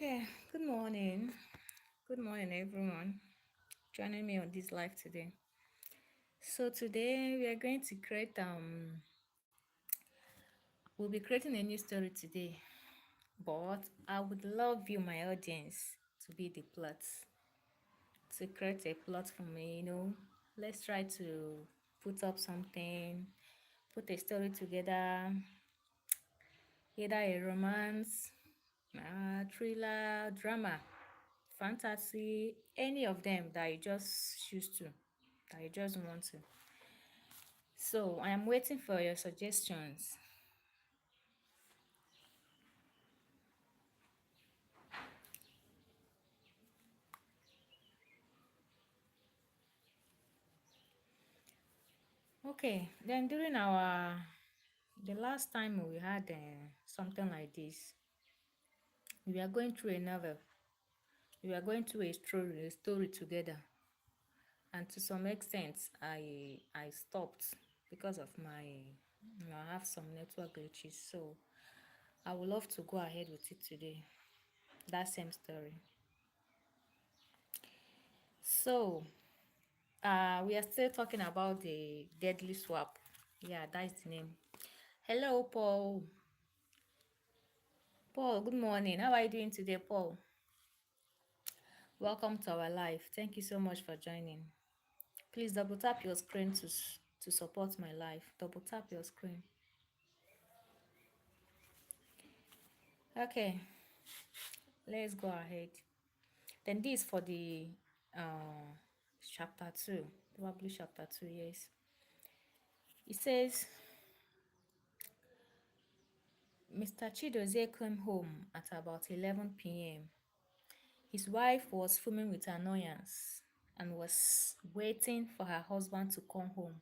Okay, good morning. Good morning, everyone. Joining me on this live today. So today we are going to we'll be creating a new story today. But I would love you, my audience, to be the plot, to create a plot for me. Let's try to put up something, put a story together, either a romance, thriller, drama, fantasy, any of them that you just choose to, that you just want to. So I am waiting for your suggestions. Okay, then during the last time we had something like this, we are going through a novel. We are going through a story together, and to some extent, I stopped because of I have some network glitches. So I would love to go ahead with it today. That same story. So we are still talking about the deadly swap. Yeah, that's the name. Hello, Paul. Paul, good morning. How are you doing today, Paul? Welcome to our live. Thank you so much for joining. Please double tap your screen to support my live. Double tap your screen. Okay, let's go ahead. Then this for the uh chapter 2, probably chapter 2, yes. It says Mr. Chidozie came home at about 11 p.m. His wife was fuming with annoyance and was waiting for her husband to come home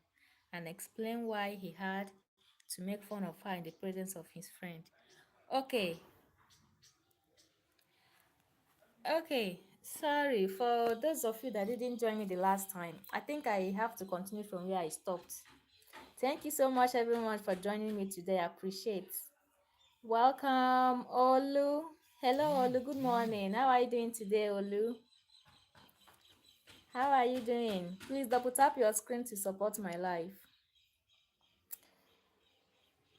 and explain why he had to make fun of her in the presence of his friend. Okay, okay, sorry for those of you that didn't join me the last time. I think I have to continue from where I stopped. Thank you so much, everyone, for joining me today. I appreciate. Welcome, Olu. Hello, Olu. Good morning. How are you doing today, Olu? How are you doing? Please double tap your screen to support my life.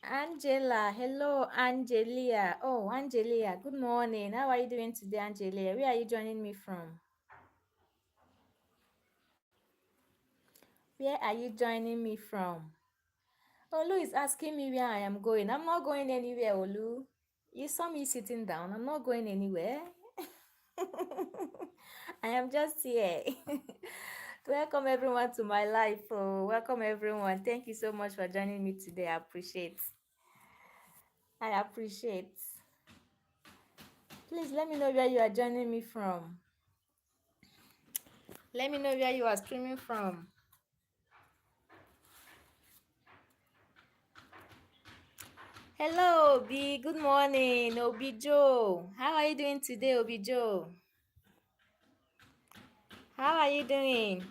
Angela, hello, Angelia. Oh, Angelia, good morning. How are you doing today, Angelia? Where are you joining me from? Where are you joining me from? Olu is asking me where I am going. I'm not going anywhere, Olu. You saw me sitting down. I'm not going anywhere. I am just here. Welcome everyone to my life. Oh, welcome everyone. Thank you so much for joining me today. I appreciate. I appreciate. Please let me know where you are joining me from. Let me know where you are streaming from. Hello, Obi. Good morning, Obijo. How are you doing today, Obijo? How are you doing?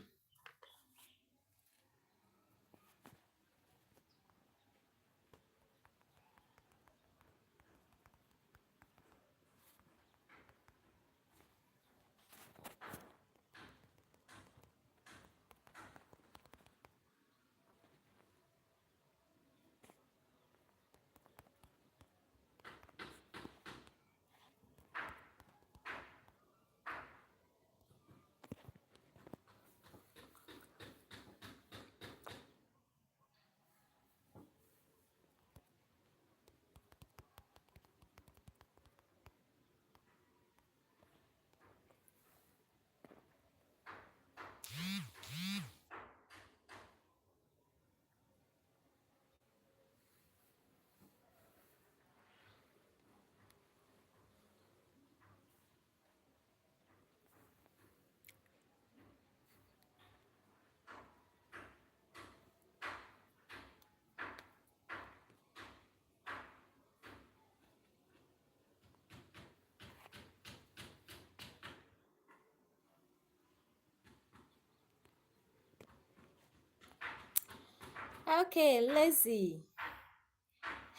Okay, Lazy.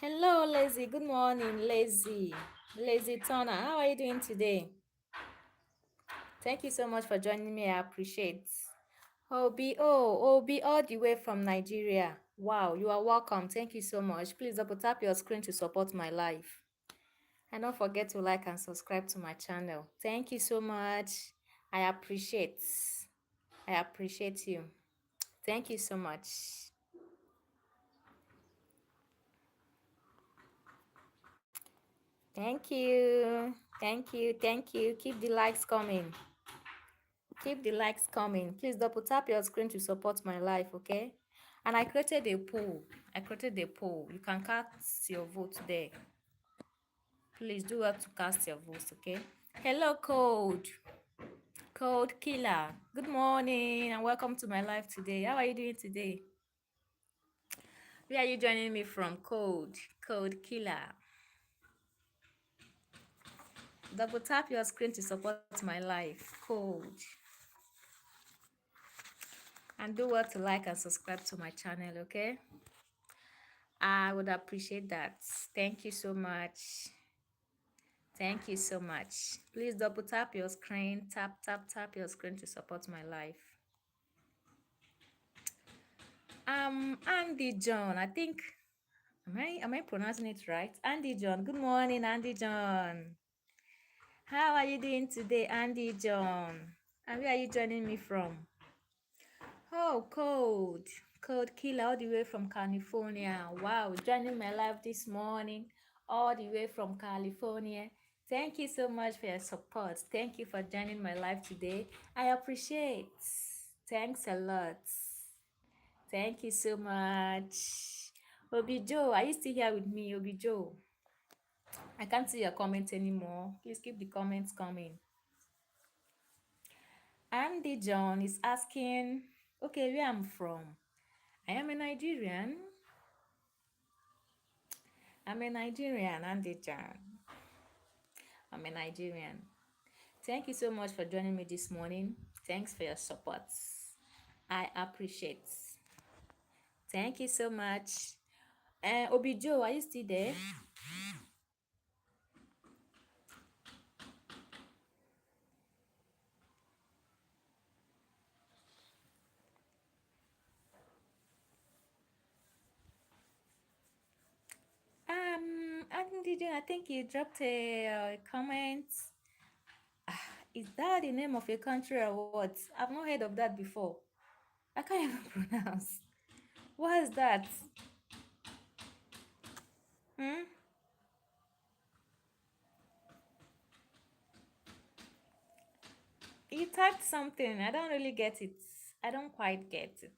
Hello, Lazy. Good morning, Lazy. Lazy Tona, how are you doing today? Thank you so much for joining me. I appreciate. Obi, all the way from Nigeria. Wow, you are welcome. Thank you so much. Please double tap your screen to support my life. And don't forget to like and subscribe to my channel. Thank you so much. I appreciate. I appreciate you. Thank you so much. Thank you. Thank you. Thank you. Keep the likes coming. Keep the likes coming. Please double tap your screen to support my life, okay? And I created a poll. I created a poll. You can cast your vote there. Please do well to cast your votes, okay? Hello, Code. Code Killer. Good morning and welcome to my life today. How are you doing today? Where are you joining me from? Code. Code Killer. Double tap your screen to support my life. Code. And do well to like and subscribe to my channel, okay? I would appreciate that. Thank you so much. Thank you so much. Please double tap your screen. Tap your screen to support my life. Andy John. I think am I pronouncing it right? Andy John. Good morning, Andy John. How are you doing today, Andy John? And where are you joining me from? Oh, Code Killer, all the way from California. Wow, joining my live this morning, all the way from California. Thank you so much for your support. Thank you for joining my live today. I appreciate. Thanks a lot. Thank you so much. Obi Joe, are you still here with me, Obi Joe? I can't see your comments anymore. Please keep the comments coming. Andy John is asking, okay, where I'm from. I am a Nigerian. I'm a Nigerian, Andy John. I'm a Nigerian. Thank you so much for joining me this morning. Thanks for your support. I appreciate. Thank you so much. Obijo, are you still there? Andy John, I think you dropped a comment. Is that the name of a country or what? I've not heard of that before. I can't even pronounce. What is that? Hmm? You typed something. I don't really get it. I don't quite get it.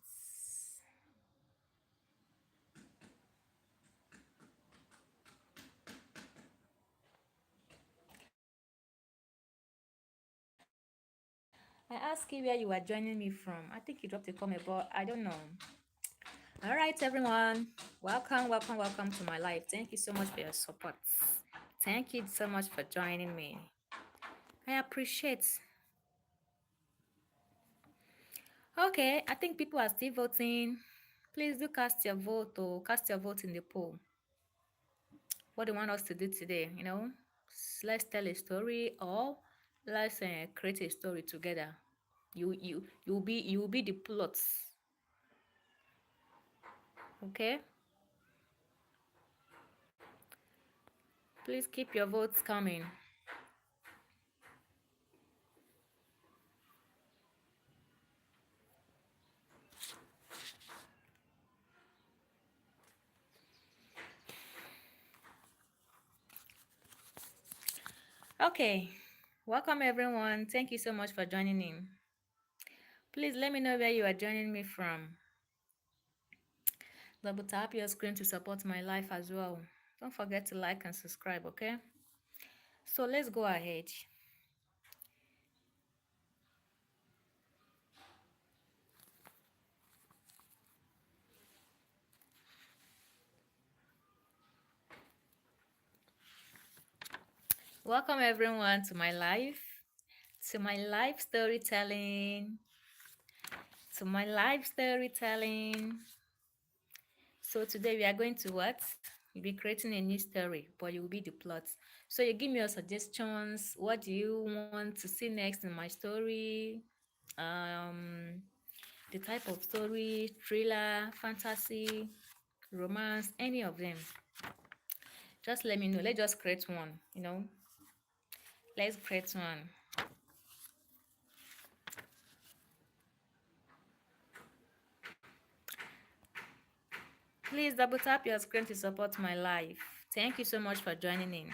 I asked you where you are joining me from. I think you dropped a comment, but I don't know. All right, everyone. Welcome to my life. Thank you so much for your support. Thank you so much for joining me. I appreciate. Okay, I think people are still voting. Please do cast your vote or cast your vote in the poll. What do you want us to do today? Let's tell a story or let's create a story together. You'll be the plots. Okay. Please keep your votes coming. Okay, welcome everyone. Thank you so much for joining in. Please let me know where you are joining me from. Double tap your screen to support my life as well. Don't forget to like and subscribe, okay? So let's go ahead. Welcome everyone to my live storytelling, to my live storytelling. So today we are going to what? You'll be creating a new story, but you will be the plot. So you give me your suggestions. What do you want to see next in my story? Um, the type of story, thriller, fantasy, romance, any of them. Just let me know. Let's just create one. Let's create one. Please double tap your screen to support my life. Thank you so much for joining in.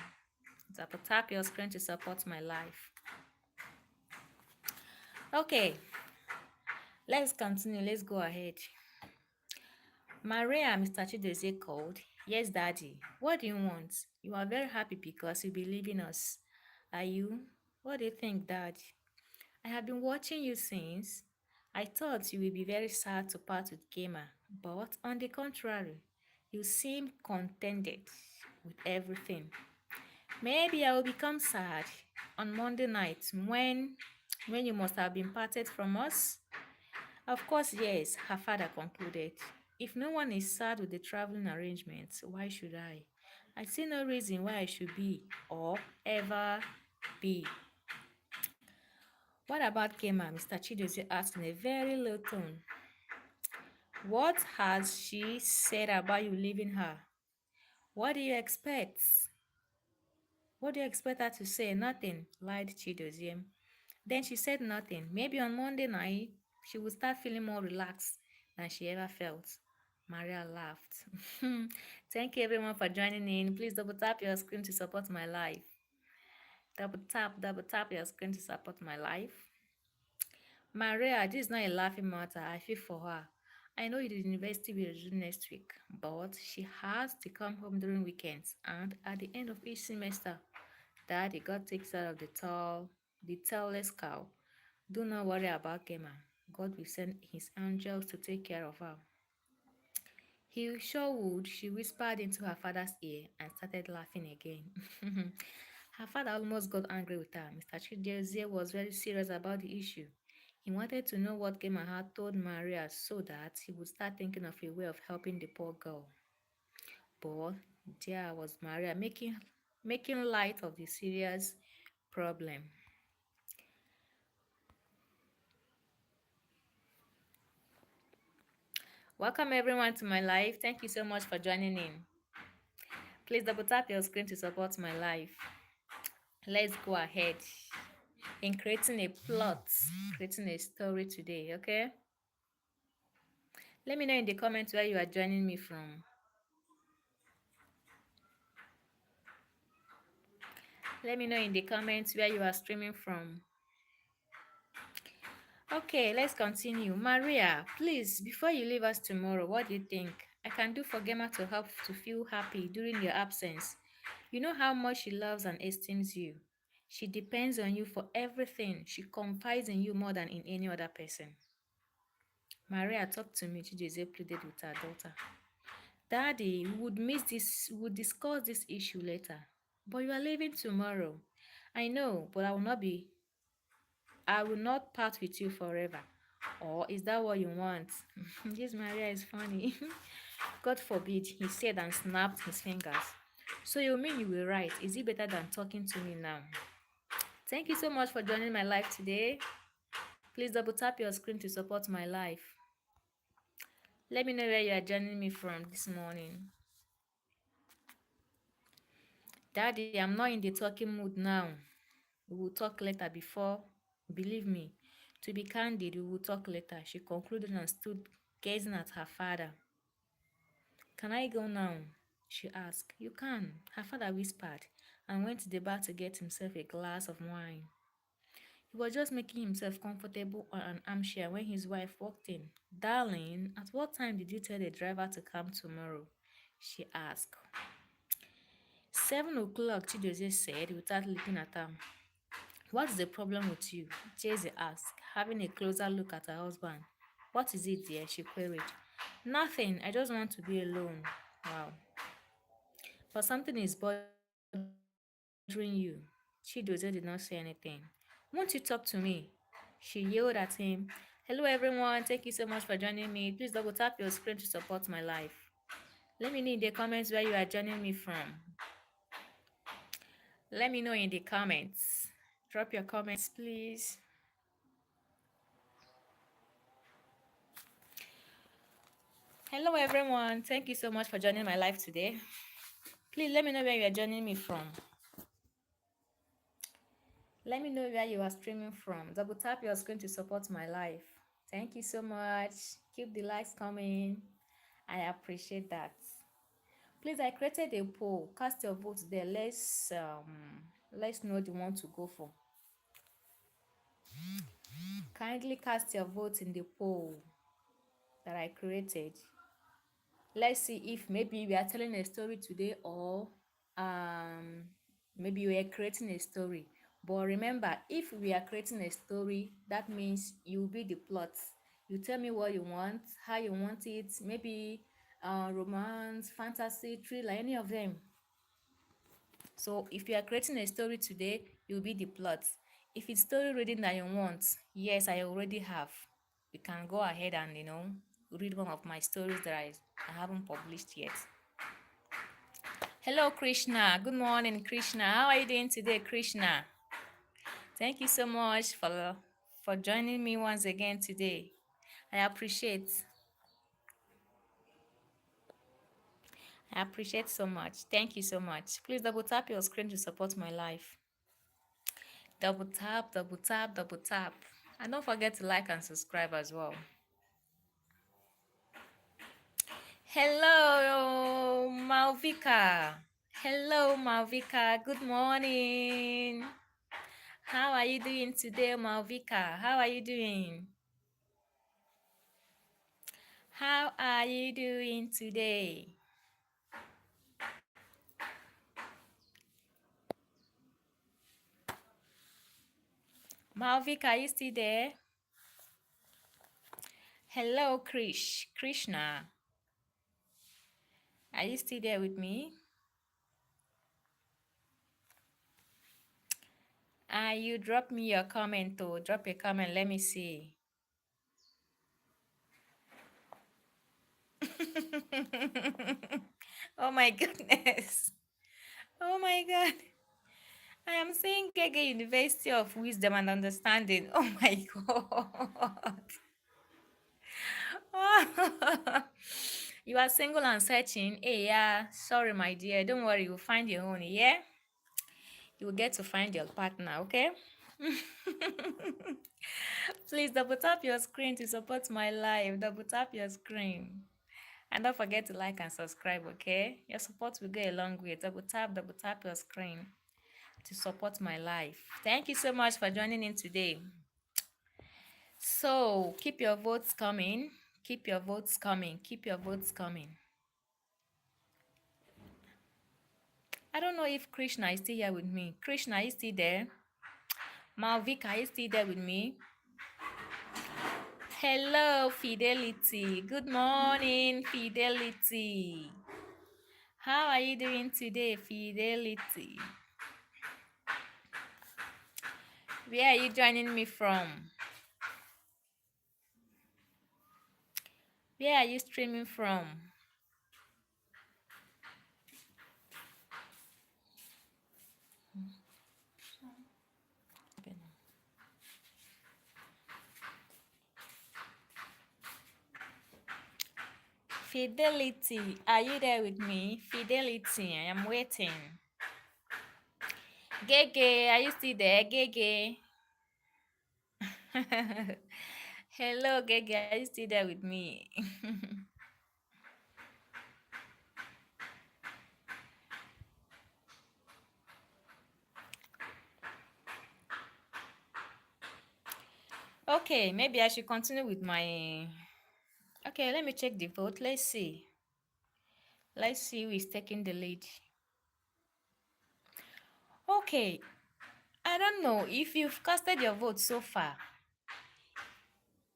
Double tap your screen to support my life. Okay, let's continue. Let's go ahead. Maria, Mr. Chidozie called. Yes, Daddy. What do you want? You are very happy because you believe in us. Are you? What do you think, Dad? I have been watching you since. I thought you would be very sad to part with Gamer, but on the contrary, you seem contented with everything. Maybe I will become sad on Monday night when you must have been parted from us. Of course, yes, her father concluded. If no one is sad with the traveling arrangements, why should I? I see no reason why I should be or ever be. What about Kema? Mr. Chidozie asked in a very low tone. What has she said about you leaving her? What do you expect? What do you expect her to say? Nothing, lied Chidozie. Then she said nothing. Maybe on Monday night, she would start feeling more relaxed than she ever felt. Maria laughed. Thank you everyone for joining in. Please double tap your screen to support my life. Double tap your screen to support my life. Maria, this is not a laughing matter. I feel for her. I know the university will resume next week, but she has to come home during weekends and at the end of each semester. Daddy God takes her of the tailless cow. Do not worry about Gemma. God will send his angels to take care of her. He sure would, she whispered into her father's ear and started laughing again. Her father almost got angry with her. Mr. Chidozie was very serious about the issue. He wanted to know what Gemma had told Maria so that he would start thinking of a way of helping the poor girl. But there was Maria making light of the serious problem. Welcome everyone to my life. Thank you so much for joining in. Please double tap your screen to support my life. Let's go ahead in creating a plot, creating a story today, okay? Let me know in the comments where you are joining me from. Let me know in the comments where you are streaming from. Okay, let's continue. Maria, please, before you leave us tomorrow, what do you think I can do for Gemma to help to feel happy during your absence? You know how much she loves and esteems you. She depends on you for everything. She confides in you more than in any other person. Maria, talk to me. Chidozie pleaded with her daughter. Daddy, we would discuss this issue later. But you are leaving tomorrow. I know, but I will not part with you forever. Or is that what you want? This Maria is funny. God forbid, he said and snapped his fingers. So you mean you were right? Is it better than talking to me now? Thank you so much for joining my live today. Please double tap your screen to support my life. Let me know where you are joining me from this morning. Daddy, I'm not in the talking mood now. We will talk later before. Believe me, to be candid, we will talk later. She concluded and stood gazing at her father. Can I go now? She asked. You can, her father whispered, and went to the bar to get himself a glass of wine. He was just making himself comfortable on an armchair when his wife walked in. Darling, at what time did you tell the driver to come tomorrow? She asked. 7 o'clock, Chidozie said without looking at her. What's the problem with you? Jesse asked, having a closer look at her husband. What is it, dear? She queried. Nothing. I just want to be alone. Wow. But something is bothering you. Chidozie did not say anything. Won't you talk to me? She yelled at him. Hello everyone. Thank you so much for joining me. Please double tap your screen to support my life. Let me know in the comments where you are joining me from. Let me know in the comments. Drop your comments, please. Hello, everyone. Thank you so much for joining my live today. Please let me know where you are joining me from. Let me know where you are streaming from. Double tap your screen to support my live. Thank you so much. Keep the likes coming. I appreciate that. Please, I created a poll. Cast your votes there. Let's know the one to go for. Kindly cast your votes in the poll that I created. Let's see if maybe we are telling a story today, or um maybe we are creating a story. But remember, if we are creating a story, that means you will be the plot. You tell me what you want, how you want it, maybe romance, fantasy, thriller, any of them. So if you are creating a story today, you'll be the plot. If it's story reading that you want, yes, I already have. You can go ahead and read one of my stories that I haven't published yet. Hello, Krishna. Good morning, Krishna. How are you doing today, Krishna? Thank you so much for joining me once again today. I appreciate. I appreciate so much. Thank you so much. Please double tap your screen to support my life. Double tap, double tap, double tap. And don't forget to like and subscribe as well. Hello, Malvika. Hello, Malvika. Good morning. How are you doing today, Malvika? How are you doing? How are you doing today? Malvika, are you still there? Hello, Krishna. Are you still there with me? You drop me your comment though. Drop a comment. Let me see. Oh my goodness. Oh my God. I am saying Gege University of Wisdom and Understanding. Oh my God. You are single and searching. Hey, yeah. Sorry, my dear. Don't worry. You'll find your own. Yeah? You will get to find your partner, okay? Please double tap your screen to support my live. Double tap your screen. And don't forget to like and subscribe, okay? Your support will go a long way. Double tap your screen to support my life. Thank you so much for joining in today. So keep your votes coming. Keep your votes coming. Keep your votes coming. I don't know if Krishna is still here with me. Krishna is still there. Malvika is still there with me. Hello, Fidelity. Good morning, Fidelity. How are you doing today, Fidelity? Where are you joining me from? Where are you streaming from? Fidelity, are you there with me? Fidelity, I am waiting. Gege, are you still there? Gege. Hello, Gege, are you still there with me? Okay, maybe I should continue with my... Okay, let me check the vote. Let's see. Let's see who is taking the lead. Okay, I don't know if you've casted your vote so far.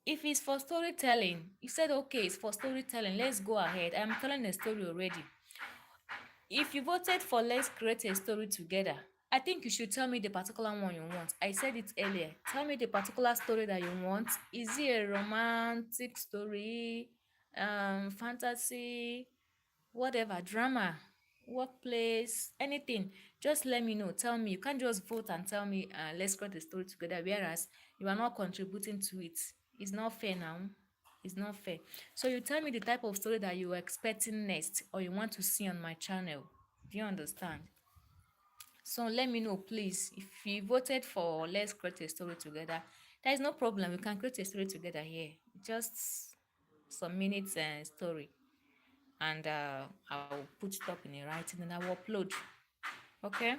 If it's for storytelling, you said, okay, it's for storytelling. Let's go ahead. I'm telling a story already. If you voted for let's create a story together, I think you should tell me the particular one you want. I said it earlier. Tell me the particular story that you want. Is it a romantic story, fantasy, whatever, drama, workplace, anything. Just let me know. Tell me. You can't just vote and tell me, let's create a story together, whereas you are not contributing to it. It's not fair now. It's not fair. So you tell me the type of story that you are expecting next or you want to see on my channel. Do you understand? So let me know, please. If you voted for let's create a story together, there is no problem. We can create a story together here. Just some minutes story, and I'll put it up in a writing and I will upload. Okay.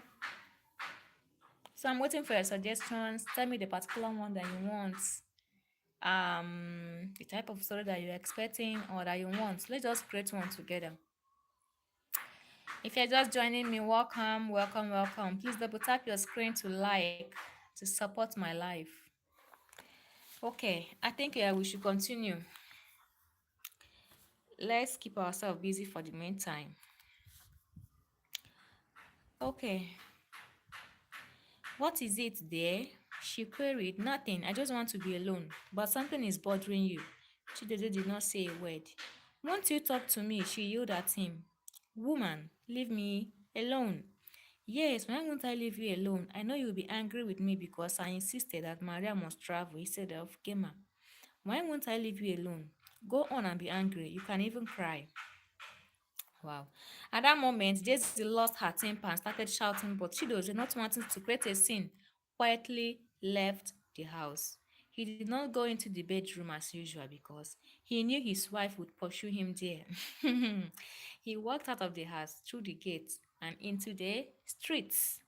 So I'm waiting for your suggestions. Tell me the particular one that you want. The type of story that you're expecting or that you want. Let's just create one together. If you're just joining me, welcome, welcome, welcome. Please double tap your screen to like to support my life. Okay, I think we should continue. Let's keep ourselves busy for the meantime. Okay, what is it there? She queried. Nothing, I just want to be alone. But something is bothering you. Chidodo did not say a word. Won't you talk to me? She yelled at him. Woman, leave me alone. Yes, why won't I leave you alone? I know you'll be angry with me because I insisted that Maria must travel instead of Gemma. Why won't I leave you alone? Go on and be angry. You can even cry. Wow. At that moment, Daisy lost her temper and started shouting, but Chidozie, not wanting to create a scene, quietly left the house. He did not go into the bedroom as usual because he knew his wife would pursue him there. He walked out of the house through the gate and into the streets.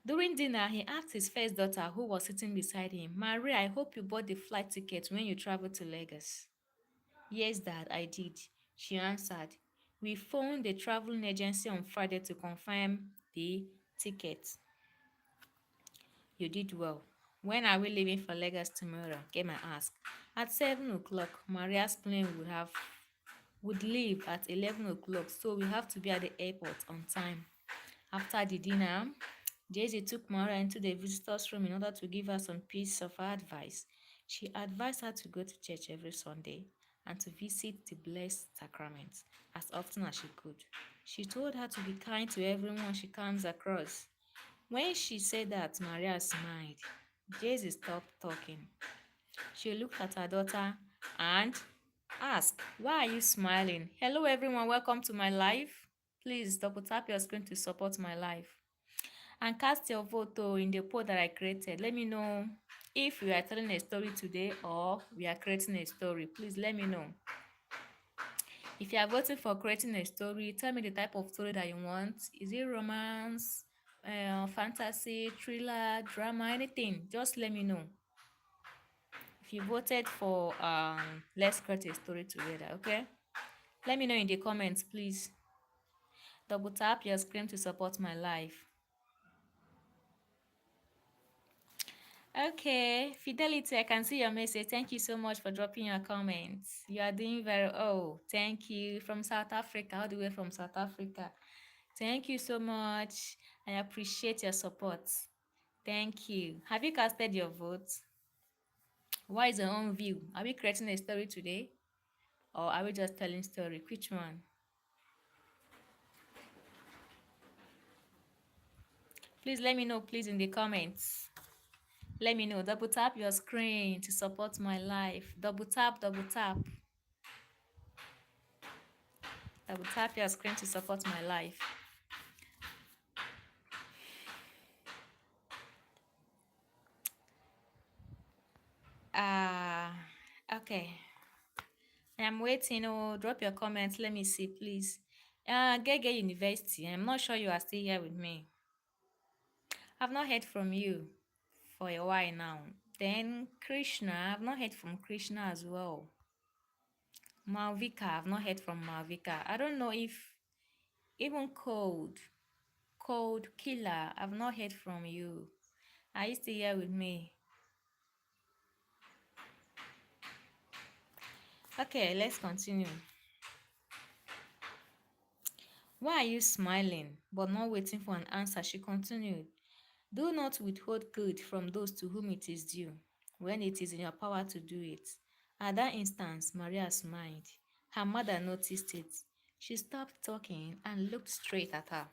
During dinner, he asked his first daughter, who was sitting beside him, Maria, I hope you bought the flight ticket when you traveled to Lagos. Yes, Dad, I did, she answered. We phoned the traveling agency on Friday to confirm the ticket. You did well. When are we leaving for Lagos tomorrow? Gemma asked. At 7 o'clock. Maria's plane would leave at 11 o'clock, so we have to be at the airport on time. After the dinner, Daisy took Maria into the visitor's room in order to give her some piece of advice. She advised her to go to church every Sunday and to visit the Blessed Sacrament as often as she could. She told her to be kind to everyone she comes across. When she said that, Maria smiled. Daisy stopped talking. She looked at her daughter and asked, Why are you smiling? Hello, everyone. Welcome to my life. Please double tap your screen to support my life. And cast your vote in the poll that I created. Let me know if we are telling a story today or we are creating a story. Please let me know. If you are voting for creating a story, tell me the type of story that you want. Is it romance, fantasy, thriller, drama, anything? Just let me know. If you voted for let's create a story together, okay? Let me know in the comments, please. Double tap your screen to support my life. Okay, Fidelity, I can see your message. Thank you so much for dropping your comments. You are doing very thank you from South Africa, all the way from South Africa. Thank you so much. I appreciate your support. Thank you. Have you casted your vote? What is your own view? Are we creating a story today? Or are we just telling story? Which one? Please let me know, please, in the comments. Let me know. Double tap your screen to support my life. Double tap, double tap. Double tap your screen to support my life. Okay. I'm waiting. Oh, drop your comments. Let me see, please. Gege University. I'm not sure you are still here with me. I've not heard from you for a while now. Then Krishna, I've not heard from Krishna as well. Malvika, I've not heard from Malvika. I don't know if even Cold Killer, I've not heard from you. Are you still here with me? Okay, let's continue. Why are you smiling but not waiting for an answer? She continued. Do not withhold good from those to whom it is due, when it is in your power to do it. At that instant, Maria smiled. Her mother noticed it. She stopped talking and looked straight at her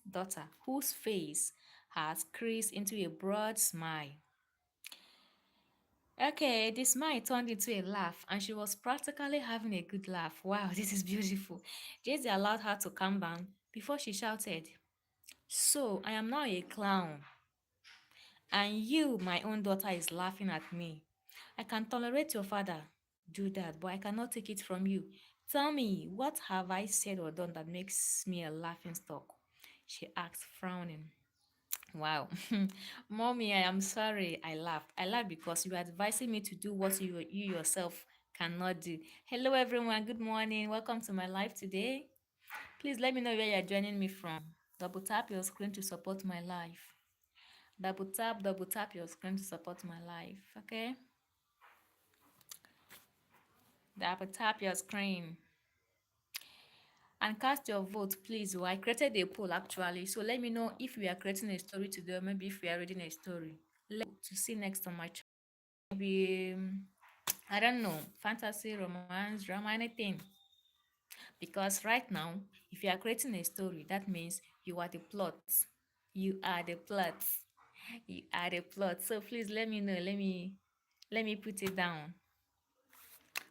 daughter, whose face had creased into a broad smile. Okay, the smile turned into a laugh, and she was practically having a good laugh. Wow, this is beautiful. Daisy allowed her to calm down before she shouted, "So, I am now a clown, and you, my own daughter, is laughing at me. I can tolerate your father do that, but I cannot take it from you. Tell me, what have I said or done that makes me a laughing stock?" she asked, frowning. Wow. Mommy, I am sorry. I laughed. I laughed because you are advising me to do what you yourself cannot do. Hello, everyone. Good morning. Welcome to my live today. Please let me know where you're joining me from. Double tap your screen to support my life. Double tap your screen to support my life. Okay? Double tap your screen and cast your vote, please. Oh, I created a poll actually. So let me know if we are creating a story today or maybe if we are reading a story. To see next on my channel. Maybe I don't know, fantasy, romance, drama, anything. Because right now, if you are creating a story, that means you are the plot. You are the plot. You are the plot. So please let me know. Let me put it down.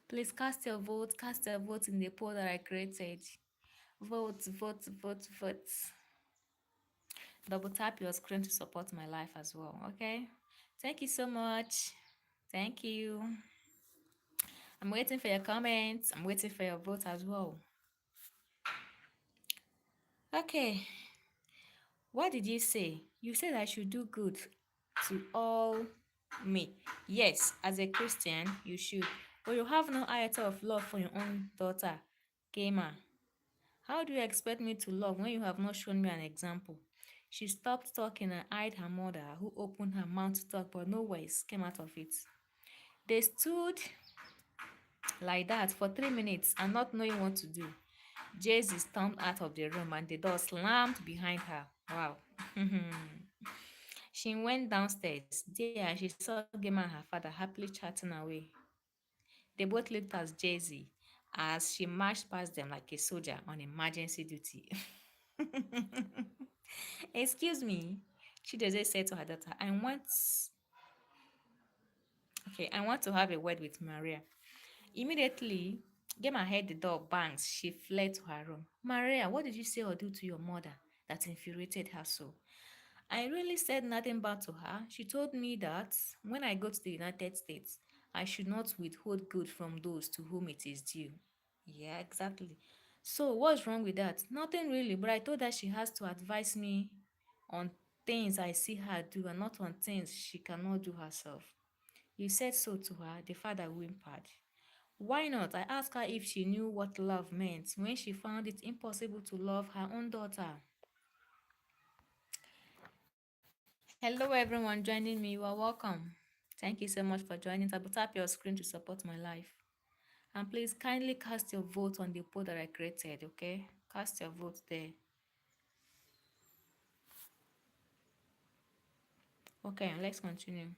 Please cast your vote. Cast your vote in the poll that I created. Vote, vote, vote, vote. Double tap your screen to support my life as well. Okay. Thank you so much. Thank you. I'm waiting for your comments. I'm waiting for your vote as well. Okay, what did you say? You said I should do good to all me. Yes, as a Christian, you should. But you have no iota of love for your own daughter, Kema. How do you expect me to love when you have not shown me an example? She stopped talking and eyed her mother, who opened her mouth to talk, but no words came out of it. They stood like that for 3 minutes and not knowing what to do. Jaycee stormed out of the room and the door slammed behind her. Wow. She went downstairs. There, she saw Gemma and her father happily chatting away. They both looked at Jaycee as she marched past them like a soldier on emergency duty. Excuse me, Chidozie said to her daughter, I want to have a word with Maria. Immediately, Gemma heard the door bangs. She fled to her room. Maria, what did you say or do to your mother that infuriated her so? I really said nothing bad to her. She told me that when I go to the United States, I should not withhold good from those to whom it is due. Yeah, exactly. So, what's wrong with that? Nothing really, but I told her she has to advise me on things I see her do and not on things she cannot do herself. You said so to her, the father whimpered. Why not? I asked her if she knew what love meant when she found it impossible to love her own daughter. Hello, everyone joining me. You are welcome. Thank you so much for joining. Tap your screen to support my life. And please kindly cast your vote on the poll that I created, okay? Cast your vote there. Okay, let's continue.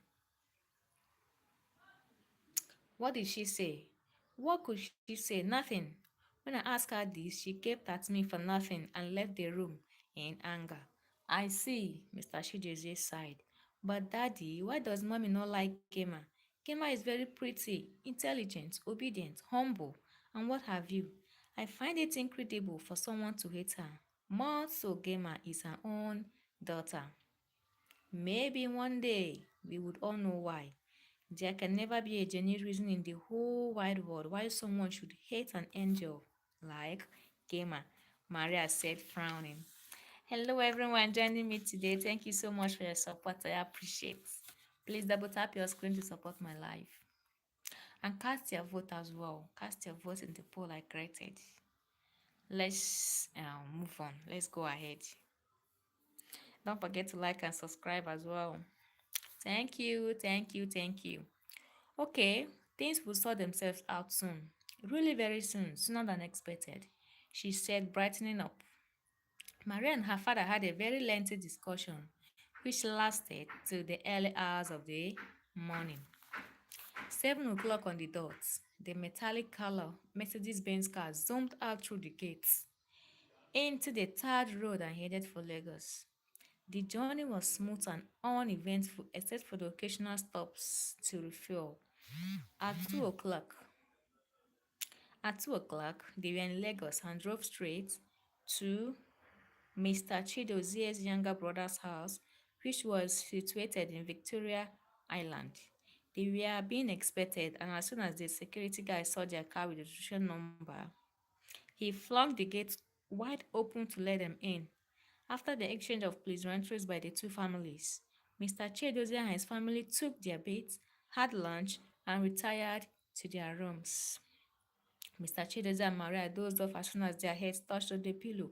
What did she say? What could she say? Nothing. When I asked her this, she kept at me for nothing and left the room in anger. I see, Mr. Chidozie sighed. But daddy, why does mommy not like Kema? Kema is very pretty, intelligent, obedient, humble, and what have you. I find it incredible for someone to hate her. More so Kema is her own daughter. Maybe one day we would all know why. There can never be a genuine reason in the whole wide world why someone should hate an angel like Gema, Maria said, frowning. Hello, everyone joining me today. Thank you so much for your support. I appreciate. Please double tap your screen to support my life. And cast your vote as well. Cast your vote in the poll I created. Let's move on. Let's go ahead. Don't forget to like and subscribe as well. Thank you, thank you, thank you. Okay, things will sort themselves out soon. Really very soon, sooner than expected, she said, brightening up. Maria and her father had a very lengthy discussion, which lasted till the early hours of the morning. 7 o'clock on the dot, the metallic color Mercedes-Benz car zoomed out through the gates into the third road and headed for Lagos. The journey was smooth and uneventful except for the occasional stops to refuel. At 2 o'clock, they were in Lagos and drove straight to Mr. Chidozie's younger brother's house, which was situated in Victoria Island. They were being expected, and as soon as the security guy saw their car with the registration number, he flung the gate wide open to let them in. After the exchange of pleasantries by the two families, Mr. Chiedozie and his family took their baths, had lunch, and retired to their rooms. Mr. Chiedozie and Maria dozed off as soon as their heads touched on the pillow.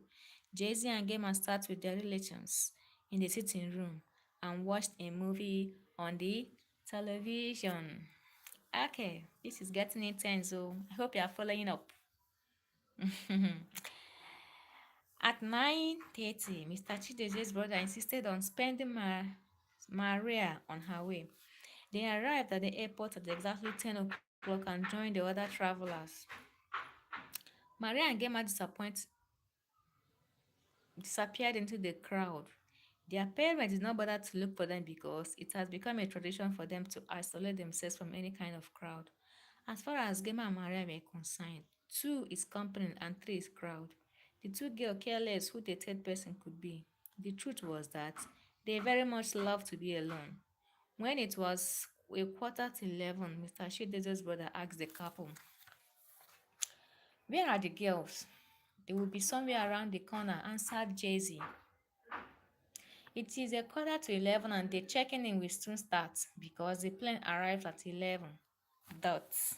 Jay-Z and Gemma sat with their relations in the sitting room and watched a movie on the television. Okay, this is getting intense, so I hope you are following up. At 9:30, Mr. Chidoze's brother insisted on spending Maria on her way. They arrived at the airport at exactly 10 o'clock and joined the other travelers. Maria and Gemma disappeared into the crowd. Their parents did not bother to look for them because it has become a tradition for them to isolate themselves from any kind of crowd. As far as Gemma and Maria were concerned, two is company and three is crowd. The two girls care less who the third person could be. The truth was that they very much loved to be alone. When it was a quarter to 11, Mr. Shideze's brother asked the couple, "Where are the girls?" "They will be somewhere around the corner," answered Jay-Z. It is a quarter to 11 and the checking in will soon start because the plane arrives at 11. Dots.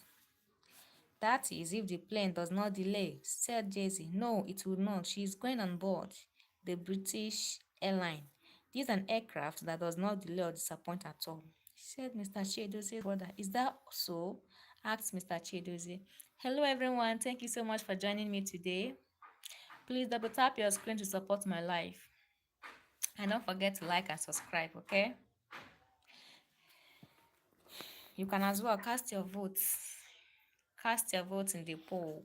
"That is, if the plane does not delay," said Jay-Z. "No, it will not. She is going on board the British airline. This is an aircraft that does not delay or disappoint at all," said Mr. Chiedoze's brother. "Is that so?" asked Mr. Chiedozie. Hello everyone, thank you so much for joining me today. Please double tap your screen to support my life. And don't forget to like and subscribe, okay? You can as well cast your votes. Cast your votes in the poll.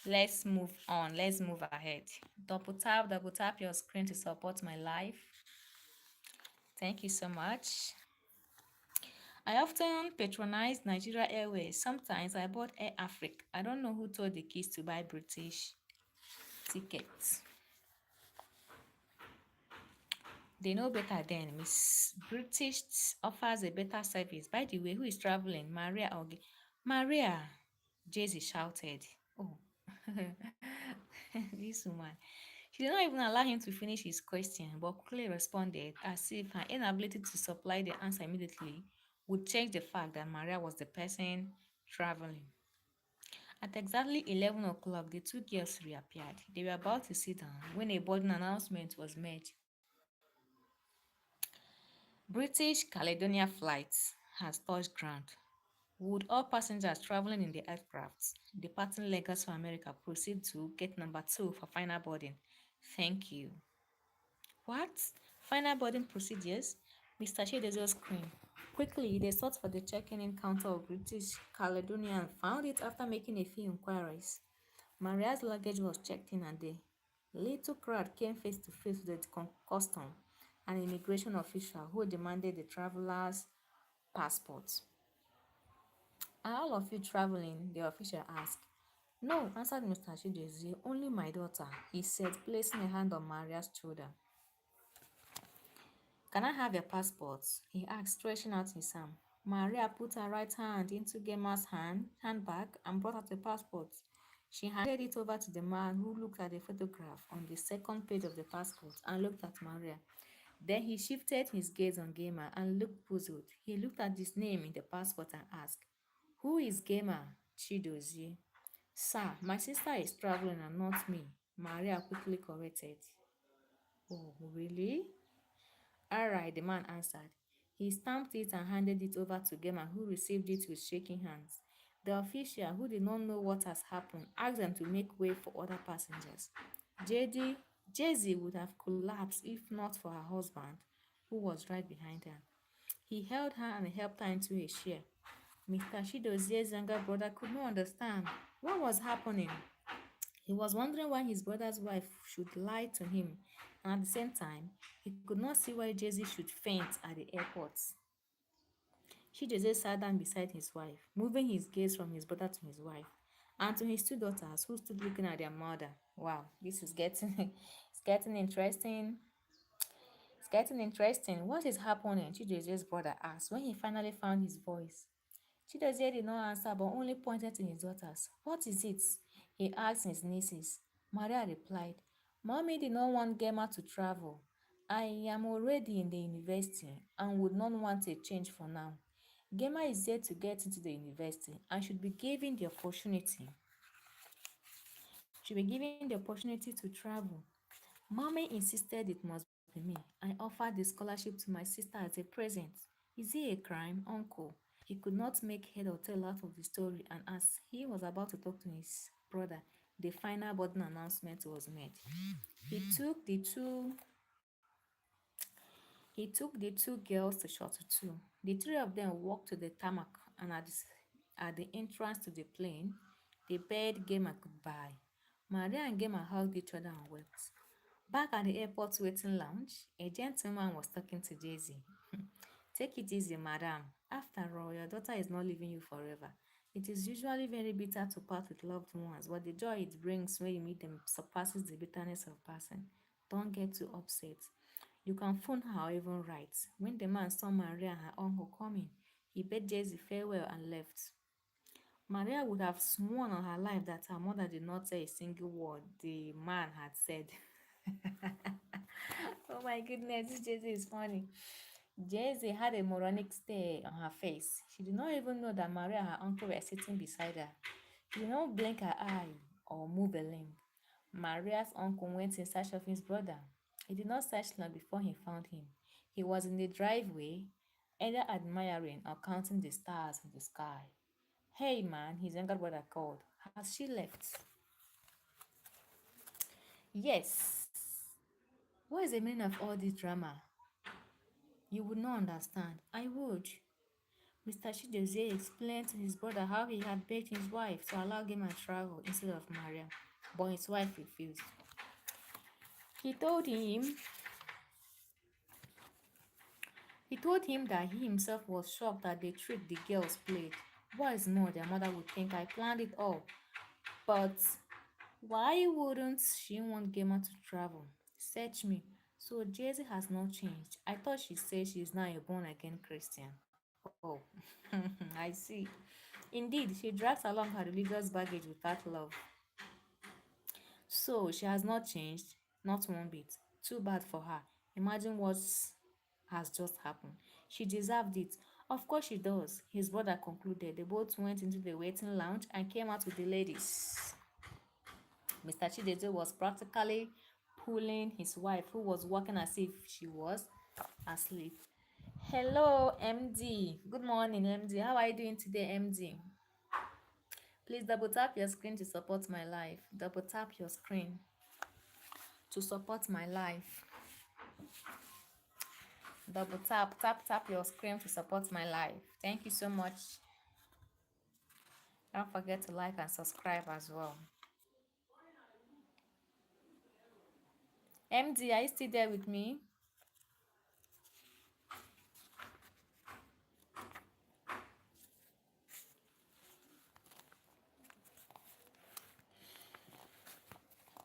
Let's move on. Let's move ahead. Double tap your screen to support my life. Thank you so much. I often patronize Nigeria Airways. Sometimes I bought Air Africa. I don't know who told the kids to buy British tickets. They know better than Miss British offers a better service. By the way, who is traveling? Maria Ogi. Maria, Jay-Z shouted. Oh, this woman. She did not even allow him to finish his question, but quickly responded as if her inability to supply the answer immediately would change the fact that Maria was the person traveling. At exactly 11 o'clock, the two girls reappeared. They were about to sit down when a boarding announcement was made. British Caledonia flight has touched ground. Would all passengers traveling in the aircraft departing Lagos for America proceed to gate number 2 for final boarding? Thank you. What? Final boarding procedures? Mr. Chidozie screamed. Quickly, they sought for the check-in counter of British Caledonia and found it after making a few inquiries. Maria's luggage was checked in and the little crowd came face to face with the custom and immigration official who demanded the traveler's passport. "Are all of you traveling?" the official asked. "No," answered Mr. Chidozie, "only my daughter," he said, placing a hand on Maria's shoulder. "Can I have your passport?" he asked, stretching out his arm. Maria put her right hand into Gemma's handbag and brought out a passport. She handed it over to the man who looked at the photograph on the second page of the passport and looked at Maria. Then he shifted his gaze on Gemma and looked puzzled. He looked at his name in the passport and asked, "Who is Gemma Chidozie?" "Sir, my sister is traveling and not me," Maria quickly corrected. "Oh, really?" "All right," the man answered. He stamped it and handed it over to Gemma, who received it with shaking hands. The official, who did not know what has happened, asked them to make way for other passengers. Jay-Z would have collapsed if not for her husband, who was right behind her. He held her and helped her into a chair. Mr. Chidozie's younger brother could not understand what was happening. He was wondering why his brother's wife should lie to him, and at the same time, he could not see why Jay-Z should faint at the airport. Chidozie sat down beside his wife, moving his gaze from his brother to his wife, and to his two daughters who stood looking at their mother. Wow, this is getting it's getting interesting. It's getting interesting. What is happening? Chidozie's brother asked when he finally found his voice. Chidozie did not answer but only pointed to his daughters. What is it? He asked his nieces. Maria replied, Mommy did not want Gemma to travel. I am already in the university and would not want a change for now. Gemma is yet to get into the university and should be given the opportunity to travel. Mommy insisted it must be me. I offered the scholarship to my sister as a present. Is it a crime, uncle? He could not make head or tail out of the story, and as he was about to talk to his brother, the final boarding announcement was made. He took the two he took the two girls to Shuttle 2. The three of them walked to the tarmac, and at the entrance to the plane, they bade Gemma goodbye. Maria and Gemma hugged each other and wept. Back at the airport waiting lounge, a gentleman was talking to Jay-Z. Take it easy, madam. After all, your daughter is not leaving you forever. It is usually very bitter to part with loved ones, but the joy it brings when you meet them surpasses the bitterness of passing. Don't get too upset. You can phone her or even write. When the man saw Maria and her uncle coming, he bade Jay-Z farewell and left. Maria would have sworn on her life that her mother did not say a single word the man had said. Oh my goodness, this Jay-Z is funny. Jay-Z had a moronic stare on her face. She did not even know that Maria and her uncle were sitting beside her. She did not blink her eye or move a limb. Maria's uncle went in search of his brother. He did not search long before he found him. He was in the driveway, either admiring or counting the stars in the sky. Hey man, his younger brother called. Has she left? Yes. What is the meaning of all this drama? You would not understand. I would. Mr. Chidozie explained to his brother how he had begged his wife to allow him to travel instead of Maria, but his wife refused. He told him he told him that he himself was shocked at the trick the girls played. What is more, their mother would think I planned it all. But why wouldn't she want Gemma to travel? Search me. So Jay-Z has not changed. I thought she said she is now a born again Christian. Oh, I see. Indeed, she drags along her religious baggage without love. So she has not changed, not one bit. Too bad for her. Imagine what has just happened. She deserved it. Of course she does, his brother concluded. They both went into the waiting lounge and came out with the ladies. Mr. Chidezo was practically pulling his wife, who was walking as if she was asleep. Hello, MD. Good morning, MD. How are you doing today, MD? Please double tap your screen to support my life. Double tap your screen to support my life. Double tap your screen to support my life. Thank you so much. Don't forget to like and subscribe as well. MD, are you still there with me?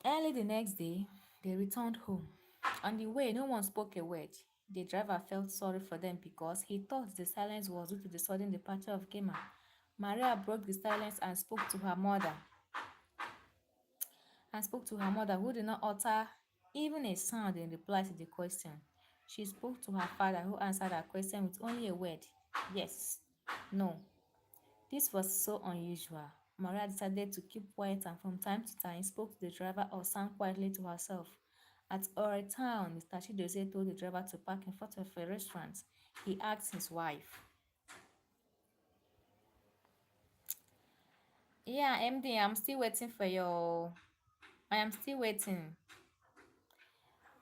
Early the next day, they returned home. On the way, no one spoke a word. The driver felt sorry for them because he thought the silence was due to the sudden departure of Gemma. Maria broke the silence and spoke to her mother, who did not utter even a sound in reply to the question. She spoke to her father, who answered her question with only a word, yes, no. This was so unusual. Maria decided to keep quiet and from time to time spoke to the driver or sang quietly to herself. At our town, Mr. Chidozie told the driver to park in front of a restaurant. He asked his wife, yeah, MD, I'm still waiting for your. I am still waiting.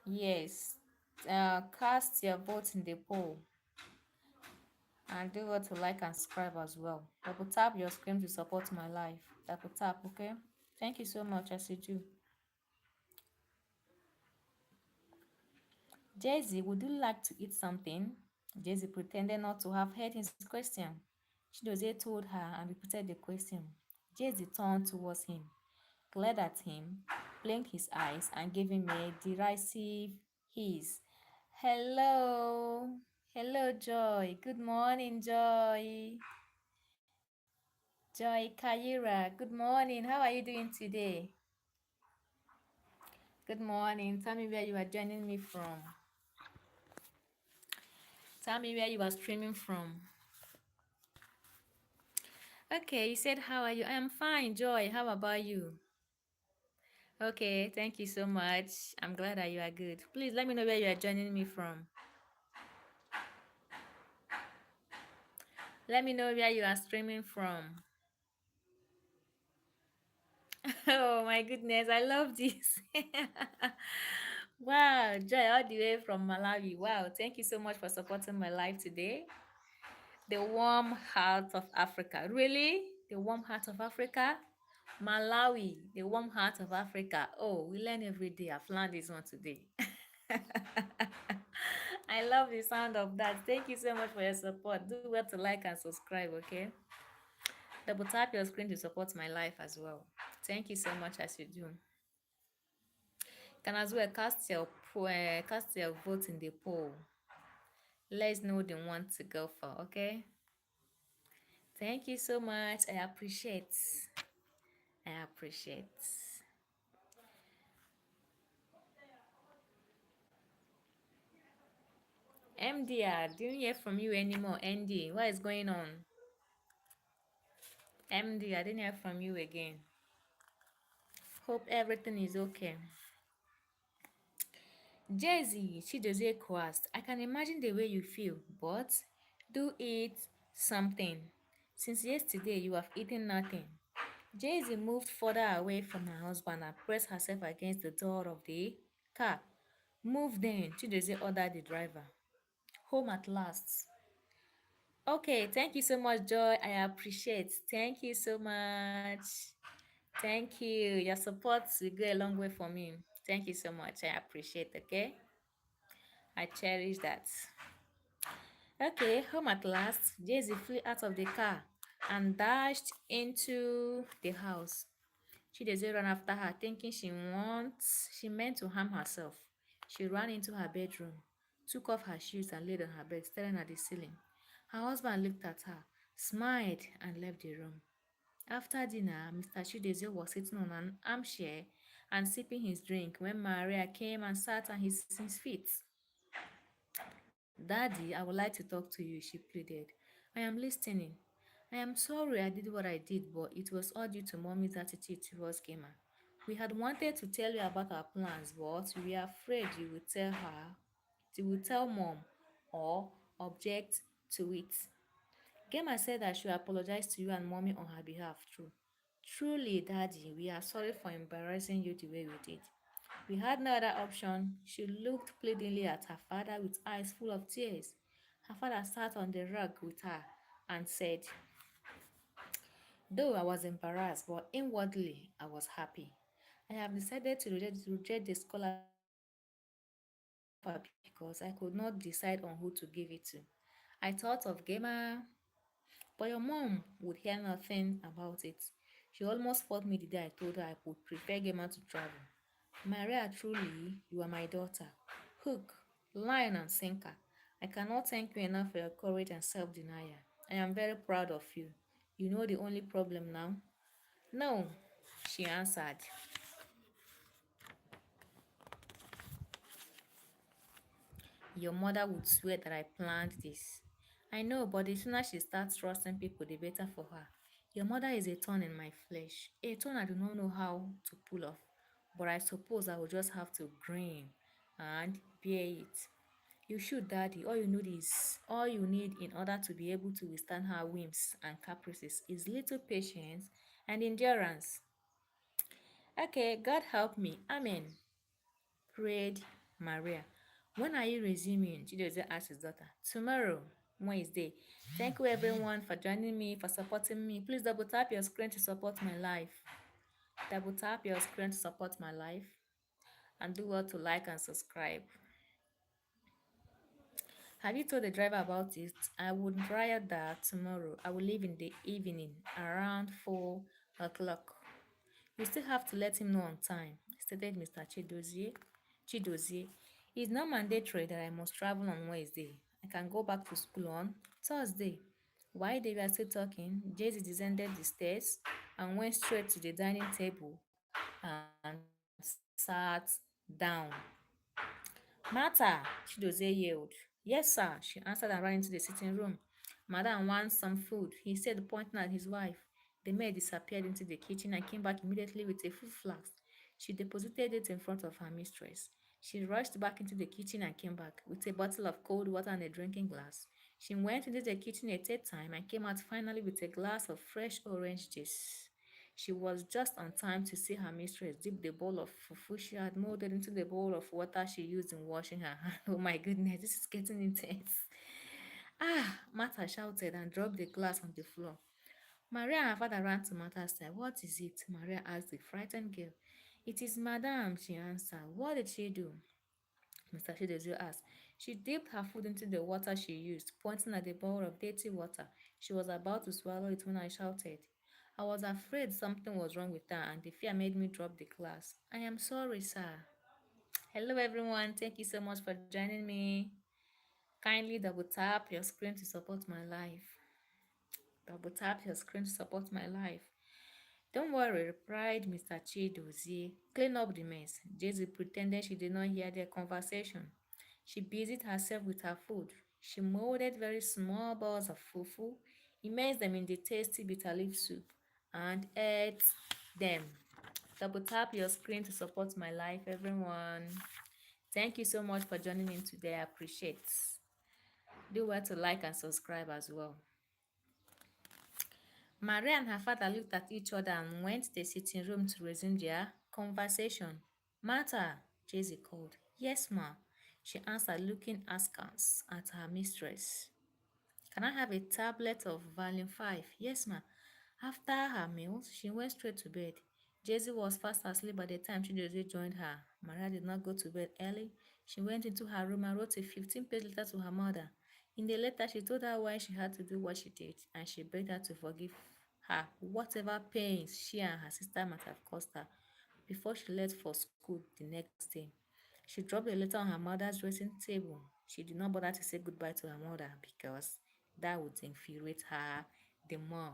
Yes. Cast your vote in the poll. And do what to like and subscribe as well. Double tap your screen to support my life. Double tap, okay? Thank you so much as you do. Daisy, would you like to eat something? Daisy pretended not to have heard his question. Chidozie told her and repeated the question. Daisy turned towards him, glared at him, blinked his eyes, and gave him a derisive hiss. Hello. Hello, Joy. Good morning, Joy. Joy Kayira. Good morning. How are you doing today? Good morning. Tell me where you are joining me from. Tell me where you are streaming from. Okay, you said, how are you? I am fine, Joy. How about you? Okay, thank you so much. I'm glad that you are good. Please let me know where you are joining me from. Let me know where you are streaming from. Oh my goodness, I love this. Wow, Joy, all the way from Malawi. Wow, thank you so much for supporting my life today. The warm heart of Africa. Really? The warm heart of Africa? Malawi, the warm heart of Africa. Oh, we learn every day. I've learned this one today. I love the sound of that. Thank you so much for your support. Do well to like and subscribe, okay? Double tap your screen to support my life as well. Thank you so much as you do. Can as well cast your vote in the poll. Let's know the one to go for, okay? Thank you so much. I appreciate. I appreciate. MDR, didn't hear from you anymore. ND, what is going on? MD, I didn't hear from you again. Hope everything is okay. Jazzy, Chidozie asked, I can imagine the way you feel, but do eat something. Since yesterday, you have eaten nothing. Jazzy moved further away from her husband and pressed herself against the door of the car. Move then, Chidozie ordered the driver. Home at last. Okay, thank you so much, Joy. I appreciate. Thank you so much. Thank you. Your support will go a long way for me. Thank you so much. I appreciate, okay? I cherish that. Okay, home at last. Daisy flew out of the car and dashed into the house. Chidozie ran after her, thinking she meant to harm herself. She ran into her bedroom, took off her shoes and laid on her bed, staring at the ceiling. Her husband looked at her, smiled, and left the room. After dinner, Mr. Chidozie was sitting on an armchair and sipping his drink when Maria came and sat at his feet. Daddy, I would like to talk to you, she pleaded. I am listening. I am sorry I did what I did, but it was all due to mommy's attitude towards Gemma. We had wanted to tell you about our plans, but we were afraid you would tell mom, or object to it. Gemma said I should apologize to you and mommy on her behalf, too. Truly, Daddy, we are sorry for embarrassing you the way we did. We had no other option. She looked pleadingly at her father with eyes full of tears. Her father sat on the rug with her and said, though I was embarrassed, but inwardly I was happy. I have decided to reject the scholarship because I could not decide on who to give it to. I thought of Gemma, but your mom would hear nothing about it. She almost fought me the day I told her I would prefer Gemma to travel. Maria, truly, you are my daughter. Hook, line, and sinker. I cannot thank you enough for your courage and self denial. I am very proud of you. You know the only problem now? No, she answered. Your mother would swear that I planned this. I know, but the sooner she starts trusting people, the better for her. Your mother is a thorn in my flesh, a thorn I do not know how to pull off. But I suppose I will just have to grin and bear it. You should, Daddy. All you need in order to be able to withstand her whims and caprices is little patience and endurance. Okay, God help me. Amen. Prayed Maria. When are you resuming? Chidozie asked his daughter. Tomorrow. Wednesday. Thank you everyone for joining me, for supporting me. Please double tap your screen to support my life. Double tap your screen to support my life. And do well to like and subscribe. Have you told the driver about it? I would riot that tomorrow. I will leave in the evening around 4 o'clock. You still have to let him know on time, stated Mr. Chidozie. It's not mandatory that I must travel on Wednesday. I can go back to school on Thursday. While they were still talking, Jay-Z descended the stairs and went straight to the dining table and sat down. Martha, Chidozie yelled. Yes, sir, she answered and ran into the sitting room. Madam wants some food, he said, pointing at his wife. The maid disappeared into the kitchen and came back immediately with a full flask. She deposited it in front of her mistress. She rushed back into the kitchen and came back with a bottle of cold water and a drinking glass. She went into the kitchen a third time and came out finally with a glass of fresh orange juice. She was just on time to see her mistress dip the bowl of fufu she had molded into the bowl of water she used in washing her hand. Oh my goodness, this is getting intense. Ah, Martha shouted and dropped the glass on the floor. Maria and her father ran to Martha's side. What is it? Maria asked the frightened girl. It is Madame, she answered. What did she do? Mr. Chidozie asked. She dipped her food into the water she used, pointing at the bowl of dirty water. She was about to swallow it when I shouted. I was afraid something was wrong with her, and the fear made me drop the glass. I am sorry, sir. Hello, everyone. Thank you so much for joining me. Kindly double tap your screen to support my life. Double tap your screen to support my life. Don't worry, replied Mr. Chidozie. Clean up the mess. Daisy pretended she did not hear their conversation. She busied herself with her food. She molded very small balls of fufu, immersed them in the tasty bitter leaf soup, and ate them. Double tap your screen to support my life, everyone. Thank you so much for joining me today. I appreciate. Do well to like and subscribe as well. Maria and her father looked at each other and went to the sitting room to resume their conversation. Martha, Jay-Z called. Yes, ma, she answered, looking askance at her mistress. Can I have a tablet of Valium 5? Yes, ma. After her meal, she went straight to bed. Jay-Z was fast asleep by the time Chidozie joined her. Maria did not go to bed early. She went into her room and wrote a 15-page letter to her mother. In the letter, she told her why she had to do what she did, and she begged her to forgive her whatever pains she and her sister might have caused her before she left for school the next day. She dropped the letter on her mother's dressing table. She did not bother to say goodbye to her mother because that would infuriate her the more.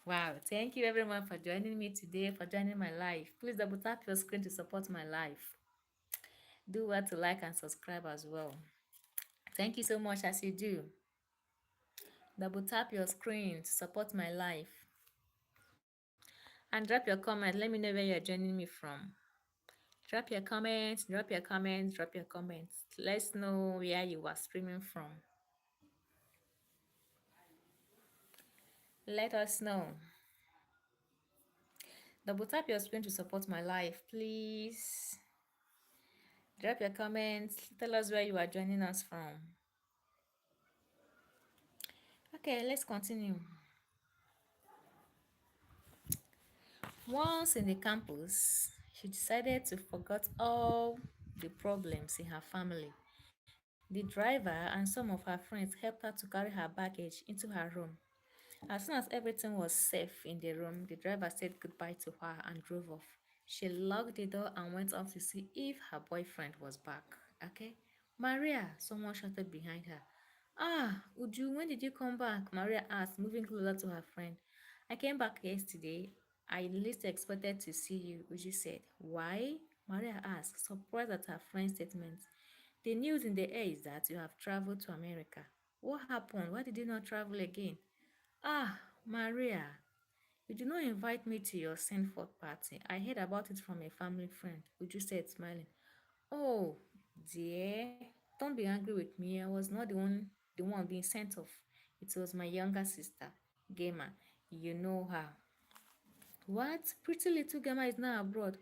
Wow, thank you everyone for joining me today, for joining my life. Please double tap your screen to support my life. Do well to like and subscribe as well. Thank you so much as you do. Double tap your screen to support my life. And drop your comment. Let me know where you're joining me from. Drop your comments, drop your comments, drop your comments. Let's know where you are streaming from. Let us know. Double tap your screen to support my life, please. Drop your comments. Tell us where you are joining us from. Okay, let's continue. Once in the campus, she decided to forget all the problems in her family. The driver and some of her friends helped her to carry her baggage into her room. As soon as everything was safe in the room, the driver said goodbye to her and drove off. She locked the door and went off to see if her boyfriend was back. Okay? Maria, someone shouted behind her. Ah, Uju, when did you come back? Maria asked, moving closer to her friend. I came back yesterday. I least expected to see you, Uju said. Why? Maria asked, surprised at her friend's statement. The news in the air is that you have traveled to America. What happened? Why did you not travel again? Ah, Maria, you did not invite me to your Sanford party. I heard about it from a family friend, Uju said, smiling. Oh, dear, don't be angry with me. I was not the one being sent off. It was my younger sister, Gema. You know her. What? Pretty little Gema is now abroad.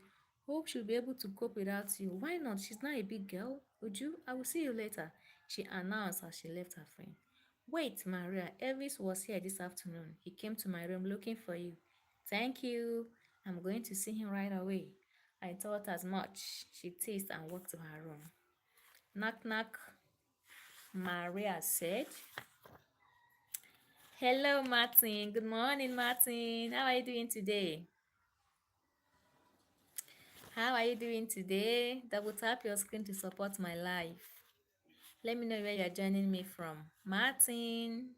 Hope she'll be able to cope without you. Why not? She's not a big girl. Uju, I will see you later, she announced as she left her friend. Wait, Maria, Elvis was here this afternoon. He came to my room looking for you. Thank you. I'm going to see him right away. I thought as much. She teased and walked to her room. Knock, knock, Maria said. Hello, Martin. Good morning, Martin. How are you doing today? How are you doing today? Double tap your screen to support my live. Let me know where you're joining me from. Martin.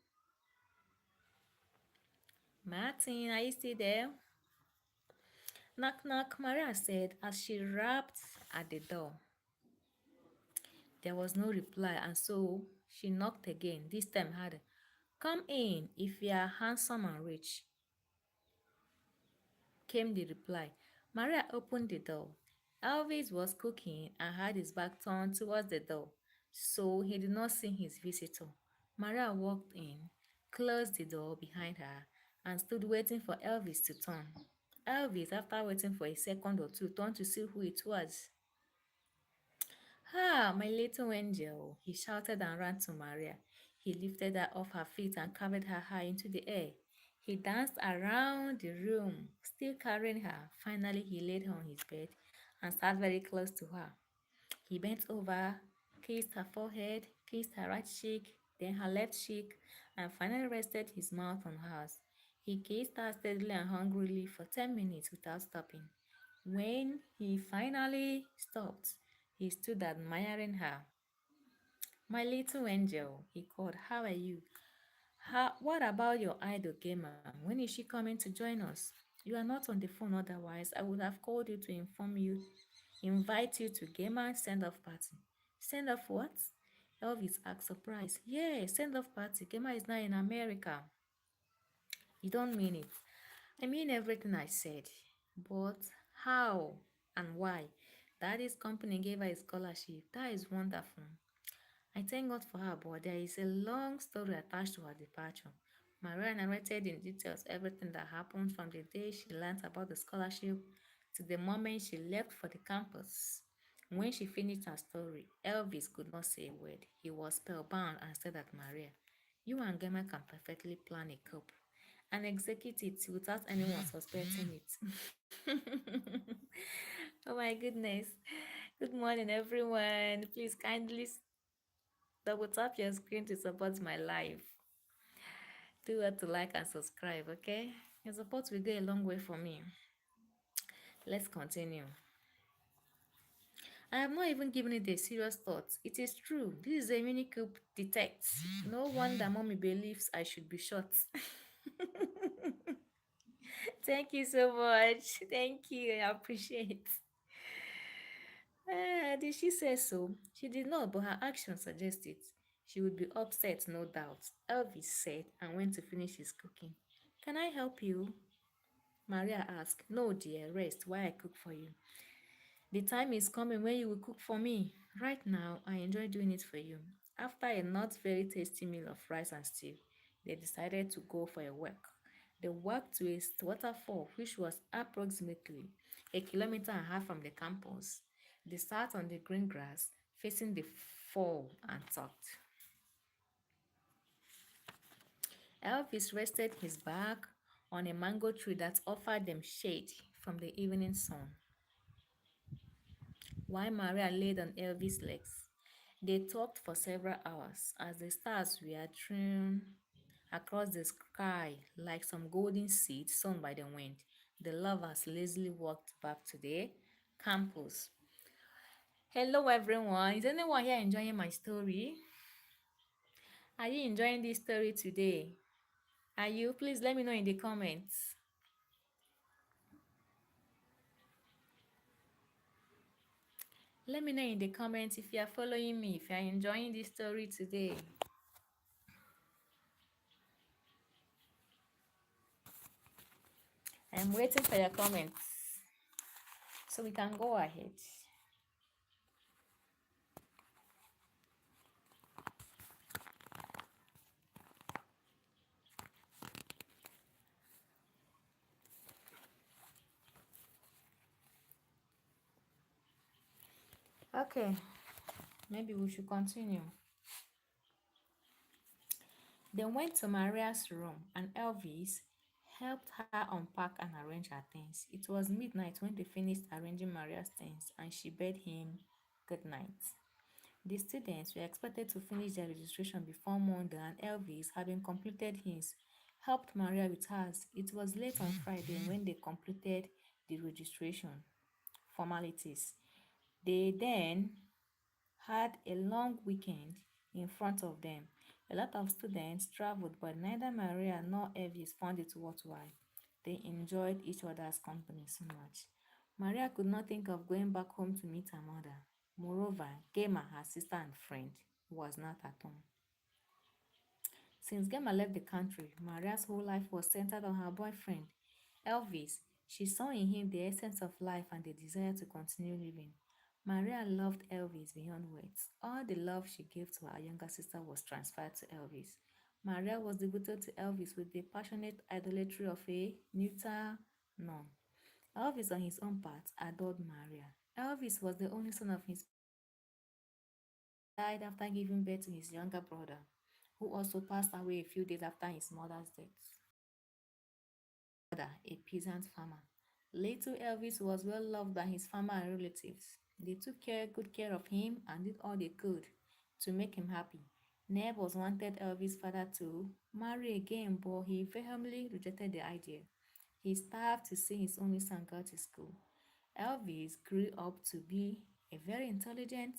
Martin, are you still there? Knock, knock, Maria said as she rapped at the door. There was no reply, and so she knocked again, this time harder. Come in if you are handsome and rich, came the reply. Maria opened the door. Elvis was cooking and had his back turned towards the door, so he did not see his visitor. Maria walked in, closed the door behind her, and stood waiting for Elvis to turn. Elvis, after waiting for a second or two, turned to see who it was. Ah, my little angel, he shouted and ran to Maria. He lifted her off her feet and carried her high into the air. He danced around the room, still carrying her. Finally, he laid her on his bed and sat very close to her. He bent over, kissed her forehead, kissed her right cheek, then her left cheek, and finally rested his mouth on hers. He kissed her steadily and hungrily for 10 minutes without stopping. When he finally stopped, he stood admiring her. My little angel, he called, how are you? What about your idol gamer? When is she coming to join us? You are not on the phone, otherwise, I would have called you to inform you, invite you to gamer send off party. Send off what? Elvis asked, surprised. Yeah, send off party. Gamer is now in America. You don't mean it. I mean everything I said. But how and why? Daddy's company gave her a scholarship. That is wonderful. I thank God for her, but there is a long story attached to her departure. Maria narrated in details everything that happened from the day she learned about the scholarship to the moment she left for the campus. When she finished her story, Elvis could not say a word. He was spellbound and stared at Maria. You and Gemma can perfectly plan a coup and execute it without anyone suspecting it. Oh my goodness. Good morning, everyone. Please kindly double tap your screen to support my live. Do well to like and subscribe, okay? Your support will go a long way for me. Let's continue. I have not even given it a serious thought. It is true. This is a mini coup detect. No wonder mommy believes I should be shot. Thank you so much. Thank you. I appreciate. Did she say so? She did not, but her actions suggest it. She would be upset, no doubt, Elvis said and went to finish his cooking. Can I help you? Maria asked. No, dear, rest while I cook for you. The time is coming when you will cook for me. Right now, I enjoy doing it for you. After a not very tasty meal of rice and stew, they decided to go for a walk. They walked to a waterfall which was approximately a kilometer and a half from the campus. They sat on the green grass facing the fall and talked. Elvis rested his back on a mango tree that offered them shade from the evening sun, while Maria laid on Elvis' legs. They talked for several hours as the stars were strewn across the sky like some golden seeds sown by the wind. The lovers lazily walked back to the campus. Hello, everyone. Is anyone here enjoying my story? Are you enjoying this story today? Are you? Please let me know in the comments. Let me know in the comments if you are following me, if you are enjoying this story today. I'm waiting for your comments so we can go ahead. Okay, maybe we should continue. They went to Maria's room and Elvis helped her unpack and arrange her things. It was midnight when they finished arranging Maria's things and she bade him good night. The students were expected to finish their registration before Monday, and Elvis, having completed his, helped Maria with hers. It was late on Friday when they completed the registration formalities. They then had a long weekend in front of them. A lot of students traveled, but neither Maria nor Elvis found it worthwhile. They enjoyed each other's company so much. Maria could not think of going back home to meet her mother. Moreover, Gemma, her sister and friend, was not at home. Since Gemma left the country, Maria's whole life was centered on her boyfriend, Elvis. She saw in him the essence of life and the desire to continue living. Maria loved Elvis beyond words. All the love she gave to her younger sister was transferred to Elvis. Maria was devoted to Elvis with the passionate idolatry of a neuter nun. Elvis, on his own part, adored Maria. Elvis was the only son of his father. He died after giving birth to his younger brother, who also passed away a few days after his mother's death. A peasant farmer. Little Elvis was well loved by his farmer and relatives. They took good care of him and did all they could to make him happy. Neighbors wanted Elvis' father to marry again, but he vehemently rejected the idea. He starved to see his only son go to school. Elvis grew up to be a very intelligent,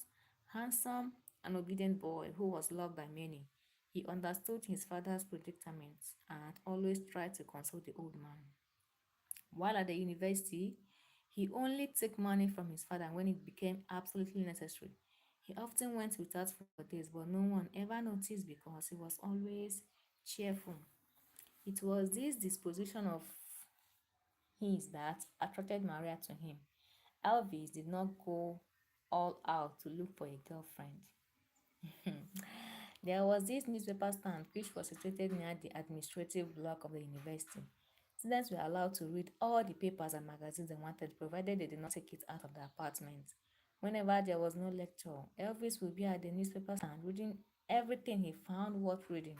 handsome, and obedient boy who was loved by many. He understood his father's predicament and always tried to console the old man. While at the university, he only took money from his father when it became absolutely necessary. He often went without for days, but no one ever noticed because he was always cheerful. It was this disposition of his that attracted Maria to him. Elvis did not go all out to look for a girlfriend. There was this newspaper stand which was situated near the administrative block of the university. Students were allowed to read all the papers and magazines they wanted, provided they did not take it out of the apartment. Whenever there was no lecture, Elvis would be at the newspaper stand reading everything he found worth reading.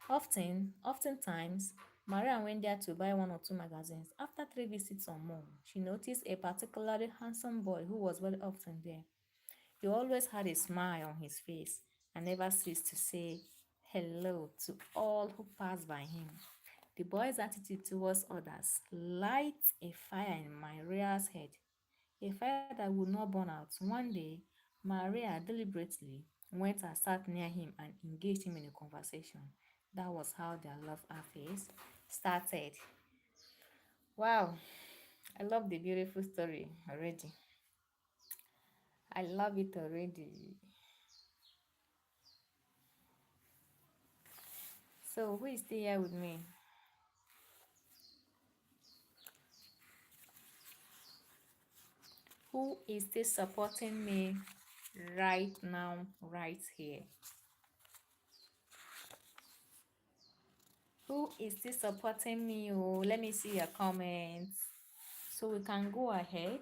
Oftentimes, Maria went there to buy one or two magazines. After three visits or more, she noticed a particularly handsome boy who was very often there. He always had a smile on his face and never ceased to say hello to all who passed by him. The boy's attitude towards others light a fire in Maria's head, a fire that would not burn out. One day, Maria deliberately went and sat near him and engaged him in a conversation. That was how their love affairs started. Wow, I love the beautiful story already. I love it already. So, who is still here with me? Who is still supporting me right now, right here? Who is still supporting me? Oh, let me see your comments so we can go ahead.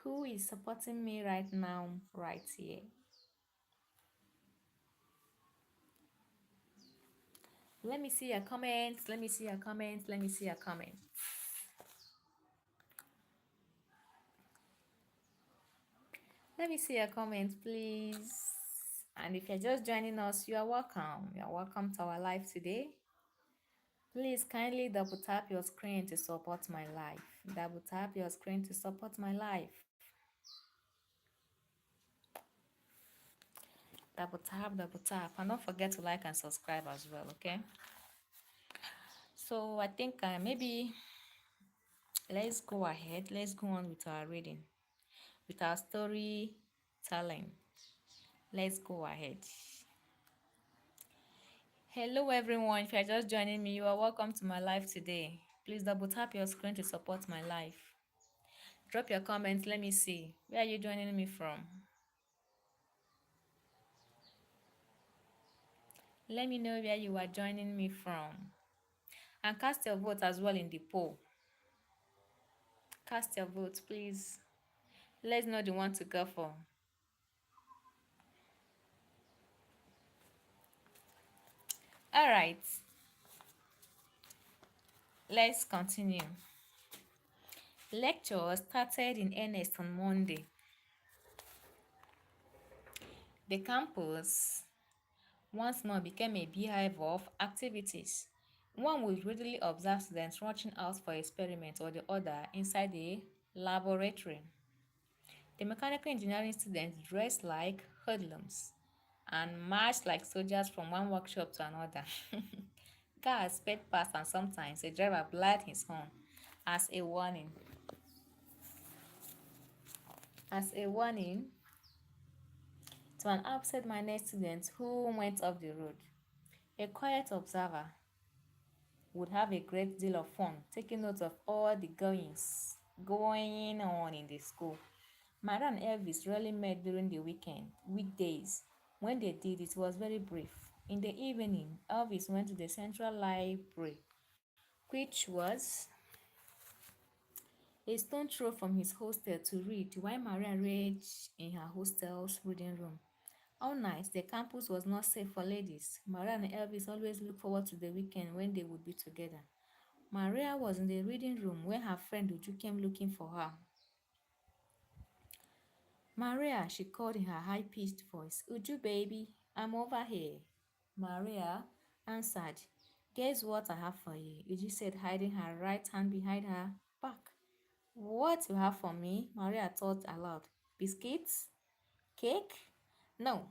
Who is supporting me right now, right here? Let me see your comments. Let me see your comments. Let me see your comments. Let me see your comments, please. And if you're just joining us, you are welcome. You are welcome to our live today. Please kindly double tap your screen to support my life. Double tap your screen to support my life. Double tap. And don't forget to like and subscribe as well, okay? So I think maybe let's go ahead. Let's go on with our reading, with our storytelling. Let's go ahead. Hello everyone, if you're just joining me, you are welcome to my live today. Please double tap your screen to support my life. Drop your comments, let me see. Where are you joining me from? Let me know where you are joining me from. And cast your vote as well in the poll. Cast your vote, please. Let's know the one to go for. All right, let's continue. Lecture started in earnest on Monday. The campus once more became a beehive of activities. One would readily observe students rushing out for experiment or the other inside the laboratory. The mechanical engineering students dressed like hoodlums and marched like soldiers from one workshop to another. Cars sped past and sometimes a driver blared his horn as a warning. As a warning to an absent-minded student who went off the road. A quiet observer would have a great deal of fun taking note of all the going on in the school. Mara and Elvis rarely met during the weekdays. When they did, it was very brief. In the evening, Elvis went to the central library, which was a stone throw from his hostel, to read while Maria read in her hostel's reading room. All night, the campus was not safe for ladies. Maria and Elvis always looked forward to the weekend when they would be together. Maria was in the reading room when her friend Uju came looking for her. Maria, she called in her high-pitched voice. Uju, baby, I'm over here. Maria answered. Guess what I have for you? Uju said, hiding her right hand behind her back. What you have for me? Maria thought aloud. Biscuits? Cake? No.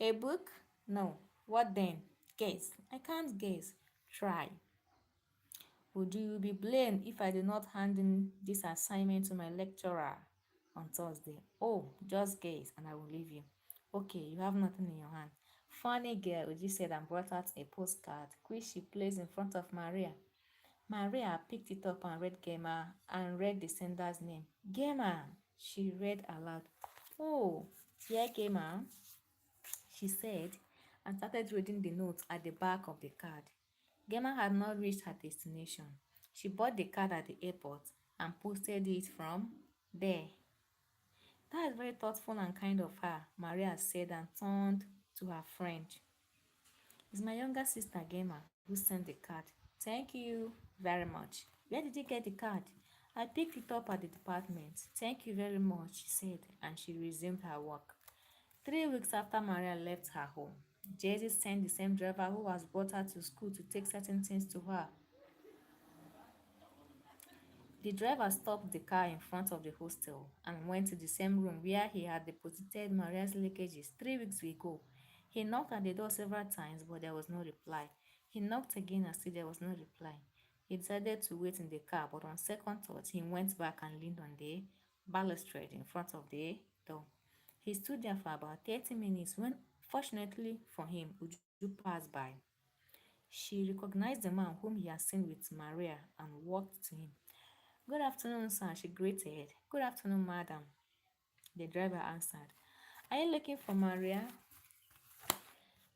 A book? No. What then? Guess. I can't guess. Try. Would you be blamed if I did not hand in this assignment to my lecturer on Thursday? Oh, just guess and I will leave you. Okay, you have nothing in your hand. Funny girl, Uji said and brought out a postcard, which she placed in front of Maria. Maria picked it up and read Gemma and read the sender's name. Gemma, she read aloud. Oh, dear Gemma, she said, and started reading the note at the back of the card. Gemma had not reached her destination. She bought the card at the airport and posted it from there. That is very thoughtful and kind of her, Maria said and turned to her friend. It's my younger sister, Gemma, who sent the card. Thank you very much. Where did you get the card? I picked it up at the department. Thank you very much, she said, and she resumed her work. 3 weeks after Maria left her home, Jessie sent the same driver who has brought her to school to take certain things to her. The driver stopped the car in front of the hostel and went to the same room where he had deposited Maria's luggages 3 weeks ago. He knocked at the door several times, but there was no reply. He knocked again and still there was no reply. He decided to wait in the car, but on second thought, he went back and leaned on the balustrade in front of the door. He stood there for about 30 minutes when, fortunately for him, Uju passed by. She recognized the man whom he had seen with Maria and walked to him. Good afternoon, sir, she greeted. Good afternoon, madam, the driver answered. Are you looking for Maria?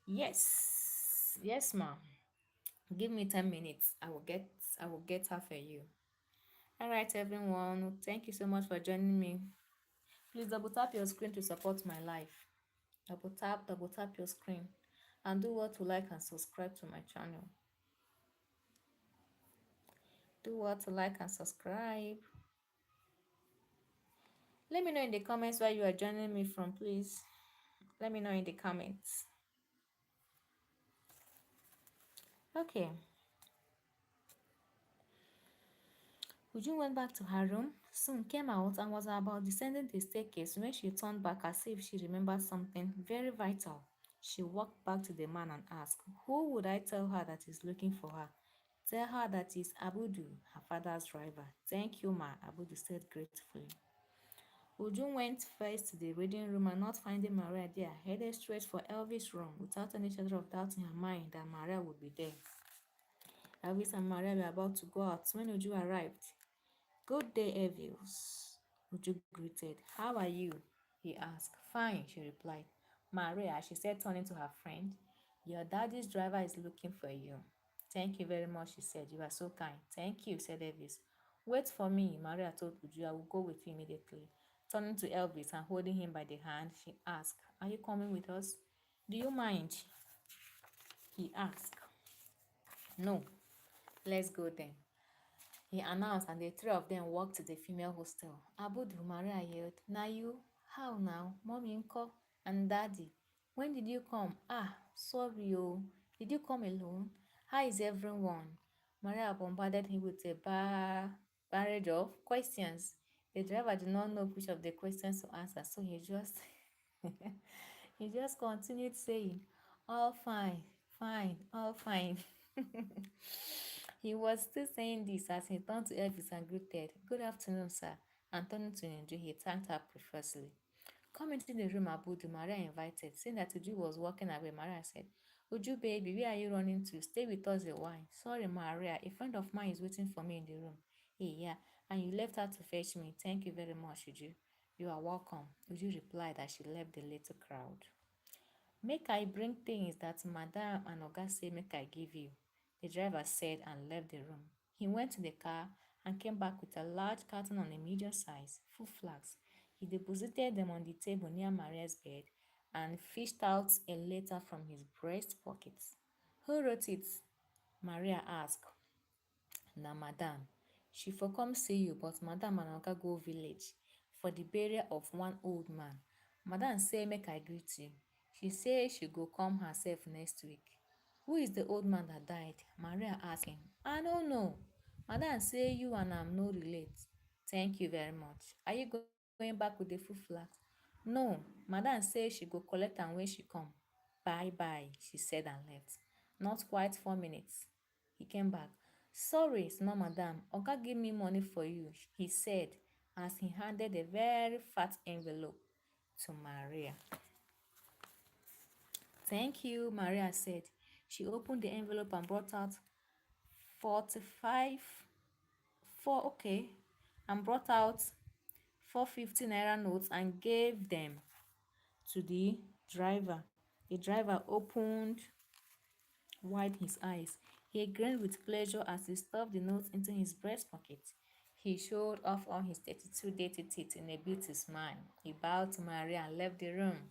Yes. Yes, ma'am. Give me 10 minutes. I will get her for you. All right, everyone. Thank you so much for joining me. Please double tap your screen to support my life. Double tap your screen. And do what to like and subscribe to my channel. Do what to like and subscribe. Let me know in the comments where you are joining me from, please. Let me know in the comments. Okay. Uju went back to her room, soon came out and was about descending the staircase when she turned back as if she remembered something very vital. She walked back to the man and asked, who would I tell her that is looking for her? Tell her that is Abudu, her father's driver. Thank you, ma, Abudu said gratefully. Uju went first to the reading room and not finding Maria there, headed straight for Elvis' room without any shadow of doubt in her mind that Maria would be there. Elvis and Maria were about to go out when Uju arrived. Good day, Elvis, Uju greeted. How are you? He asked. Fine, she replied. Maria, she said, turning to her friend, your daddy's driver is looking for you. Thank you very much, she said. You are so kind. Thank you, said Elvis. Wait for me, Maria told Uju. I will go with you immediately. Turning to Elvis and holding him by the hand, she asked, are you coming with us? Do you mind? He asked, "No, let's go then." He announced, and the three of them walked to the female hostel. Abudu, Maria yelled, "Na you? How now? Mommy nko? And daddy? When did you come? Ah, sorry oh. Did you come alone? How is everyone?" Maria bombarded him with a barrage of questions. The driver did not know which of the questions to answer, so he just he just continued saying, "All fine, fine, all fine." He was still saying this as he turned to Elvis and greeted, "Good afternoon, sir." And turning to Nju, he thanked her profusely. "Come into the room, Abudu," Maria invited. Seeing that Uju was walking away, Maria said, "Uju, baby, where are you running to? Stay with us a while." "Sorry, Maria, a friend of mine is waiting for me in the room." "Hey, yeah, and you left her to fetch me. Thank you very much, Uju." "You are welcome," Uju replied as she left the little crowd. "Make I bring things that Madam and Oga say make I give you," the driver said and left the room. He went to the car and came back with a large carton on a medium size, full flags. He deposited them on the table near Maria's bed and fished out a letter from his breast pocket. "Who wrote it?" Maria asked. "Na madam. She for come see you, but madam and oga go village for the burial of one old man. Madam say make I greet you. She say she go come herself next week." "Who is the old man that died?" Maria asked him. "I no know. Madam say you and am no relate." "Thank you very much. Are you going back with the full flask?" "No. Madam say she go collect am when she come." "Bye bye," she said and left. Not quite 4 minutes. He came back. "Sorry, small madam. Oga give me money for you," he said as he handed a very fat envelope to Maria. "Thank you," Maria said. She opened the envelope and brought out 45 four okay and brought out 450 naira notes and gave them to the driver. The driver opened wide his eyes. He grinned with pleasure as he stuffed the notes into his breast pocket. He showed off all his 32 dirty teeth in a beauty smile. He bowed to Maria and left the room.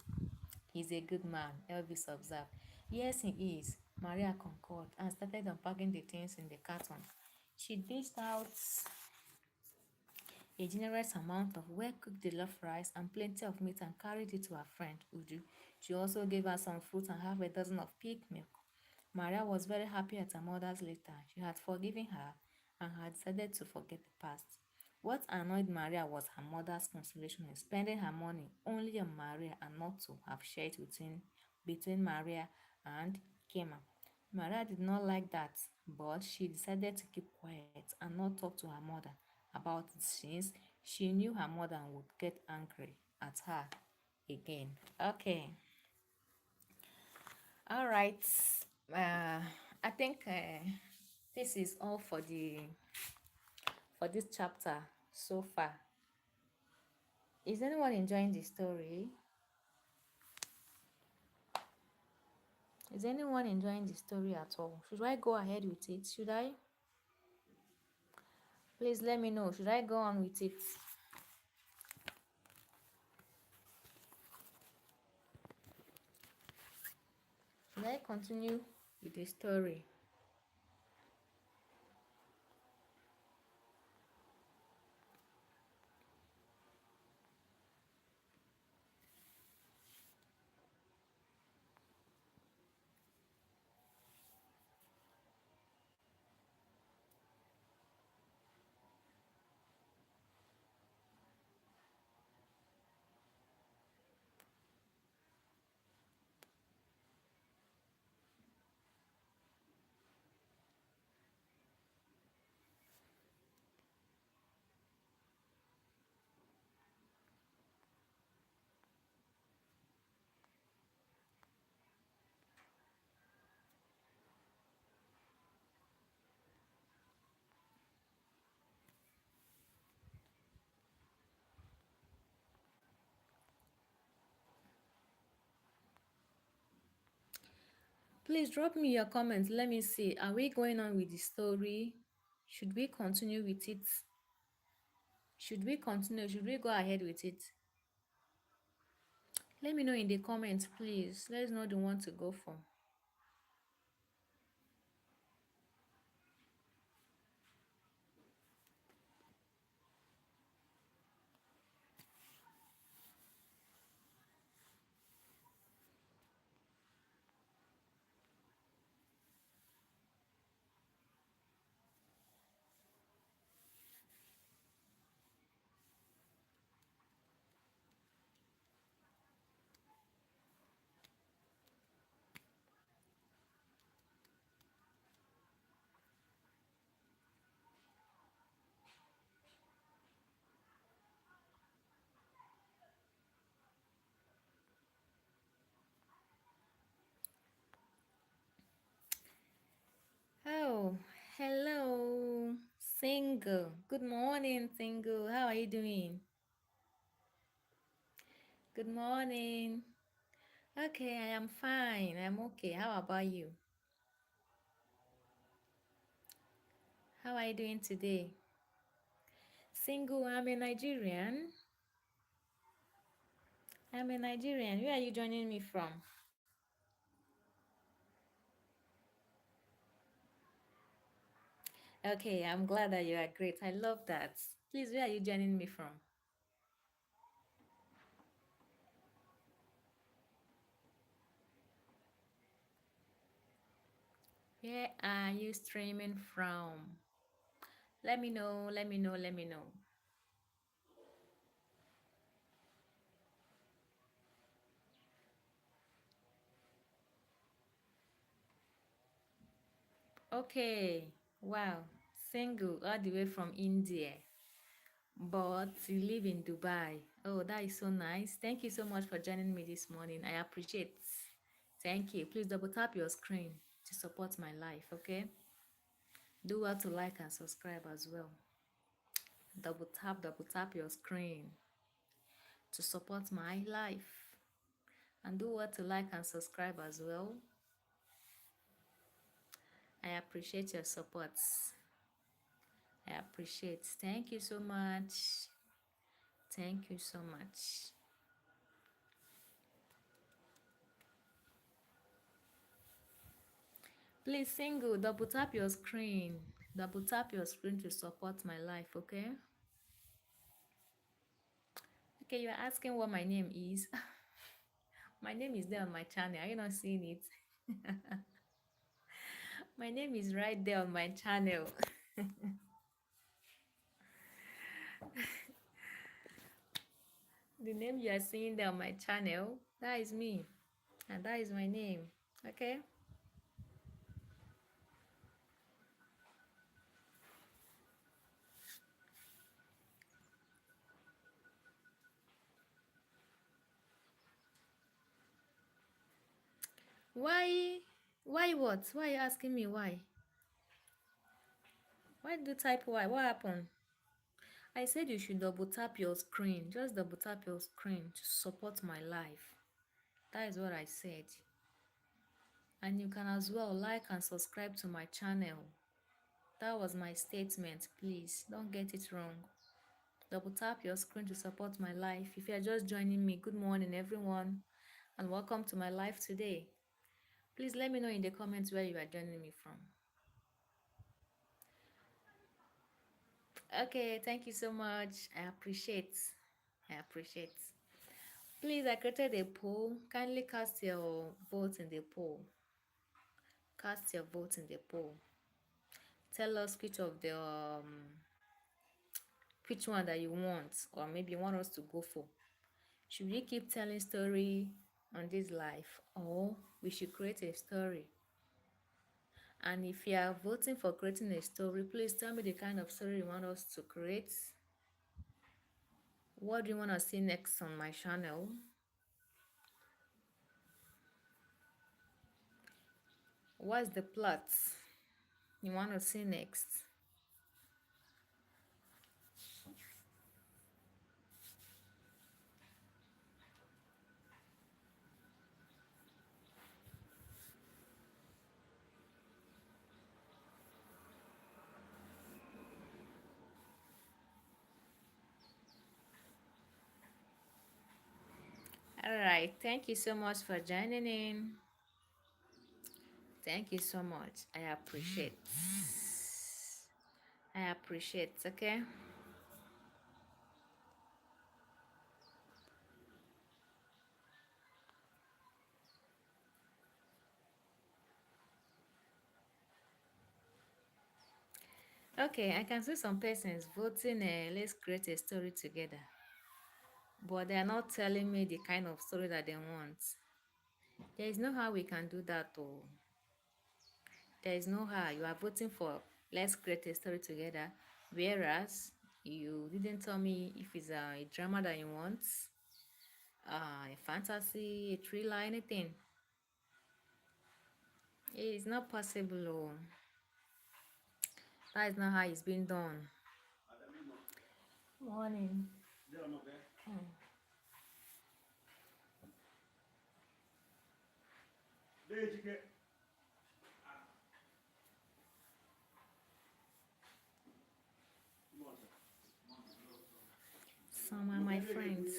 "He's a good man," Elvis observed. "Yes, he is," Maria concurred and started unpacking the things in the carton. She dished out a generous amount of well-cooked jollof rice and plenty of meat and carried it to her friend, Uju. She also gave her some fruit and half a dozen of pig milk. Maria was very happy at her mother's letter. She had forgiven her and had decided to forget the past. What annoyed Maria was her mother's consolation in spending her money only on Maria and not to have shared between Maria and Kema. Maria did not like that, but she decided to keep quiet and not talk to her mother about it since she knew her mother would get angry at her again. Okay, all right. Uh, I think this is all for this chapter so far. Is anyone enjoying the story? Is anyone enjoying the story at all? Should I go ahead with it? Should I? Please let me know. Should I go on with it? Should I continue with the story? Please drop me your comments. Let me see. Are we going on with the story? Should we continue with it? Should we continue? Should we go ahead with it? Let me know in the comments, please. Let's know the one to go for. Oh, hello, single. Good morning, single. How are you doing? Good morning. Okay, I am fine. I'm okay. How about you? How are you doing today? Single, I'm a Nigerian. I'm a Nigerian. Where are you joining me from? Okay, I'm glad that you are great. I love that. Please, where are you joining me from? Where are you streaming from? Let me know, let me know, let me know. Okay, wow. Single all the way from India, but you live in Dubai. Oh, that is so nice. Thank you so much for joining me this morning. I appreciate. Thank you. Please double tap your screen to support my life, okay? Do well to like and subscribe as well. Double tap your screen to support my life. And do well to like and subscribe as well. I appreciate your support. I appreciate. Thank you so much. Thank you so much. Please, single, double tap your screen. Double tap your screen to support my life, okay? Okay, you're asking what my name is. My name is there on my channel. Are you not seeing it? My name is right there on my channel. The name you are seeing there on my channel, that is me. And that is my name. Okay? Why? Why what? Why are you asking me why? Why did you type why? What happened? I said you should double tap your screen. Just double tap your screen to support my life. That is what I said. And you can as well like and subscribe to my channel. That was my statement, please. Don't get it wrong. Double tap your screen to support my life. If you are just joining me, good morning, everyone, and welcome to my life today. Please let me know in the comments where you are joining me from. Okay, thank you so much. I appreciate. I appreciate. Please, I created a poll. Kindly cast your vote in the poll. Cast your vote in the poll. Tell us which one that you want, or maybe you want us to go for. Should we keep telling story on this life, or we should create a story? And if you are voting for creating a story, please tell me the kind of story you want us to create. What do you want to see next on my channel? What's the plot you want to see next? All right, thank you so much for joining in. Thank you so much. I appreciate. I appreciate, okay? Okay, I can see some persons voting, let's create a story together. But they're not telling me the kind of story that they want. There is no how we can do that, though. There is no how. You are voting for let's create a story together, whereas you didn't tell me if it's a drama that you want, a fantasy, a thriller, anything. It is not possible. Oh. That is not how it's been done. Morning. Hmm. Some are my friends.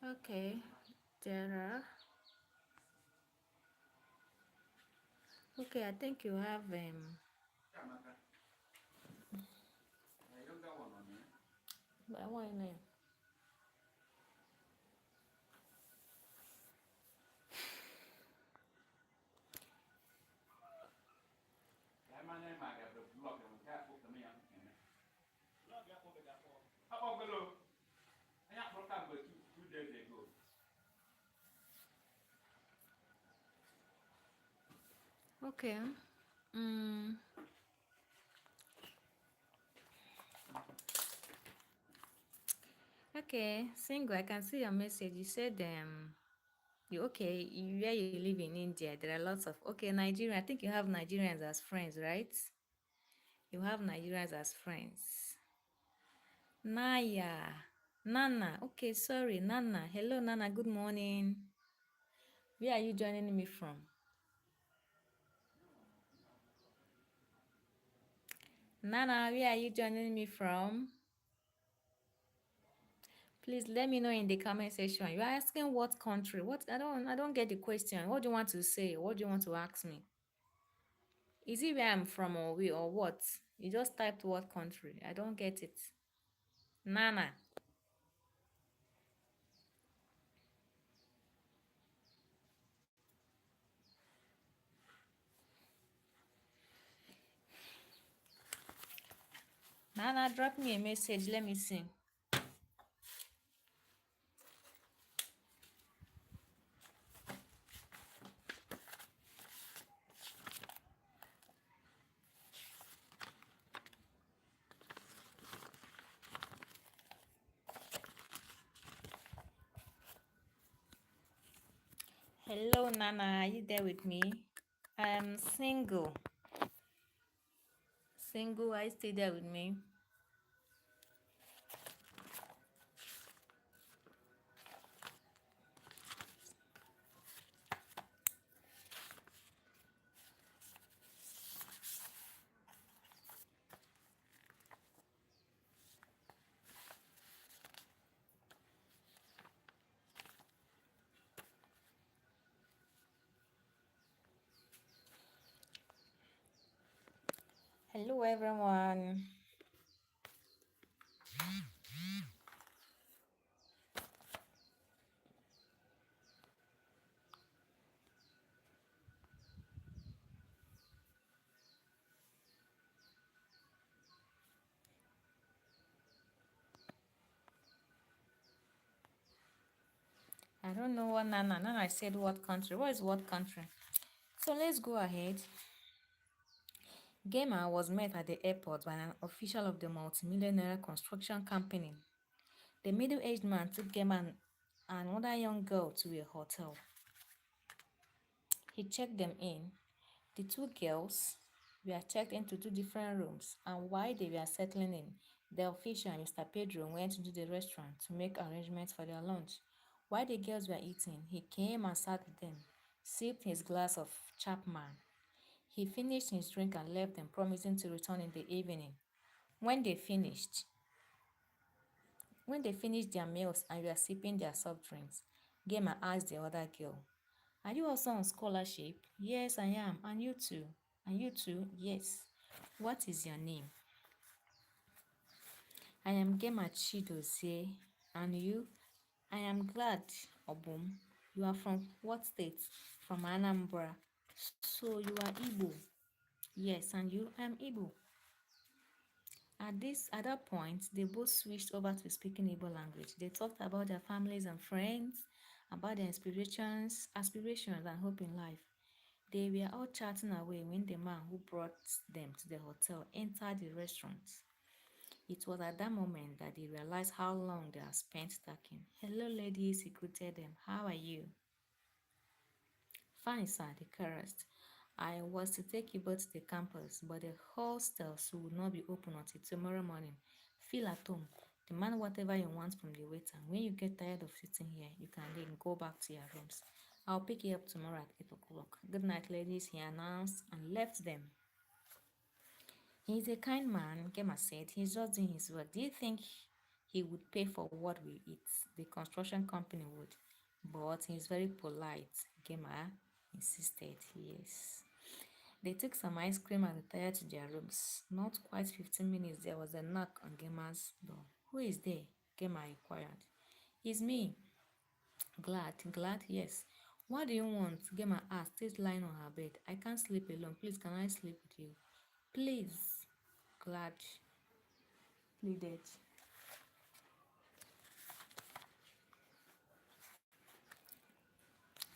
Okay, there are. Okay, I think you have by one name. Okay. Mm, okay, single. I can see your message. You said you okay, where you live in India, there are lots of okay, Nigeria. I think you have Nigerians as friends, right? You have Nigerians as friends. Naya. Nana. Okay, sorry, Nana. Hello, Nana. Good morning. Where are you joining me from? Nana, where are you joining me from? Please let me know in the comment section. You are asking what country? What I don't get the question. What do you want to say? What do you want to ask me? Is it where I'm from or what? You just typed what country? I don't get it. Nana. Nana, drop me a message. Let me see. Hello, Nana. Are you there with me? I am single. Single. Are you still there with me? Hello, everyone. I don't know what Nana. Nana said what country. What is what country? So let's go ahead. Gamer was met at the airport by an official of the multimillionaire construction company. The middle-aged man took Gamer and another young girl to a hotel. He checked them in. The two girls were checked into two different rooms, and while they were settling in, the official and Mr. Pedro went into the restaurant to make arrangements for their lunch. While the girls were eating, he came and sat with them, sipped his glass of Chapman. He finished his drink and left them, promising to return in the evening. When they finished, when they finished their meals and were sipping their soft drinks, Gamer asked the other girl, "Are you also on scholarship?" "Yes, I am. And you too?" "And you too?" "Yes." "What is your name?" "I am Gema Chidozie." "And you?" "I am glad Obum. You are from what state? From Anambra. So you are Igbo. Yes, and you? I'm Igbo. At that point, they both switched over to speaking Igbo language. They talked about their families and friends, about their aspirations and hope in life. They were all chatting away when the man who brought them to the hotel entered the restaurant. It was at that moment that they realized how long they had spent talking. Hello, ladies, he greeted them. How are you? Fine, sir, they caressed. I was to take you both to the campus, but the hostels will not be open until tomorrow morning. Feel at home. Demand whatever you want from the waiter. When you get tired of sitting here, you can then go back to your rooms. I'll pick you up tomorrow at 8 o'clock. Good night, ladies, he announced and left them. He's a kind man, Gemma said. He's just doing his work. Do you think he would pay for what we eat? The construction company would. But he's very polite, Gemma insisted. Yes. They took some ice cream and retired to their rooms. Not quite 15 minutes, there was a knock on Gemma's door. Who is there? Gemma inquired. It's me. Glad, yes. What do you want? Gemma asked, still lying on her bed. I can't sleep alone. Please, can I sleep with you? Please, Glad pleaded.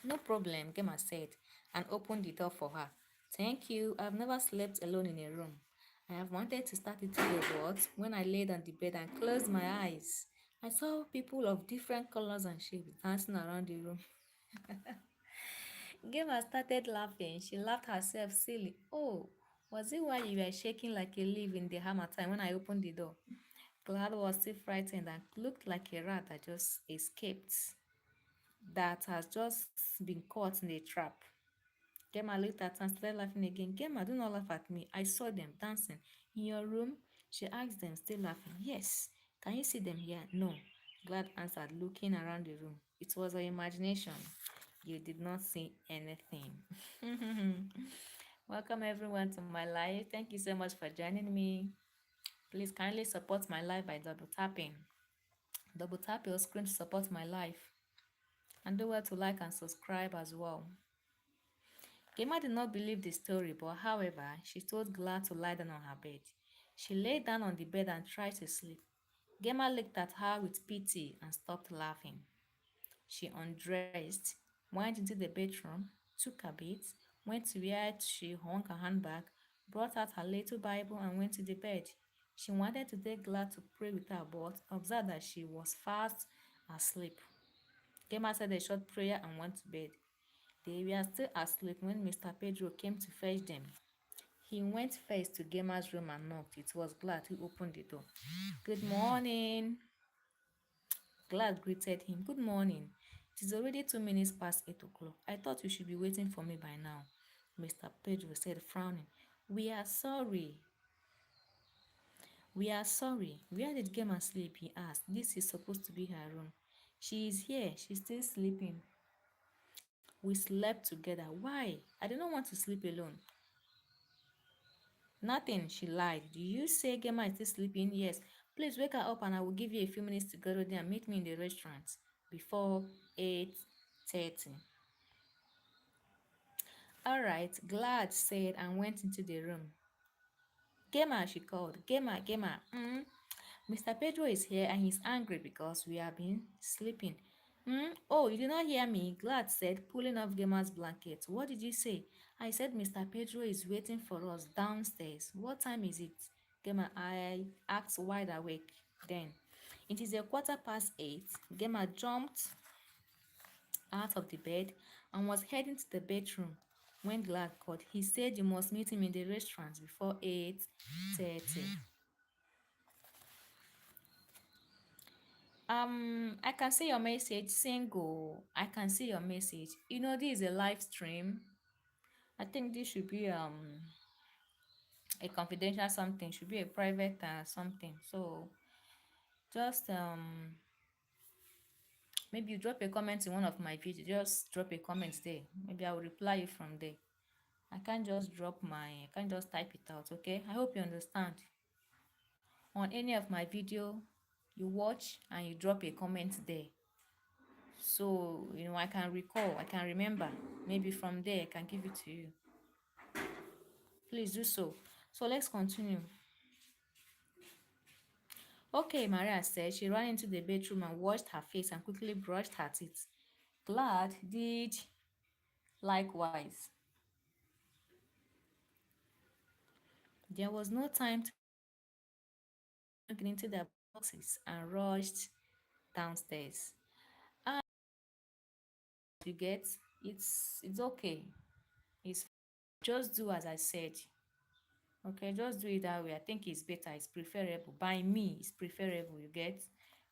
No problem, Gemma said, and opened the door for her. Thank you. I've never slept alone in a room. I have wanted to start it today, but when I laid on the bed and closed my eyes, I saw people of different colors and shapes dancing around the room. Gemma started laughing. She laughed herself silly. Oh, was it why you were shaking like a leaf in the hammer time when I opened the door? Glad was still frightened and looked like a rat that just escaped, that has just been caught in a trap. Gemma looked at her and started laughing again. Gemma, do not laugh at me. I saw them dancing. In your room? She asked them, still laughing. Yes. Can you see them here? No. Glad answered, looking around the room. It was her imagination. You did not see anything. Welcome everyone to my live. Thank you so much for joining me. Please kindly support my live by double tapping. Double tap your screen to support my life. And do well to like and subscribe as well. Gemma did not believe the story, but however, she told Glad to lie down on her bed. She lay down on the bed and tried to sleep. Gemma looked at her with pity and stopped laughing. She undressed, went into the bedroom, took a bath, went to where she hung her handbag, brought out her little Bible, and went to the bed. She wanted to take Glad to pray with her, but observed that she was fast asleep. Gemma said a short prayer and went to bed. They were still asleep when Mr. Pedro came to fetch them. He went first to Gemma's room and knocked. It was Glad who opened the door. Good morning. Glad greeted him. Good morning. It is already 2 minutes past 8 o'clock. I thought you should be waiting for me by now, Mr. Pedro said, frowning. We are sorry. We are sorry. Where did Gemma sleep? He asked. This is supposed to be her room. She is here. She's still sleeping. We slept together. Why? I do not want to sleep alone. Nothing, she lied. Do you say Gemma is still sleeping? Yes. Please wake her up and I will give you a few minutes to go ready and meet me in the restaurant before 8:30. All right, Glad said and went into the room. Gemma, she called. Gemma. Mr. Pedro is here and he's angry because we have been sleeping. Oh, you did not hear me, Glad said, pulling off Gemma's blanket. What did you say? I said Mr. Pedro is waiting for us downstairs. What time is it? Gemma, I asked, wide awake. Then, it is 8:15. Gemma jumped out of the bed and was heading to the bedroom when Glad called. He said you must meet him in the restaurant before 8:30. I can see your message, single. I can see your message. You know, this is a live stream. I think this should be a confidential something, should be a private something. So just maybe you drop a comment in one of my videos. Just drop a comment there. Maybe I will reply you from there. I can't just type it out, okay? I hope you understand. On any of my video, you watch and you drop a comment there. So, I can recall, I can remember. Maybe from there, I can give it to you. Please do so. So let's continue. Okay, Maria said she ran into the bedroom and washed her face and quickly brushed her teeth. Glad did likewise. There was no time to get into their boxes and rushed downstairs. And you get, it's okay. It's just do as I said. Okay, just do it that way. I think it's better, it's preferable. By me, it's preferable, you get?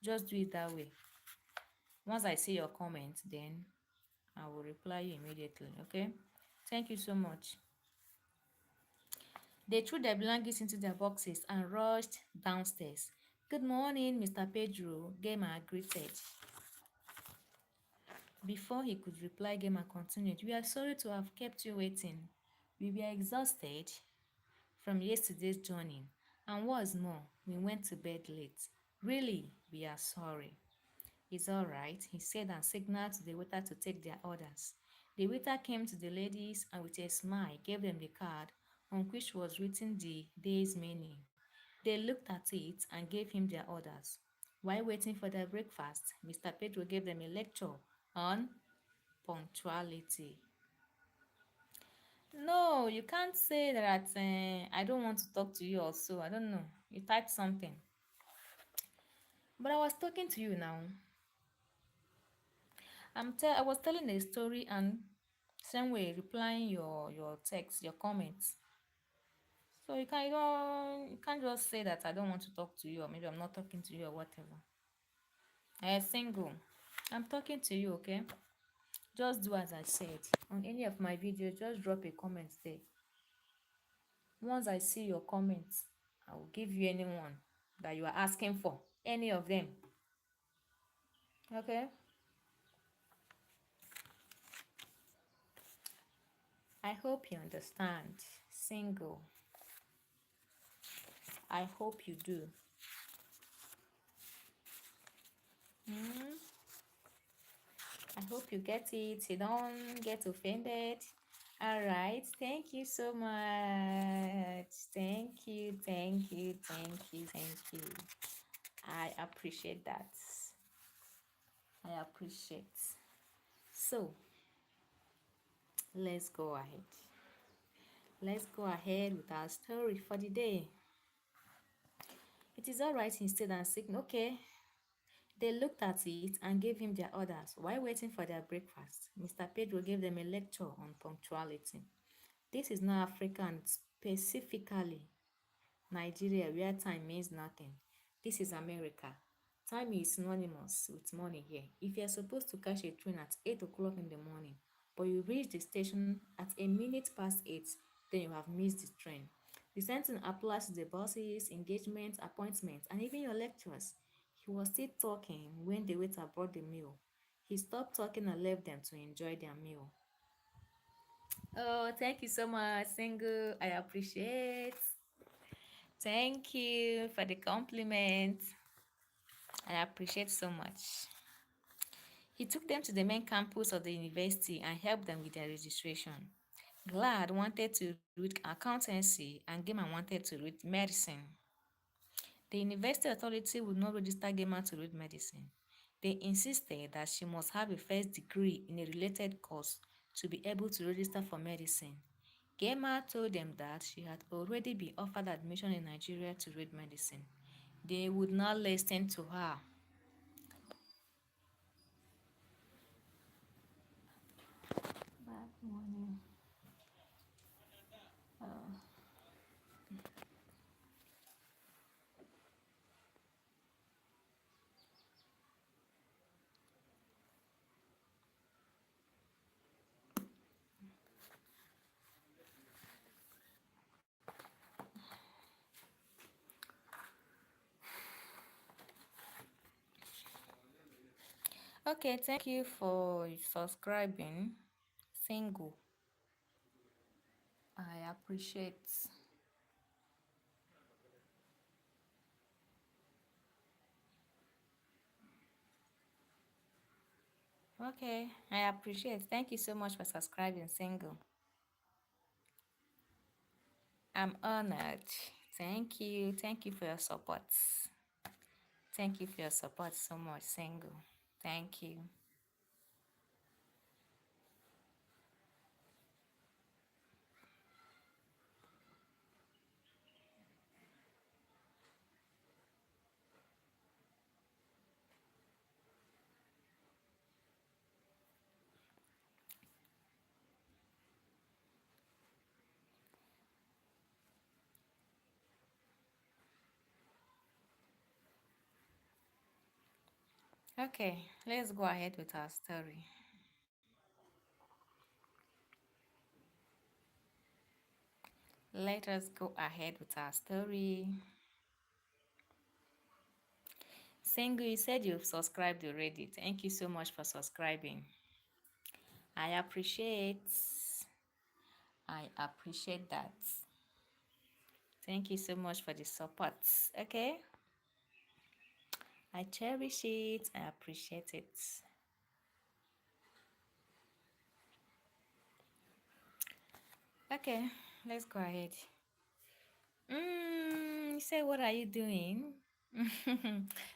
Just do it that way. Once I see your comment, then I will reply you immediately. Okay, thank you so much. They threw their belongings into their boxes and rushed downstairs. Good morning, Mr. Pedro, Gamer greeted. Before he could reply, Gamer continued, we are sorry to have kept you waiting. We were exhausted from yesterday's journey, and what's more, we went to bed late. Really, we are sorry. It's all right, he said and signaled to the waiter to take their orders. The waiter came to the ladies and with a smile gave them the card on which was written the day's menu. They looked at it and gave him their orders. While waiting for their breakfast, Mr. Pedro gave them a lecture on punctuality. No, you can't say that I don't want to talk to you also. I don't know. You typed something. But I was talking to you now. I was telling a story and same way replying your text, your comments. So you can't just say that I don't want to talk to you or maybe I'm not talking to you or whatever. I am single. I'm talking to you, okay? Just do as I said. On any of my videos, just drop a comment there. Once I see your comments, I will give you anyone that you are asking for. Any of them. Okay? I hope you understand. Single. I hope you do. Hmm? I hope you get it. You don't get offended. All right. Thank you so much. Thank you. Thank you. Thank you. Thank you. I appreciate that. I appreciate. So let's go ahead. Let's go ahead with our story for the day. It is all right instead and saying, okay. They looked at it and gave him their orders. While waiting for their breakfast, Mr. Pedro gave them a lecture on punctuality. This is not Africa and specifically Nigeria where time means nothing. This is America. Time is synonymous with money here. If you are supposed to catch a train at 8 o'clock in the morning, but you reach the station at a minute past 8, then you have missed the train. The same thing applies to the buses, engagements, appointments, and even your lectures. He was still talking when the waiter brought the meal. He stopped talking and left them to enjoy their meal. Oh, thank you so much, Single. I appreciate. Thank you for the compliment. I appreciate so much. He took them to the main campus of the university and helped them with their registration. Glad wanted to read accountancy and Gaiman wanted to read medicine. The university authority would not register Gaiman to read medicine. They insisted that she must have a first degree in a related course to be able to register for medicine. Gema told them that she had already been offered admission in Nigeria to read medicine. They would not listen to her. Bad morning. Okay, thank you for subscribing. Single. I appreciate. Okay, I appreciate. Thank you so much for subscribing, single. I'm honored. Thank you. Thank you for your support. Thank you for your support so much, single. Thank you. Okay, let's go ahead with our story. Let us go ahead with our story. Single, you said you've subscribed already. Thank you so much for subscribing. I appreciate. I appreciate that. Thank you so much for the support. Okay? I cherish it. I appreciate it. Okay, let's go ahead. You say, what are you doing?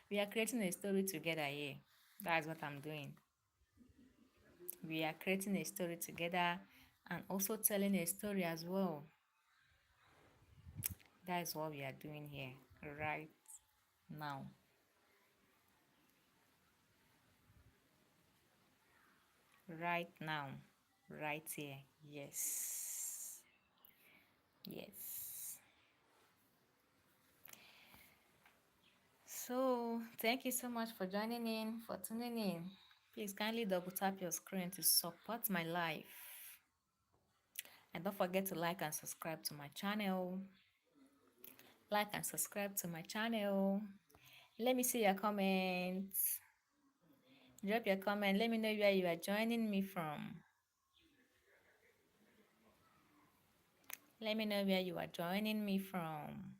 We are creating a story together here. That's what I'm doing. We are creating a story together and also telling a story as well. That is what we are doing here right now. Right now. Right here. Yes. Yes. So, thank you so much for joining in, for tuning in. Please kindly double tap your screen to support my life. And don't forget to like and subscribe to my channel. Like and subscribe to my channel. Let me see your comments. Drop your comment. Let me know where you are joining me from. Let me know where you are joining me from.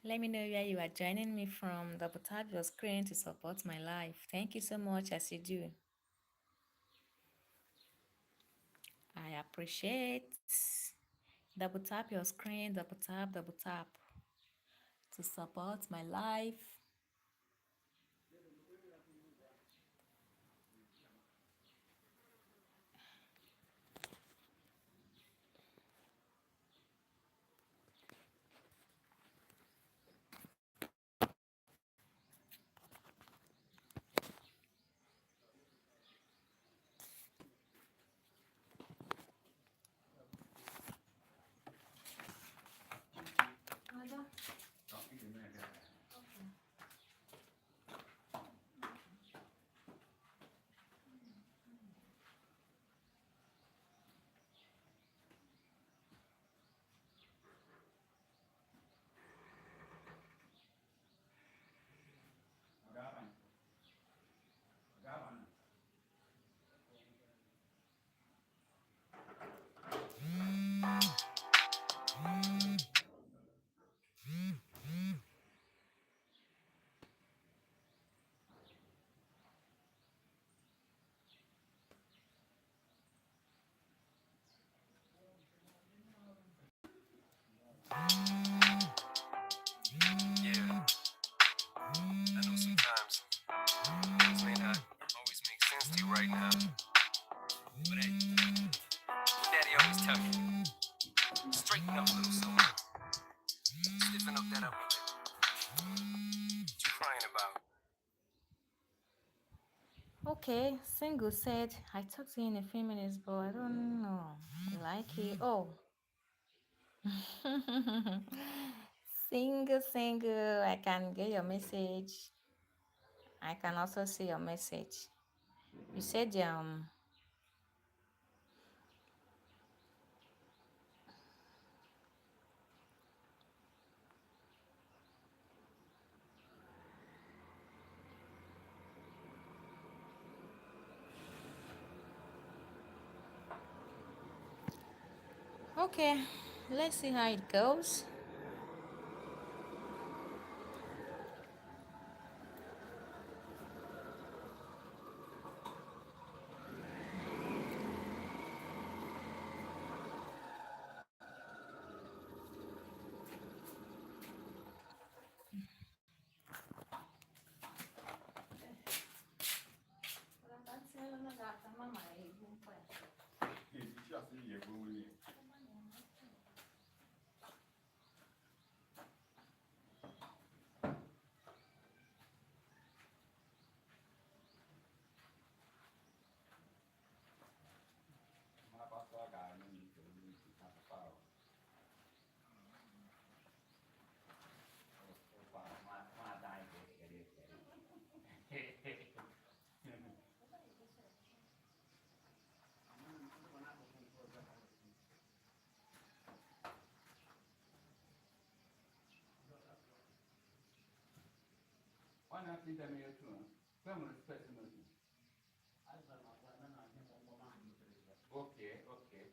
Let me know where you are joining me from. Double tap your screen to support my life. Thank you so much as you do. I appreciate. Double tap your screen, double tap to support my life. Yeah, I know sometimes things may not always make sense to you right now, but hey, Daddy always tell you, straighten up a little something, stiffen up that upper lip. What you crying about? Okay, single said, I talked to you in a few minutes, but I don't know. You like it? Oh. Single, I can get your message. I can also see your message. You said, okay, Let's see how it goes. Why not think that may too? Some of the specimen. Okay, okay.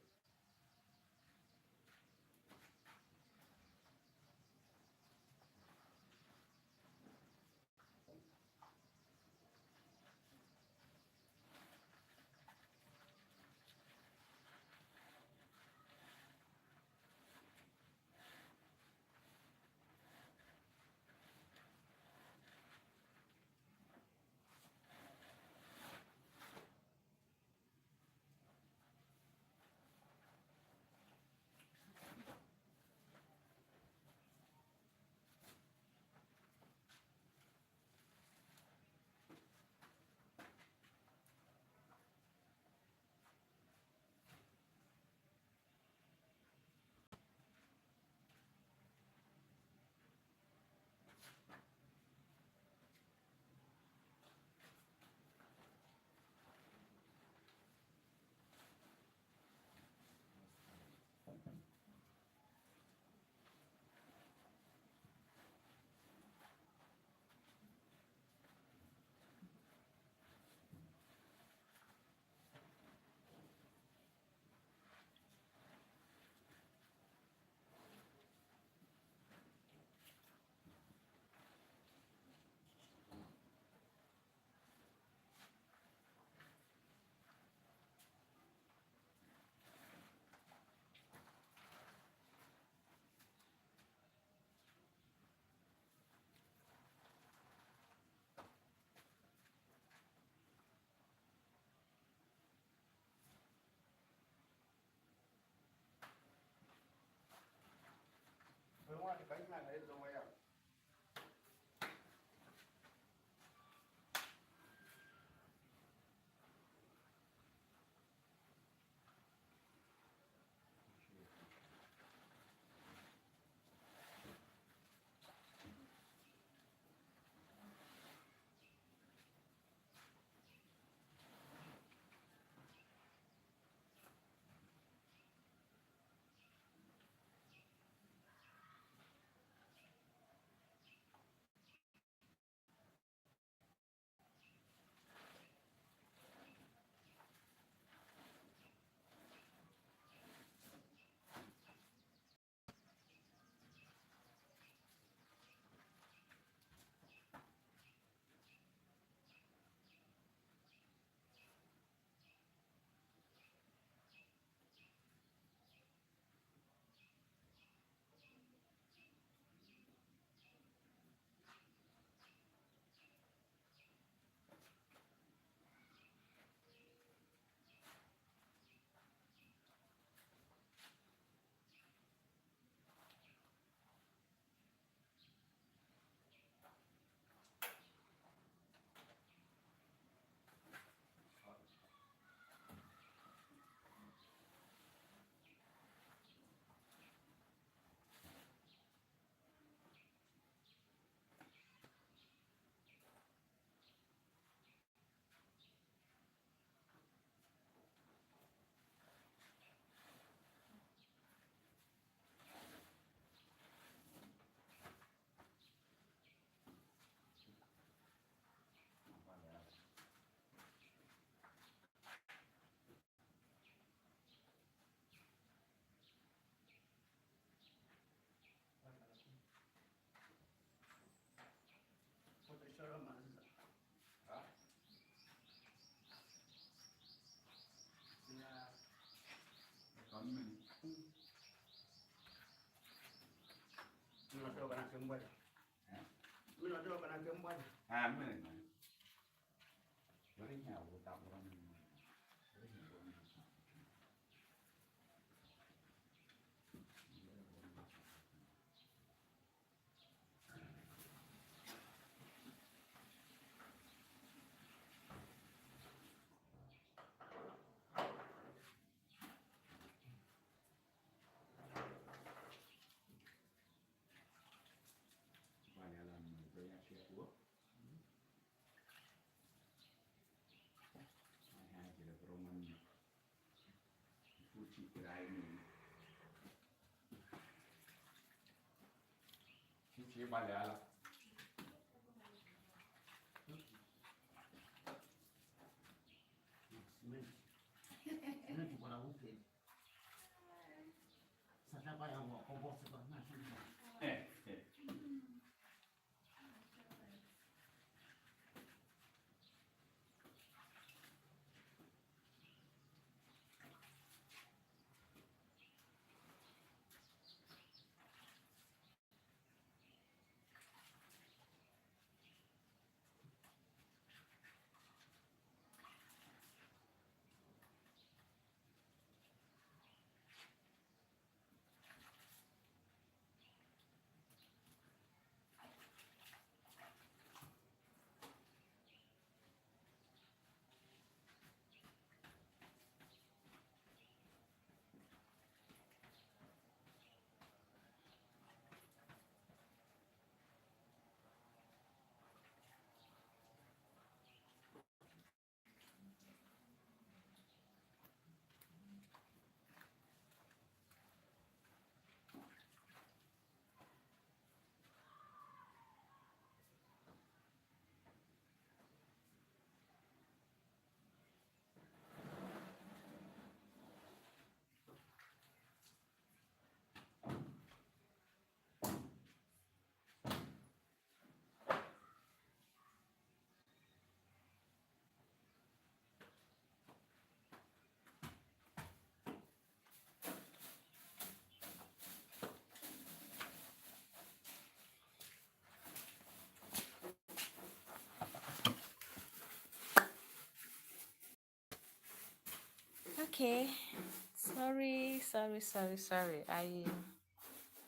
kembali. Mimi natoka na kembali. Mimi. Bari nya wuta buran. Chị bà lẹ là Okay. Sorry. I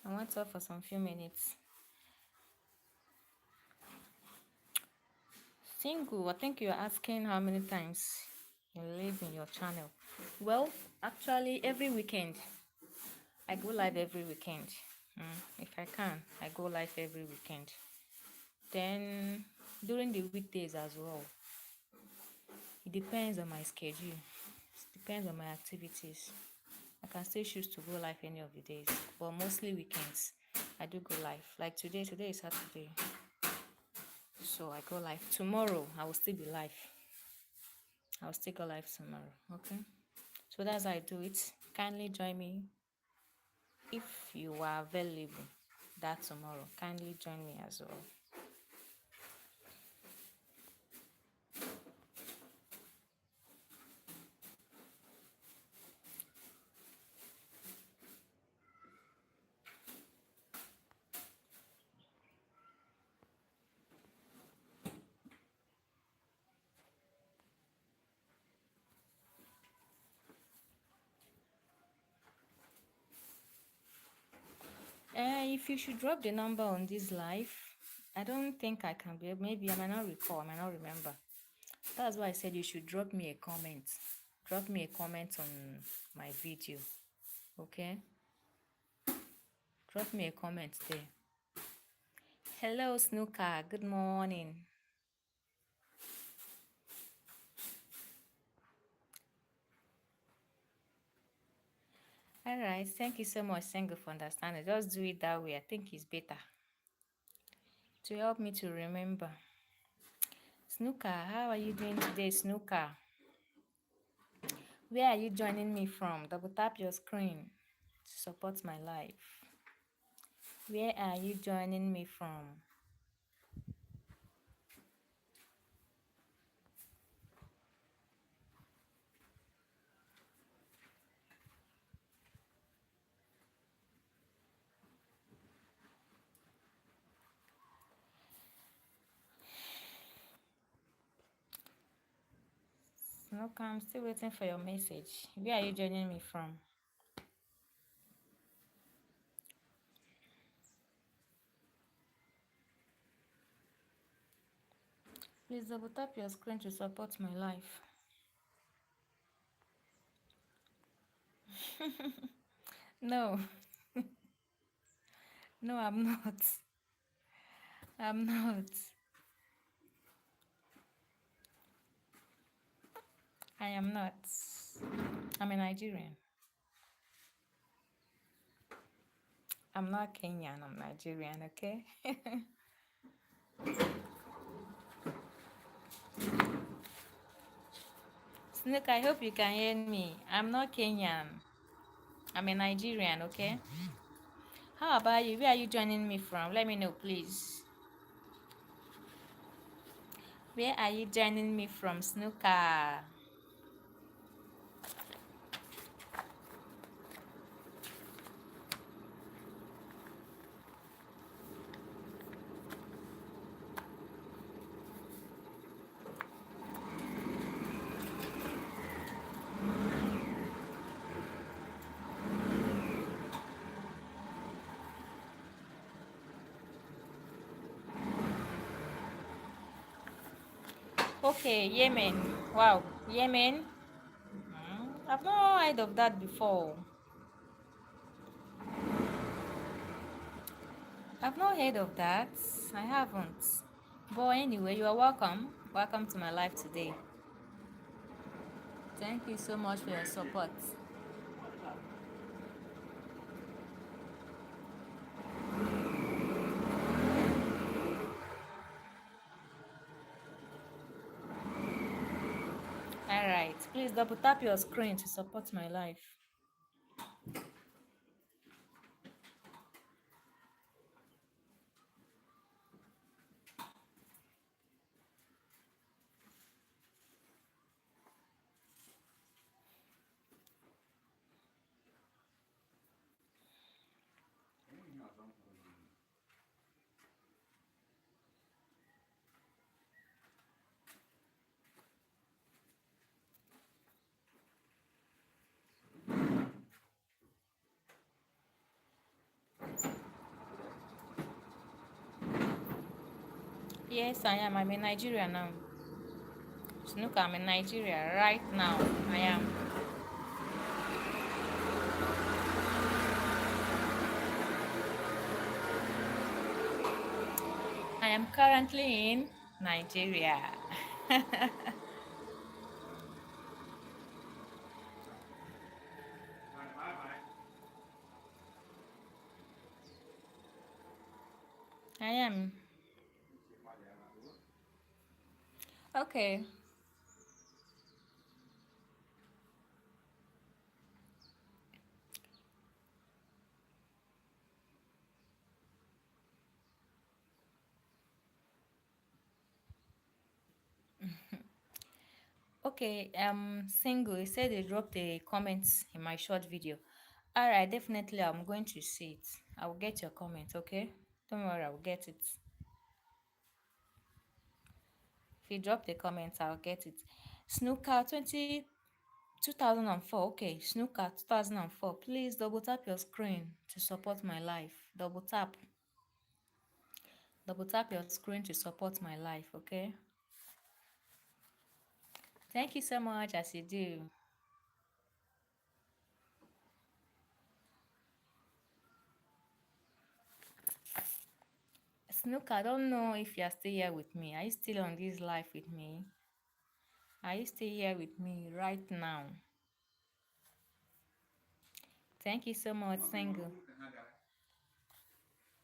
went off for some few minutes. Single, I think you're asking how many times you live in your channel. Well, actually, every weekend. I go live every weekend. If I can, I go live every weekend. Then, during the weekdays as well. It depends on my schedule. It depends on my activities. I can still choose to go live any of the days, but mostly weekends I do go live. Like today is Saturday, so I go live. Tomorrow I will still be live. I'll still go live tomorrow. Okay, so that's how I do it. Kindly join me if you are available that tomorrow. Kindly join me as well. If you should drop the number on this live, I don't think I can be. Maybe I might not recall. I might not remember. That's why I said you should drop me a comment. Drop me a comment on my video. Okay? Drop me a comment there. Hello, Snooker. Good morning. All right. Thank you so much, Sengo, for understanding. Just do it that way. I think it's better to help me to remember. Snooker, how are you doing today, Snooker? Where are you joining me from? Double tap your screen to support my life. Where are you joining me from? Snuka, I'm still waiting for your message. Where are you joining me from? Please double tap your screen to support my life. No, no, I'm not. I'm not. I am not. I'm a Nigerian. I'm not Kenyan, I'm Nigerian, okay? Snake, I hope you can hear me. I'm not Kenyan. I'm a Nigerian, okay? How about you? Where are you joining me from? Let me know, please. Where are you joining me from, Snooker? Okay, Yemen. Wow, Yemen. I've not heard of that before. I've not heard of that. I haven't. But anyway, you are welcome. Welcome to my life today. Thank you so much for your support. Alright, please double tap your screen to support my life. Yes, I am. I'm in Nigeria now. Snuka, I'm in Nigeria right now. I am. I am currently in Nigeria. I am. Okay. Okay, single. He said they dropped a comment in my short video. Alright, definitely I'm going to see it. I will get your comment, okay? Don't worry, I will get it. If you drop the comment, I'll get it. Snooker 2004. Okay, Snooker 2004. Please double tap your screen to support my life. Double tap. Double tap your screen to support my life, okay? Thank you so much as you do. Snook, I don't know if you're still here with me. Are you still on this live with me? Are you still here with me right now? Thank you so much, single.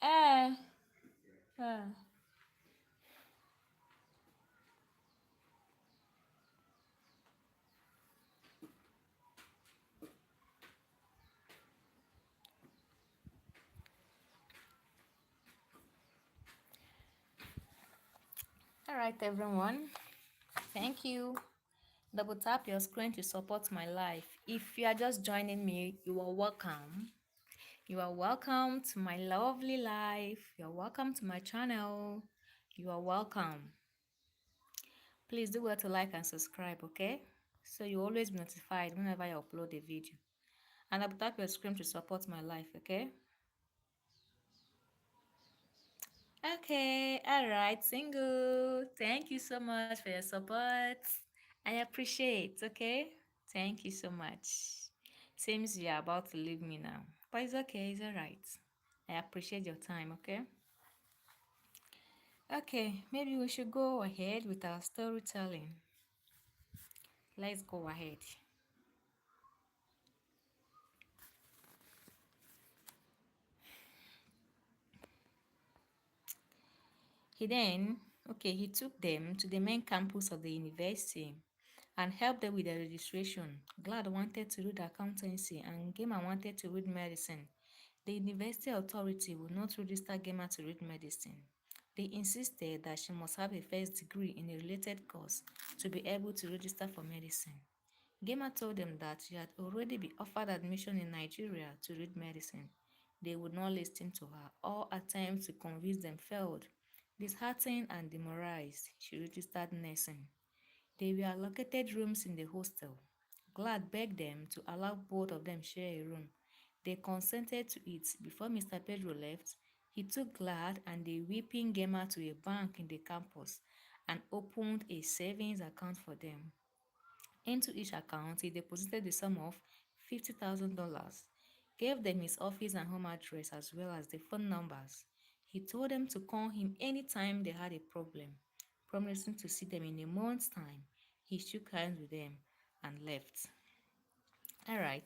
Eh, eh. All right, everyone. Thank you. Double tap your screen to support my life. If you are just joining me, you are welcome. You are welcome to my lovely life. You are welcome to my channel. You are welcome. Please do well to like and subscribe, okay? so you always be notified whenever I upload a video. And I'll tap your screen to support my life, okay? Okay, all right, single. Thank you so much for your support. I appreciate, okay? Thank you so much. Seems you're about to leave me now, but it's okay, it's all right. I appreciate your time, okay? Okay, maybe we should go ahead with our storytelling. Let's go ahead. He took them to the main campus of the university and helped them with their registration. Glad wanted to read accountancy and Gema wanted to read medicine. The university authority would not register Gema to read medicine. They insisted that she must have a first degree in a related course to be able to register for medicine. Gema told them that she had already been offered admission in Nigeria to read medicine. They would not listen to her. All attempts to convince them failed. Disheartened and demoralized, she registered nursing. They were allocated rooms in the hostel. Glad begged them to allow both of them share a room. They consented to it. Before Mr. Pedro left, he took Glad and the weeping Gema to a bank in the campus and opened a savings account for them. Into each account, he deposited the sum of $50,000, gave them his office and home address as well as the phone numbers. He told them to call him anytime they had a problem, promising to see them in a month's time. He shook hands with them and left. Alright.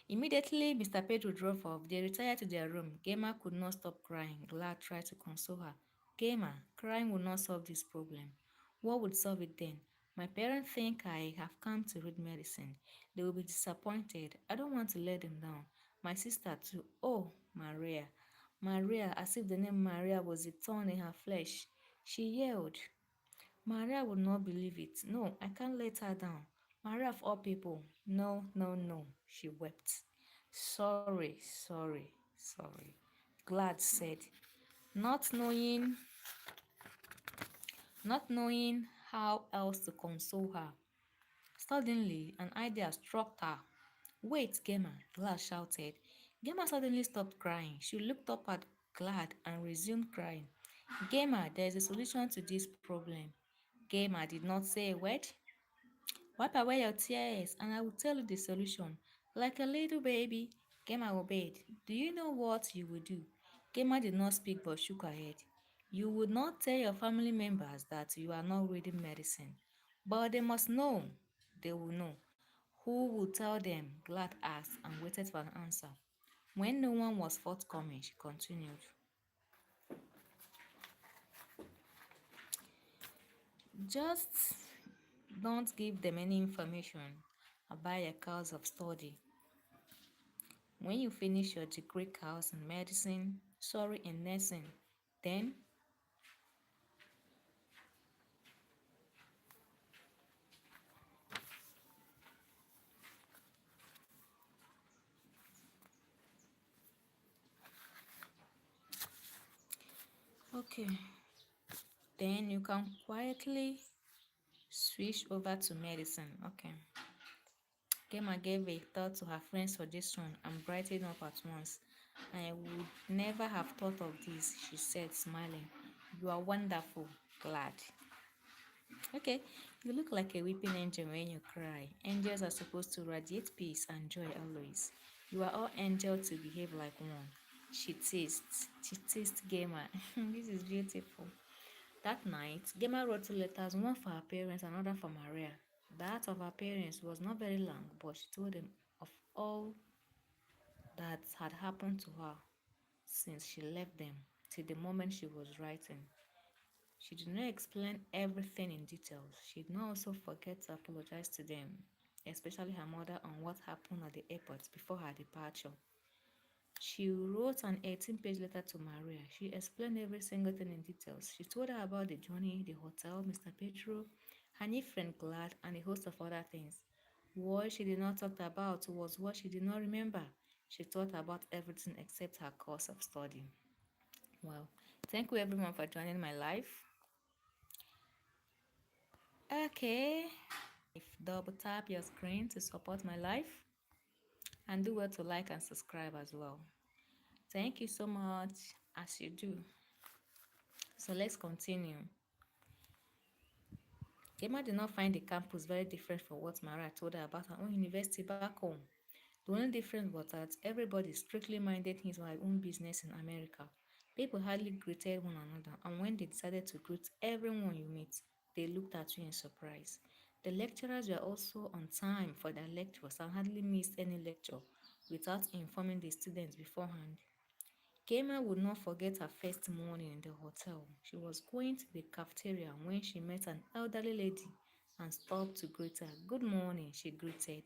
Immediately, Mr. Pedro drove off. They retired to their room. Gema could not stop crying. Glad tried to console her. Gema, crying will not solve this problem. What would solve it then? My parents think I have come to read medicine. They will be disappointed. I don't want to let them down. My sister too. Oh, Maria. Maria, as if the name Maria was a thorn in her flesh. She yelled. Maria would not believe it. No, I can't let her down. Maria of all people. No, no, no. She wept. Sorry, sorry, sorry. Glad said, not knowing, not knowing how else to console her. Suddenly, an idea struck her. Wait, Gemma, Glad shouted. Gemma suddenly stopped crying. She looked up at Glad and resumed crying. Gemma, there is a solution to this problem. Gemma did not say a word. Wipe away your tears and I will tell you the solution. Like a little baby, Gemma obeyed. Do you know what you will do? Gemma did not speak but shook her head. You would not tell your family members that you are not reading medicine. But they must know. They will know. Who will tell them? Glad asked and waited for an answer. When no one was forthcoming, she continued. Just don't give them any information about your course of study. When you finish your degree course in medicine, sorry, in nursing, then okay, then you can quietly switch over to medicine. Okay. Gemma gave a thought to her friend's suggestion and brightened up at once. I would never have thought of this, she said, smiling. You are wonderful, Glad. Okay, you look like a weeping angel when you cry. Angels are supposed to radiate peace and joy always. You are all angels to behave like one. She teased Gemma. This is beautiful. That night, Gemma wrote two letters, one for her parents and another for Maria. That of her parents was not very long, but she told them of all that had happened to her since she left them till the moment she was writing. She did not explain everything in details. She did not also forget to apologize to them, especially her mother, on what happened at the airport before her departure. She wrote an 18-page letter to Maria. She explained every single thing in details. She told her about the journey, the hotel, Mr. Pedro, her new friend Glad, and a host of other things. What she did not talk about was what she did not remember. She thought about everything except her course of study. Well, thank you everyone for joining my live. Okay, Double tap your screen to support my life and do well to like and subscribe as well. Thank you so much as you do. So let's continue. Gemma did not find the campus very different from what Mara told her about her own university back home. The only difference was that everybody strictly minded his or her own business in America. People hardly greeted one another, and when they decided to greet everyone you meet, they looked at you in surprise. The lecturers were also on time for their lectures and hardly missed any lecture without informing the students beforehand. Kema would not forget her first morning in the hotel. She was going to the cafeteria when she met an elderly lady and stopped to greet her. Good morning, she greeted.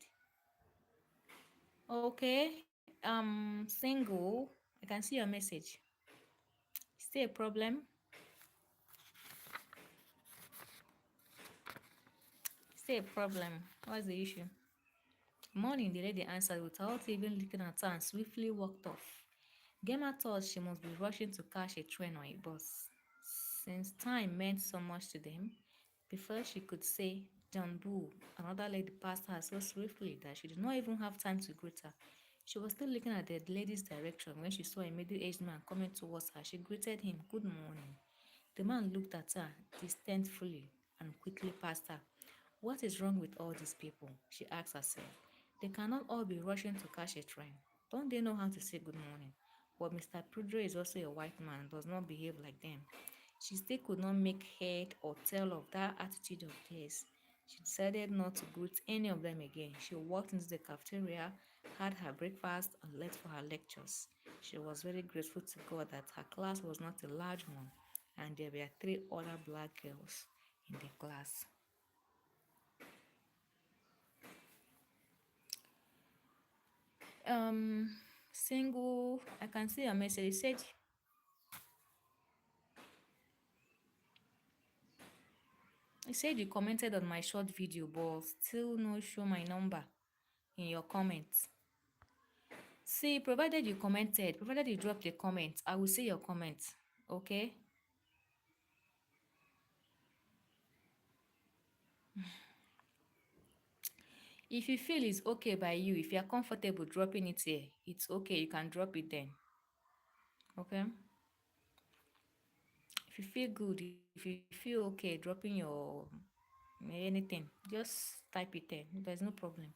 Okay, single. I can see your message. Is there a problem? Is there a problem? What's the issue? Morning, the lady answered without even looking at her and swiftly walked off. Gemma thought she must be rushing to catch a train or a bus. Since time meant so much to them, before she could say John Bull, another lady passed her so swiftly that she did not even have time to greet her. She was still looking at the lady's direction when she saw a middle-aged man coming towards her. She greeted him, "Good morning." The man looked at her disdainfully and quickly passed her. What is wrong with all these people? She asked herself. They cannot all be rushing to catch a train. Don't they know how to say good morning? But Mr. Pedro is also a white man and does not behave like them. She still could not make head or tail of that attitude of theirs. She decided not to greet any of them again. She walked into the cafeteria, had her breakfast, and left for her lectures. She was very grateful to God that her class was not a large one, and there were 3 other black girls in the class. Um, Single. I can see your message. You said you commented on my short video, but still no show my number in your comments. See, provided you dropped a comment, I will see your comments. Okay? If you feel it's okay by you, if you are comfortable dropping it here, it's okay. You can drop it then. Okay? If you feel good, if you feel okay dropping your anything, just type it there. There's no problem.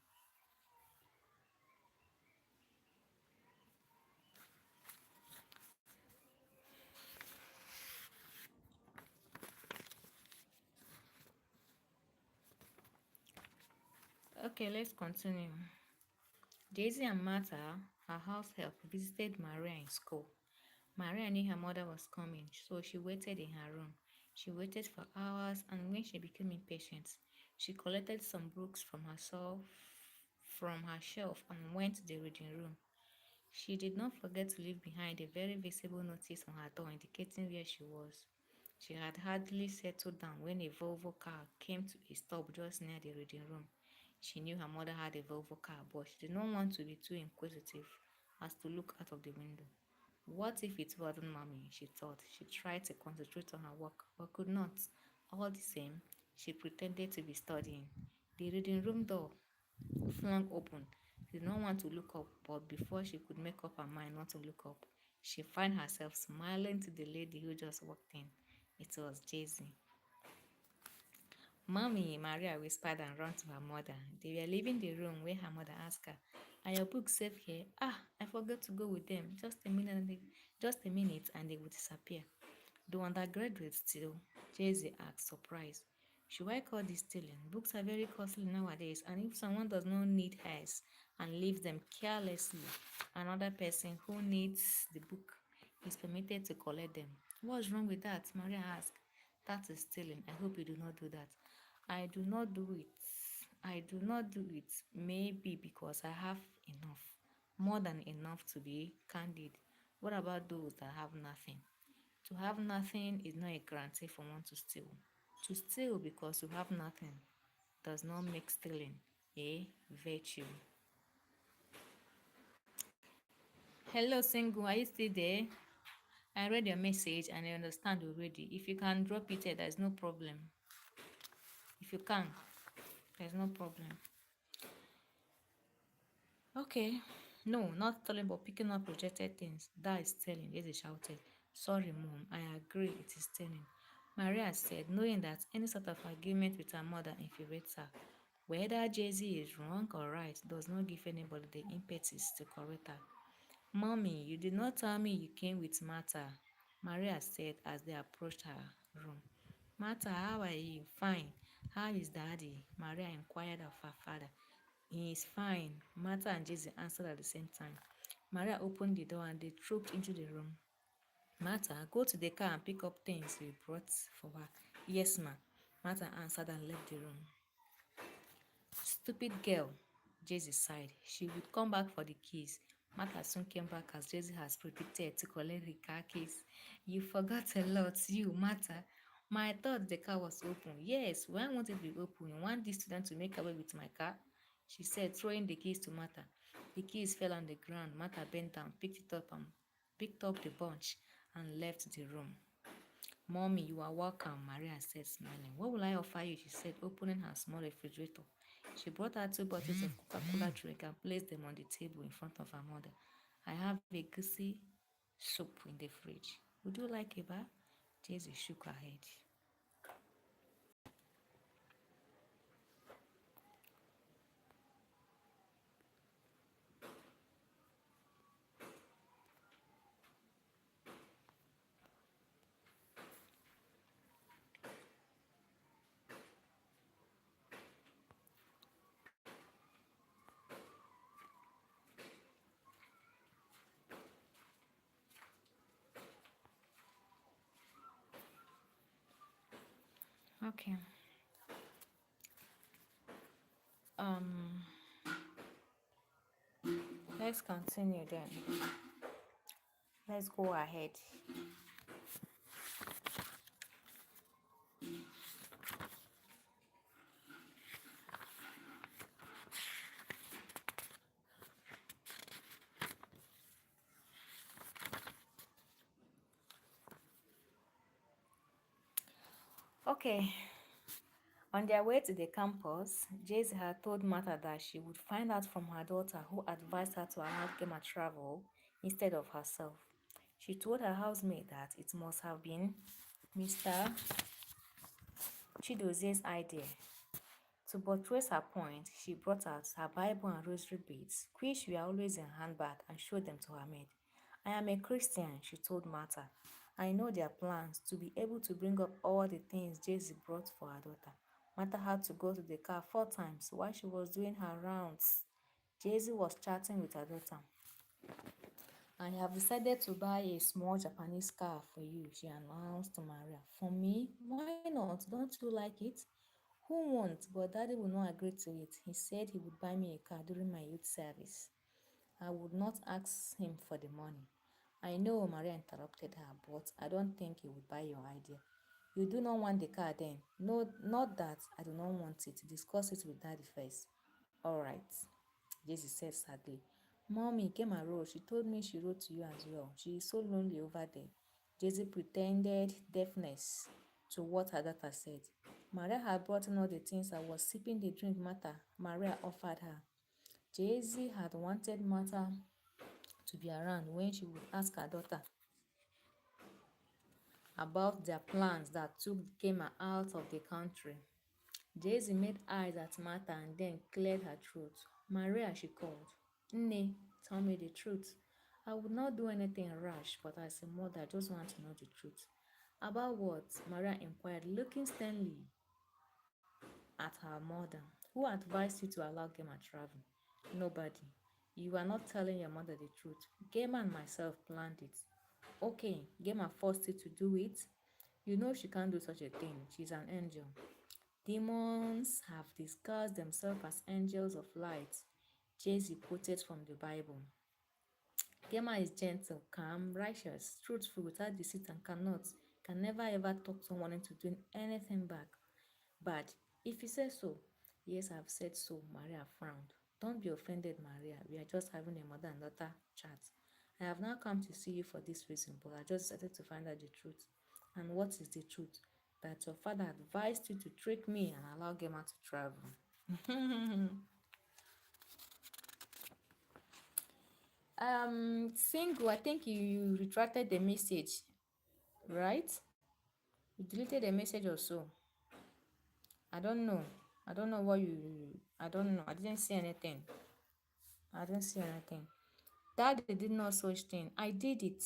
Okay, let's continue. Daisy and Martha, her house help, visited Maria in school. Maria knew her mother was coming, so she waited in her room. She waited for hours, and when she became impatient, she collected some books from her shelf and went to the reading room. She did not forget to leave behind a very visible notice on her door indicating where she was. She had hardly settled down when a Volvo car came to a stop just near the reading room. She knew her mother had a Volvo car, but she did not want to be too inquisitive as to look out of the window. What if it wasn't Mommy? She thought. She tried to concentrate on her work, but could not. All the same, she pretended to be studying. The reading room door flung open. She did not want to look up, but before she could make up her mind not to look up, she found herself smiling to the lady who just walked in. It was Daisy. Mommy, Maria whispered and ran to her mother. They were leaving the room when her mother asked her, "Are your books safe here?" "Ah, I forgot to go with them. Just a minute and they will disappear." "Do undergraduates still?" Daisy asked, surprised. "Should I call this stealing? Books are very costly nowadays, and if someone does not need hers and leaves them carelessly, another person who needs the book is permitted to collect them." "What's wrong with that?" Maria asked. "That is stealing. I hope you do not do that." I do not do it. I do not do it. Maybe because I have enough. More than enough, to be candid. What about those that have nothing? To have nothing is not a guarantee for one to steal. To steal because you have nothing does not make stealing a virtue. Hello, single. Are you still there? I read your message and I understand already. If you can drop it here, there's no problem. If you can. There's no problem. Okay. No, not stealing, but picking up rejected things. That is stealing, Daisy shouted. Sorry, Mom. I agree it is stealing. Maria said, knowing that any sort of argument with her mother infuriates her. Whether Jay-Z is wrong or right does not give anybody the impetus to correct her. Mommy, you did not tell me you came with Martha, Maria said as they approached her room. Martha, how are you? Fine. How is Daddy? Maria inquired of her father. He is fine. Martha and Jesse answered at the same time. Maria opened the door and they trooped into the room. Martha, go to the car and pick up things we brought for her. Yes, ma. Martha answered and left the room. Stupid girl, Jesse sighed. She would come back for the keys. Martha soon came back as Jesse has predicted to collect the car keys. You forgot a lot, you, Martha. I thought the car was open. Yes, why won't it be open? You want this student to make away with my car? She said, throwing the keys to Martha. The keys fell on the ground. Martha bent down, picked up the bunch, and left the room. Mommy, you are welcome, Maria said, smiling. What will I offer you? She said, opening her small refrigerator. She brought out 2 bottles of Coca-Cola drink and placed them on the table in front of her mother. I have a goosey soup in the fridge. Would you like a bath? Daisy shook her head. Okay. Um, let's continue then. Let's go ahead. Okay. On their way to the campus, Jayce had told Martha that she would find out from her daughter who advised her to allow Gemma travel instead of herself. She told her housemate that it must have been Mr. Chidoze's idea. To buttress her point, she brought out her Bible and rosary beads, which were always in her handbag, and showed them to her maid. I am a Christian, she told Martha. I know their plans to be able to bring up all the things Jesse brought for her daughter. Martha had to go to the car 4 times while she was doing her rounds. Jesse was chatting with her daughter. I have decided to buy a small Japanese car for you, she announced to Maria. For me? Why not? Don't you like it? Who won't? But Daddy will not agree to it. He said he would buy me a car during my youth service. I would not ask him for the money. I know, Maria interrupted her, but I don't think he would buy your idea. You do not want the car then? No, not that I do not want it. Discuss it with Daddy first. All right, Jesse said sadly. Mommy came and wrote. She told me she wrote to you as well. She is so lonely over there. Jesse pretended deafness to what her daughter said. Maria had brought in all the things and was sipping the drink Maria offered her. Jay-Z had wanted Martha to be around when she would ask her daughter about their plans that took Gemma out of the country. Jay-Z made eyes at Martha and then cleared her throat. Maria, she called. Nne, tell me the truth. I would not do anything rash, but as a mother, I just want to know the truth. About what? Maria inquired, looking sternly at her mother. Who advised you to allow Gemma travel? Nobody. You are not telling your mother the truth. Gemma and myself planned it. Okay, Gemma forced you to do it. You know she can't do such a thing. She's an angel. Demons have disguised themselves as angels of light. Jesse quoted from the Bible. Gemma is gentle, calm, righteous, truthful, without deceit, and can never ever talk someone into doing anything bad. If you say so, yes, I've said so, Maria frowned. Don't be offended, Maria. We are just having a mother and daughter chat. I have now come to see you for this reason, but I just decided to find out the truth. And what is the truth? That your father advised you to trick me and allow Gemma to travel. Single, I think you retracted the message, right? You deleted the message or so. I don't know. I don't know what you. I don't know. I didn't see anything. I didn't see anything. Daddy did not such thing. I did it.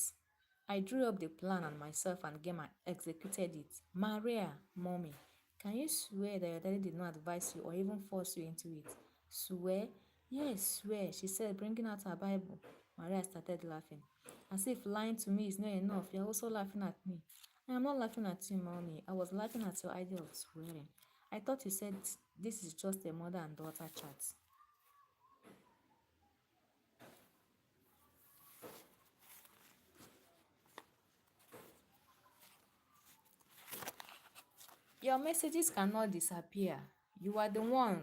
I drew up the plan on myself and Gemma executed it. Maria, mommy, can you swear that your daddy did not advise you or even force you into it? Swear? Yes, swear, she said, bringing out her Bible. Maria started laughing. As if lying to me is not enough, you're also laughing at me. I am not laughing at you, mommy. I was laughing at your idea of swearing. I thought you said this is just a mother and daughter chat. Your messages cannot disappear. You are the one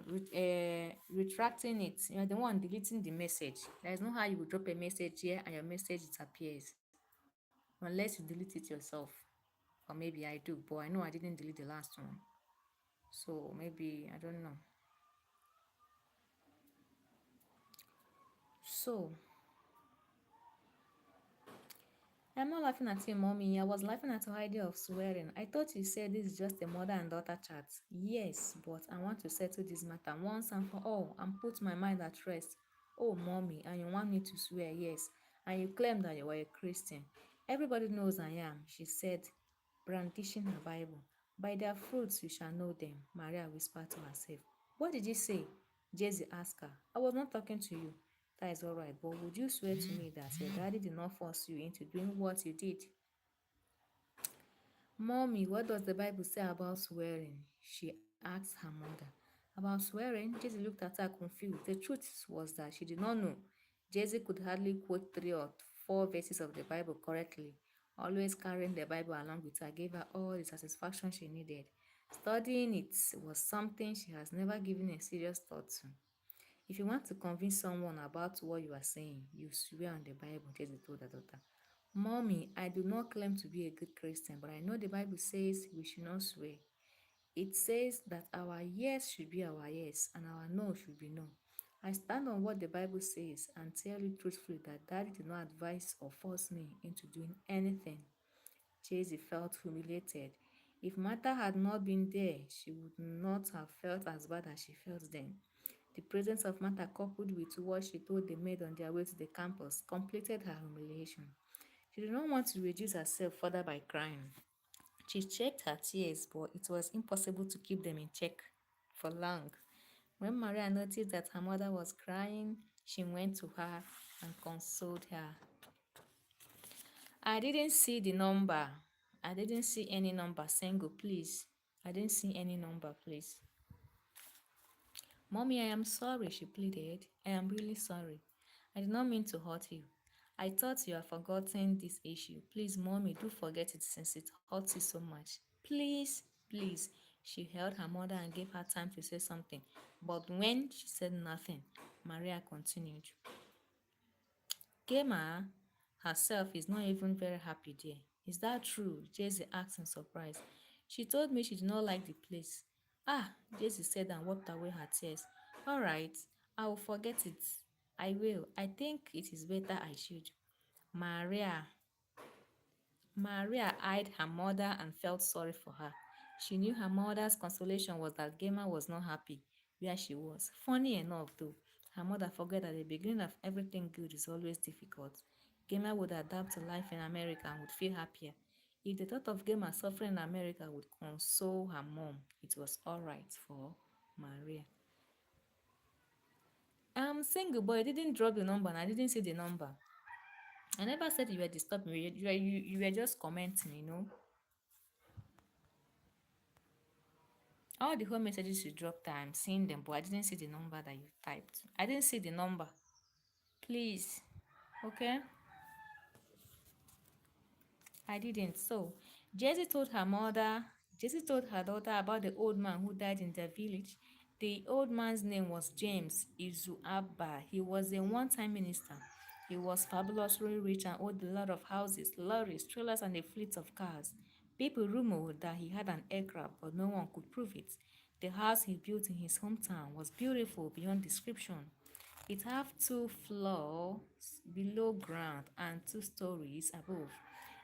retracting it. You are the one deleting the message. There is no how you will drop a message here and your message disappears. Unless you delete it yourself. Or maybe I do, but I know I didn't delete the last one. So maybe, I don't know. So, I'm not laughing at you, mommy. I was laughing at your idea of swearing. I thought you said this is just a mother and daughter chat. Yes, but I want to settle this matter once and for all and put my mind at rest. Oh, mommy, and you want me to swear? Yes. And you claim that you are a Christian. Everybody knows I am, she said, brandishing her Bible. By their fruits you shall know them, Maria whispered to herself. What did you say? Jesse asked her. I was not talking to you. That is all right, but would you swear to me that your daddy did not force you into doing what you did? Mommy, what does the Bible say about swearing? She asked her mother. About swearing? Jesse looked at her confused. The truth was that she did not know. Jesse could hardly quote 3 or 4 verses of the Bible correctly. Always carrying the Bible along with her gave her all the satisfaction she needed. Studying it was something she has never given a serious thought to. If you want to convince someone about what you are saying, you swear on the Bible, Jesse told her daughter. Mommy, I do not claim to be a good Christian, but I know the Bible says we should not swear. It says that our yes should be our yes and our no should be no. I stand on what the Bible says and tell you truthfully that Daddy did not advise or force me into doing anything. Jesse felt humiliated. If Martha had not been there, she would not have felt as bad as she felt then. The presence of Martha, coupled with what she told the maid on their way to the campus, completed her humiliation. She did not want to reduce herself further by crying. She checked her tears, but it was impossible to keep them in check for long. When Maria noticed that her mother was crying, she went to her and consoled her. I didn't see the number. I didn't see any number. Single, please. I didn't see any number, please. Mommy, I am sorry, she pleaded. I am really sorry. I did not mean to hurt you. I thought you had forgotten this issue. Please, Mommy, do forget it since it hurts you so much. Please, please. She held her mother and gave her time to say something. But when she said nothing, Maria continued. Gemma herself is not even very happy there. Is that true? Jesse asked in surprise. She told me she did not like the place. Ah, Jesse said and wiped away her tears. All right, I will forget it. I will. I think it is better I should. Maria. Maria eyed her mother and felt sorry for her. She knew her mother's consolation was that Gemma was not happy where she was. Funny enough, though, her mother forgot that the beginning of everything good is always difficult. Gemma would adapt to life in America and would feel happier. If the thought of Gemma suffering in America would console her mom, it was all right for Maria. I'm single, but I didn't drop the number and I didn't see the number. I never said you were disturbing me. You were just commenting, you know. All the whole messages you dropped, I'm seeing them, but I didn't see the number that you typed. I didn't see the number. Please. Okay? I didn't. So, Jessie told her mother, Jessie told her daughter about the old man who died in their village. The old man's name was James Izuaba. He was a one-time minister. He was fabulously rich and owned a lot of houses, lorries, trailers, and a fleet of cars. People rumored that he had an aircraft, but no one could prove it. The house he built in his hometown was beautiful beyond description. It had two floors below ground and two stories above.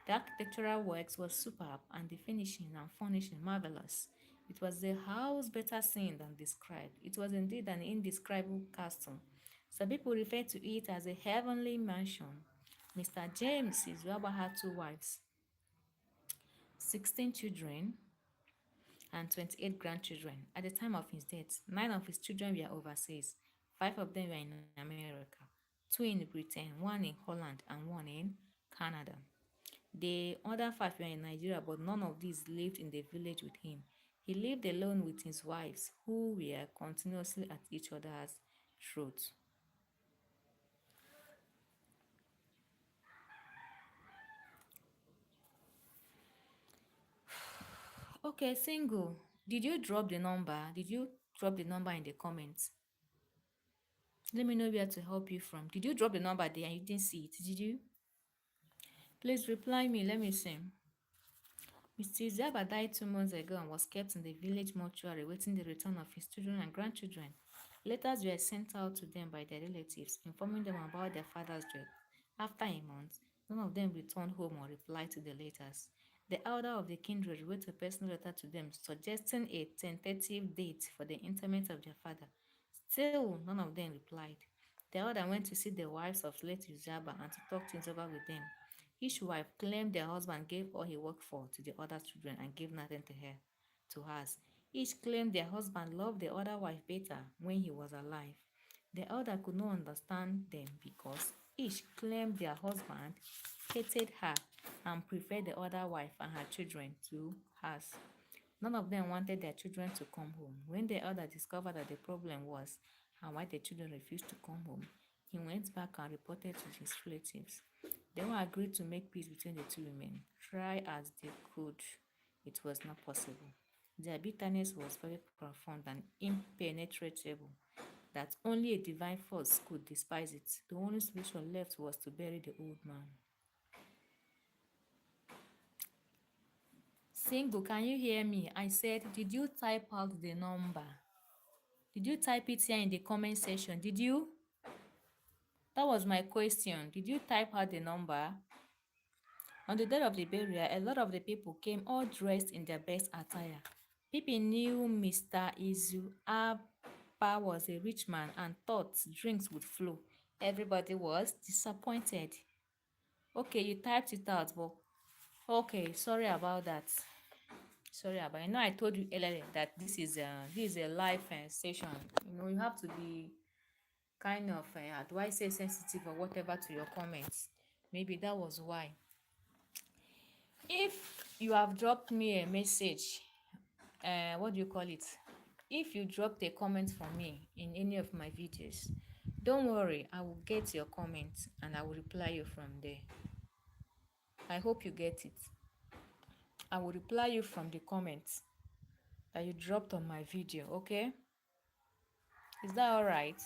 The architectural works were superb and the finishing and furnishing marvelous. It was a house better seen than described. It was indeed an indescribable castle. Some people refer to it as a heavenly mansion. Mr. James Izuaba had two wives, 16 children, and 28 grandchildren. At the time of his death, 9 of his children were overseas. 5 of them were in America, two in Britain, one in Holland, and one in Canada. The other 5 were in Nigeria, but none of these lived in the village with him. He lived alone with his wives, who were continuously at each other's throats. Okay, single. Did you drop the number? Did you drop the number in the comments? Let me know where to help you from. Did you drop the number there and you didn't see it? Did you? Please reply me. Let me see. Mr. Zaba died 2 months ago and was kept in the village mortuary awaiting the return of his children and grandchildren. Letters were sent out to them by their relatives, informing them about their father's death. After a month, none of them returned home or replied to the letters. The elder of the kindred wrote a personal letter to them suggesting a tentative date for the interment of their father. Still, none of them replied. The elder went to see the wives of late Uzaba and to talk things over with them. Each wife claimed their husband gave all he worked for to the other children and gave nothing to her, to hers. Each claimed their husband loved the other wife better when he was alive. The elder could not understand them because each claimed their husband hated her and preferred the other wife and her children to hers. None of them wanted their children to come home. When the elder discovered that the problem was and why the children refused to come home, he went back and reported to his relatives. They all agreed to make peace between the two women. Try as they could, it was not possible. Their bitterness was very profound and impenetrable, that only a divine force could despise it. The only solution left was to bury the old man. Single, can you hear me? I said, did you type out the number? Did you type it here in the comment section? Did you? That was my question. Did you type out the number? On the day of the burial, a lot of the people came all dressed in their best attire. People knew Mr. Izu Abba was a rich man and thought drinks would flow. Everybody was disappointed. Okay, you typed it out, but okay, sorry about that. Sorry about it. I told you earlier that this is a live session. You have to be kind of do I say sensitive or whatever to your comments. Maybe that was why. If you have dropped me a message, what do you call it? If you dropped a comment for me in any of my videos, don't worry, I will get your comment and I will reply you from there. I hope you get it. I will reply you from the comments that you dropped on my video, okay? Is that all right?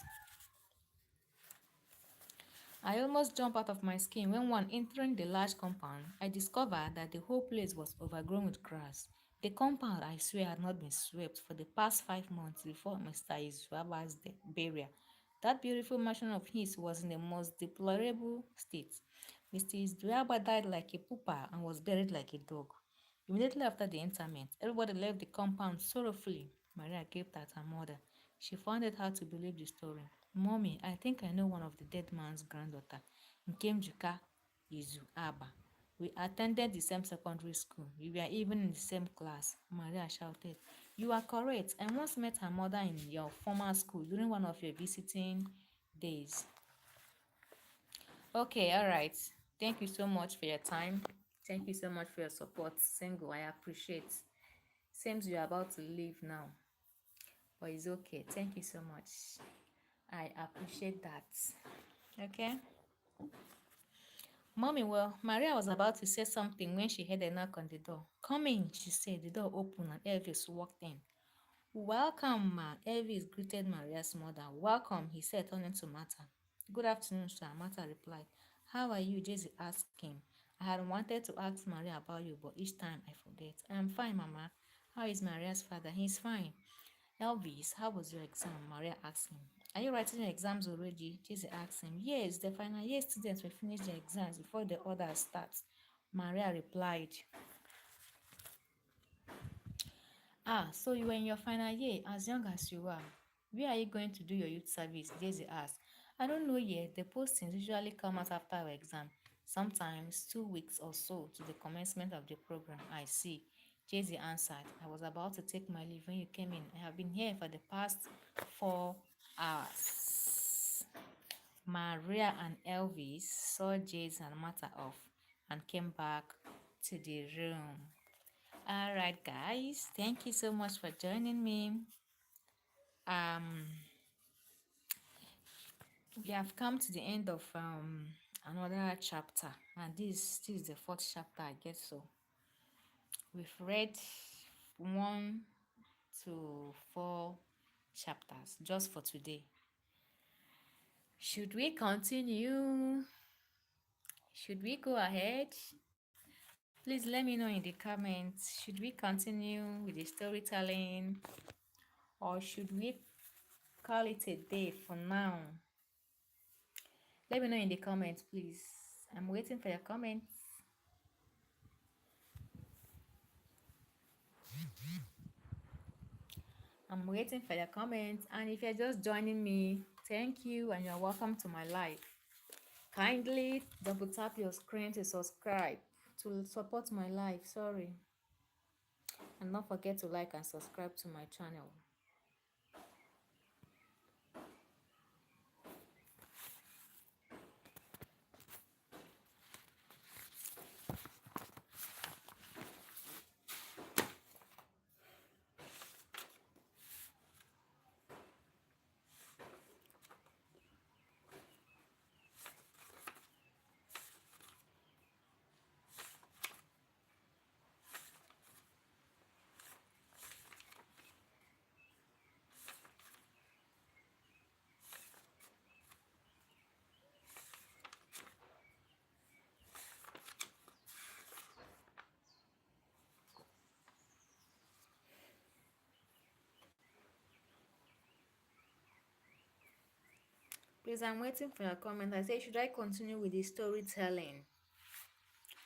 I almost jumped out of my skin when, one entering the large compound, I discovered that the whole place was overgrown with grass. The compound, I swear, had not been swept for the past 5 months before Mr. Izuaba's burial. That beautiful mansion of his was in the most deplorable state. Mr. Izuaba died like a pupa and was buried like a dog. Immediately after the interment, everybody left the compound sorrowfully. Maria gaped at her mother. She found it hard to believe the story. Mommy, I think I know one of the dead man's granddaughter, Nkemjuka Izu Abba. We attended the same secondary school. We were even in the same class. Maria shouted. You are correct. I once met her mother in your former school during one of your visiting days. Okay, all right. Thank you so much for your time. Thank you so much for your support. Single, I appreciate. Seems you're about to leave now, but it's okay. Thank you so much. I appreciate that. Okay. Mommy, well, Maria was about to say something when she heard a knock on the door. Come in, she said. The door opened and Elvis walked in. Welcome, ma. Elvis greeted Maria's mother. Welcome, he said, turning to Martha. Good afternoon, sir, Martha replied. How are you? Jesse asked him. I had wanted to ask Maria about you, but each time I forget. I'm fine, Mama. How is Maria's father? He's fine. Elvis, how was your exam? Maria asked him. Are you writing your exams already? Jesse asked him. Yes, the final year students will finish their exams before the others start. Maria replied. Ah, so you were in your final year, as young as you are. Where are you going to do your youth service? Jesse asked. I don't know yet. The postings usually come out after our exam, sometimes 2 weeks or so to the commencement of the program. I see. Jesse answered. I was about to take my leave when you came in. I have been here for the past 4 hours. Maria and Elvis saw Jesse and Martha off and came back to the room. All right, guys, thank you so much for joining me. We have come to the end of another chapter, and this is the fourth chapter, I guess so. We've read 1 to 4 chapters just for today. Should we continue? Should we go ahead? Please let me know in the comments. Should we continue with the storytelling, or should we call it a day for now? Let me know in the comments, please. I'm waiting for your comments. I'm waiting for your comments. And if you're just joining me, thank you and you're welcome to my live. Kindly double tap your screen to subscribe, to support my live. Sorry. And don't forget to like and subscribe to my channel. Please, I'm waiting for your comment. I say, should I continue with the storytelling?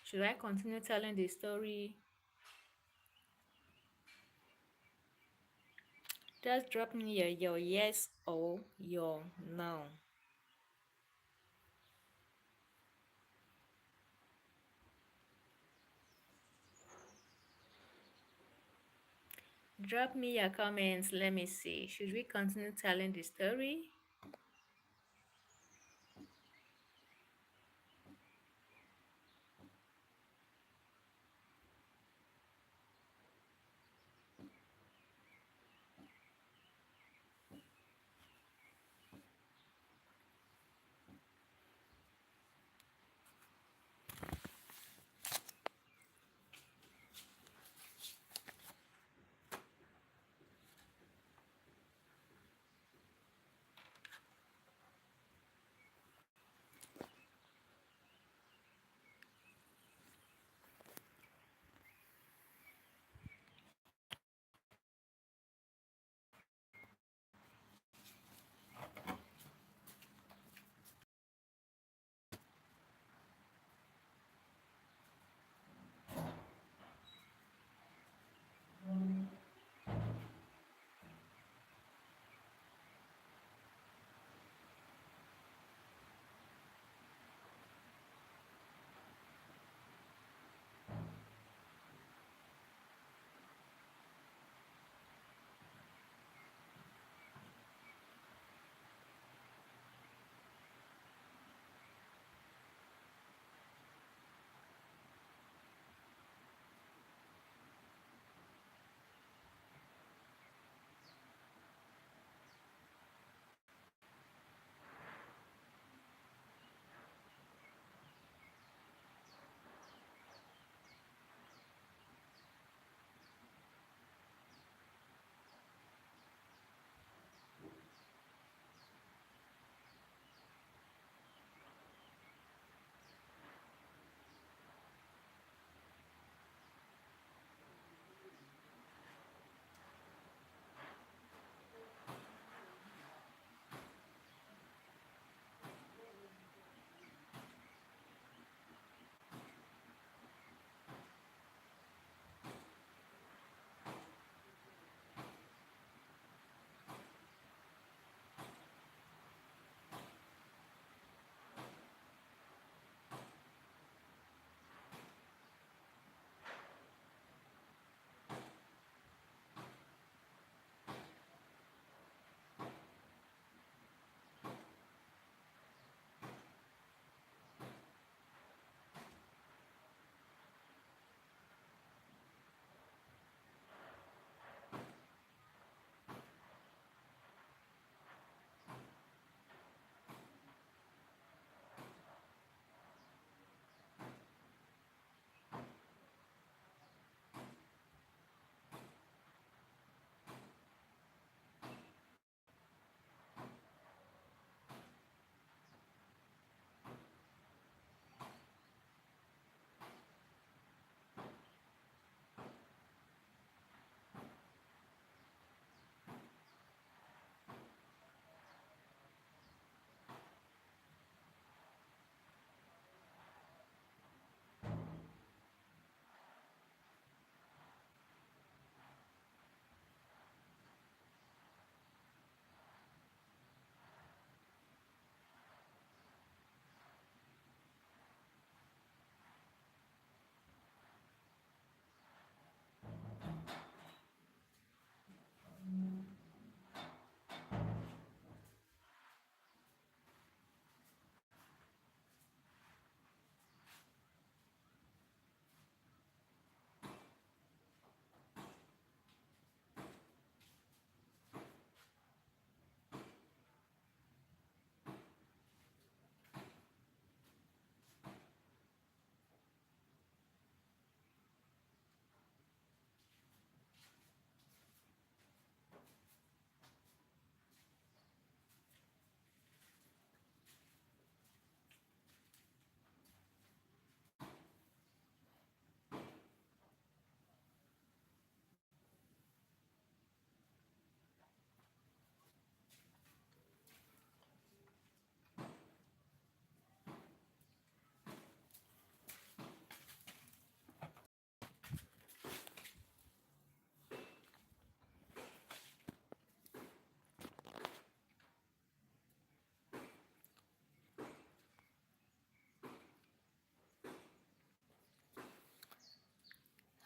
Should I continue telling the story? Just drop me your yes or your no. Drop me your comments. Let me see. Should we continue telling the story?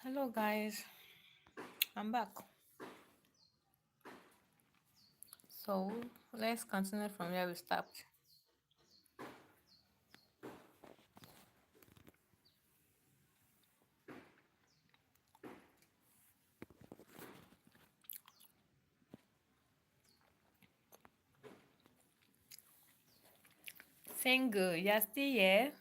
Hello, guys. I'm back. So let's continue from where we stopped. Single, you're still here?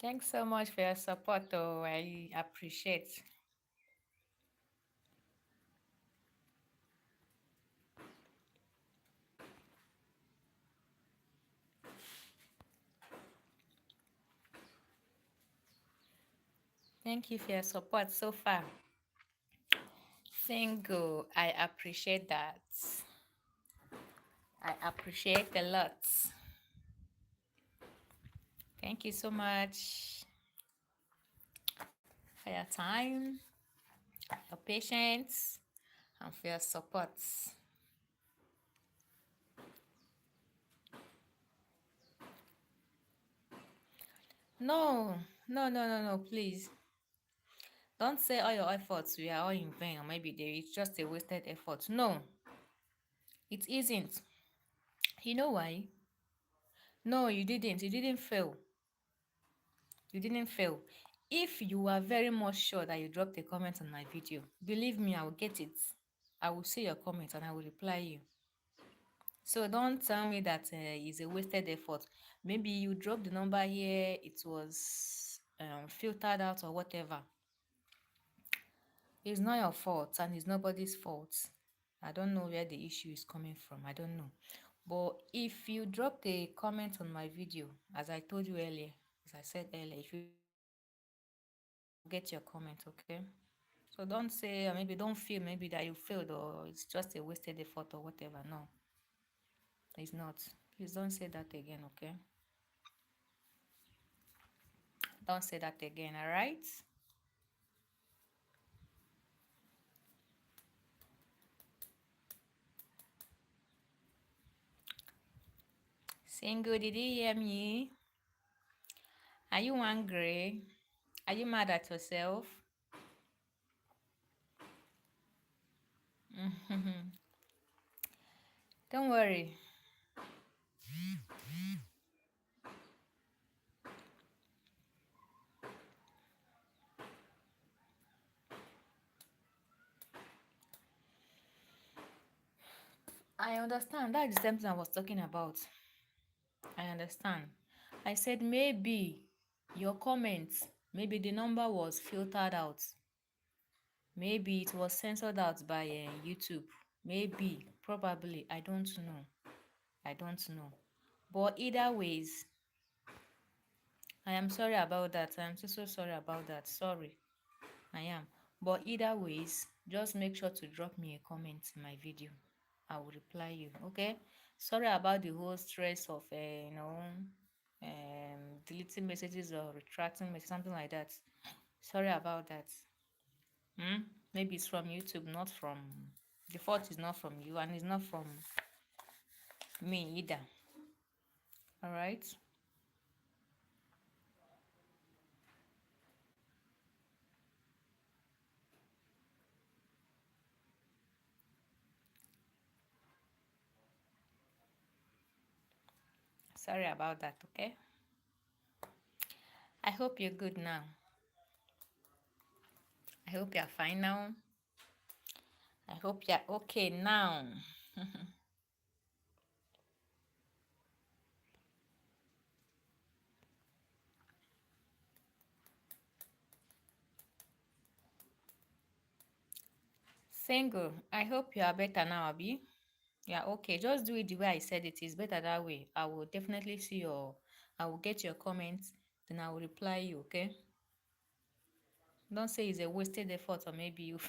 Thanks so much for your support, though. I appreciate. Thank you for your support so far. Single, I appreciate that. I appreciate a lot. Thank you so much for your time, your patience, and for your support. No, no, please. Don't say all your efforts were all in vain, or maybe it's just a wasted effort. No, it isn't. You know why? No, you didn't. You didn't fail. You didn't fail. If you are very much sure that you dropped a comment on my video, believe me, I will get it. I will see your comment and I will reply you. So don't tell me that it's a wasted effort. Maybe you dropped the number here, it was filtered out or whatever. It's not your fault and it's nobody's fault. I don't know where the issue is coming from. I don't know. But if you dropped a comment on my video, as I told you earlier, as I said earlier, if you get your comment, okay? So don't say, or maybe don't feel maybe that you failed or it's just a wasted effort or whatever. No, it's not. Please don't say that again, okay? Don't say that again, all right? Single, did you hear me? Are you angry? Are you mad at yourself? Don't worry. I understand. That's the same thing I was talking about. I understand. I said maybe your comments, maybe the number was filtered out. Maybe it was censored out by YouTube. Maybe, probably. I don't know. I don't know. But either ways, I am sorry about that. I am so sorry about that. Sorry. I am. But either ways, just make sure to drop me a comment in my video. I will reply you. Okay? Sorry about the whole stress of deleting messages or retracting messages, something like that. Sorry about that. Maybe it's from YouTube, not from the fault is not from you and it's not from me either. All right? Sorry about that, okay? I hope you're good now. I hope you're fine now. I hope you're okay now. Single, I hope you are better now, Abby. Yeah, okay. Just do it the way I said it is better that way. I will definitely see I will get your comments, then I will reply you, okay? Don't say it's a wasted effort or maybe you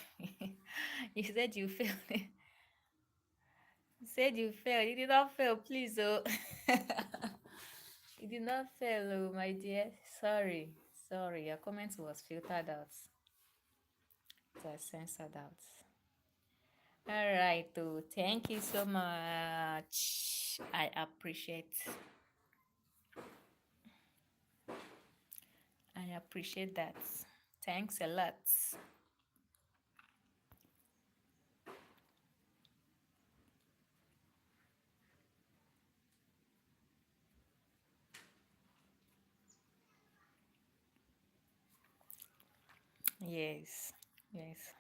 you said you failed. You said you failed. You did not fail, please. Oh, you did not fail, oh, my dear. Sorry. Sorry. Your comment was filtered out. It was censored out. All right, oh, thank you so much. I appreciate. I appreciate that. Thanks a lot. Yes, yes.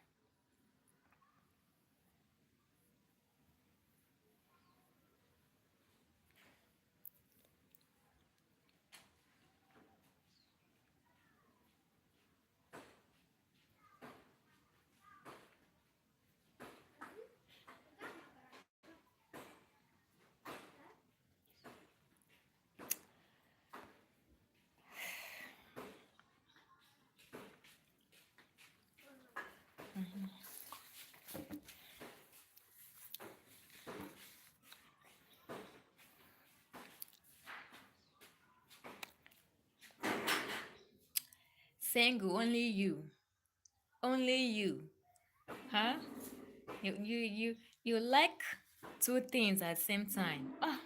Single, only you. Only you. Huh? You like two things at the same time. Oh,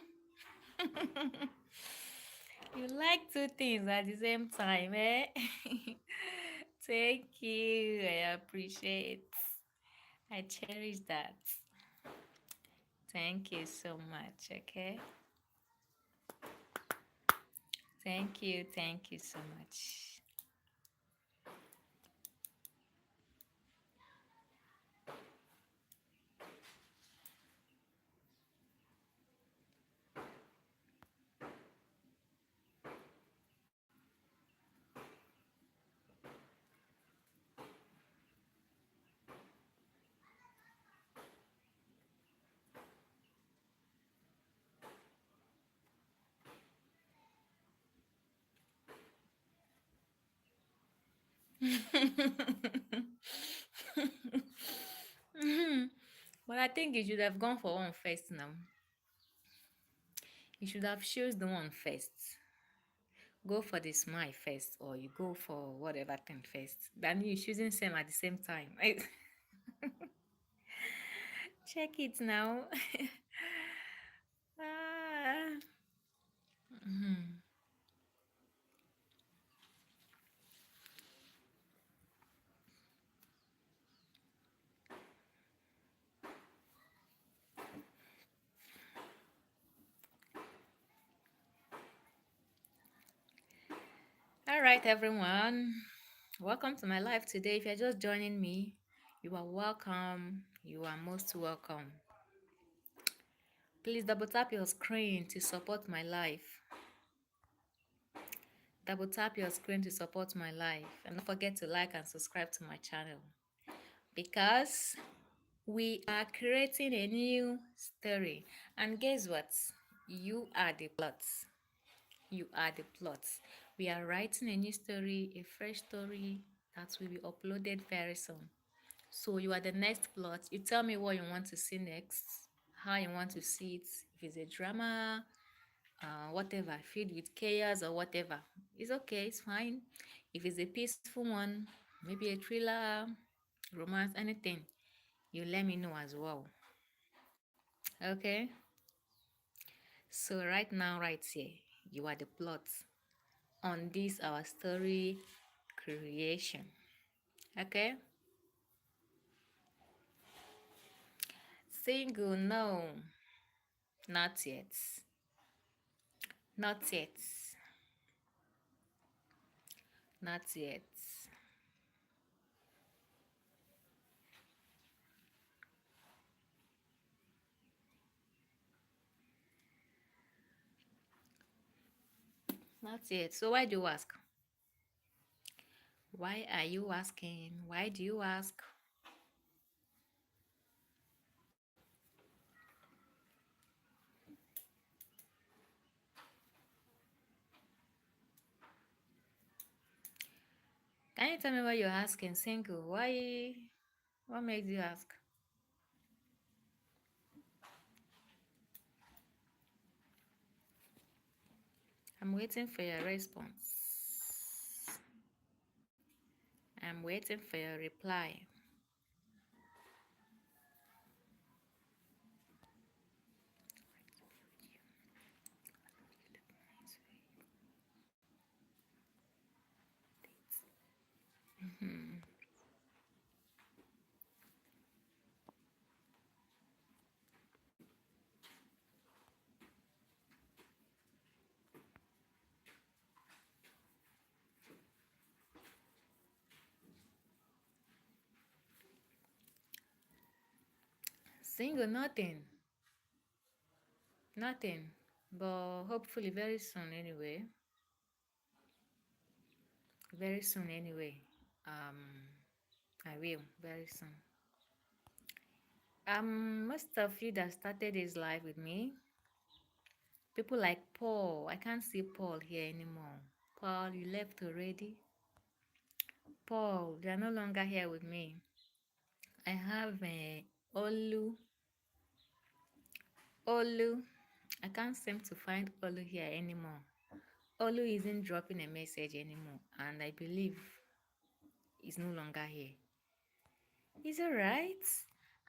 you like two things at the same time, eh? Thank you. I appreciate. I cherish that. Thank you so much, okay? Thank you so much. But I think you should have gone for one first now. You should have choose the one first. Go for the smile first, or you go for whatever thing first. Then you choosing same at the same time. Check it now. Ah. Mhm. All right, everyone. Welcome to my live today. If you're just joining me, you are welcome. You are most welcome. Please double tap your screen to support my life. Double tap your screen to support my life. And don't forget to like and subscribe to my channel. Because we are creating a new story. And guess what? You are the plot. You are the plot. We are writing a new story, a fresh story that will be uploaded very soon. So you are the next plot. You tell me what you want to see next, how you want to see it. If it's a drama, whatever, filled with chaos or whatever, it's okay. It's fine. If it's a peaceful one, maybe a thriller, romance, anything, you let me know as well. Okay. So right now, right here, you are the plot on this our story creation. Okay. Single, no, not yet. Not yet. Not yet. Not yet. So why do you ask? Why are you asking? Why do you ask? Can you tell me why you're asking? Single. Why? What makes you ask? I'm waiting for your response. I'm waiting for your reply. Single, nothing. Nothing. But hopefully very soon anyway. Very soon anyway. I will very soon. Most of you that started this life with me, people like Paul. I can't see Paul here anymore. Paul, you left already. Paul, they are no longer here with me. I have Olu. Olu. I can't seem to find Olu here anymore. Olu isn't dropping a message anymore, and I believe he's no longer here. Is it right?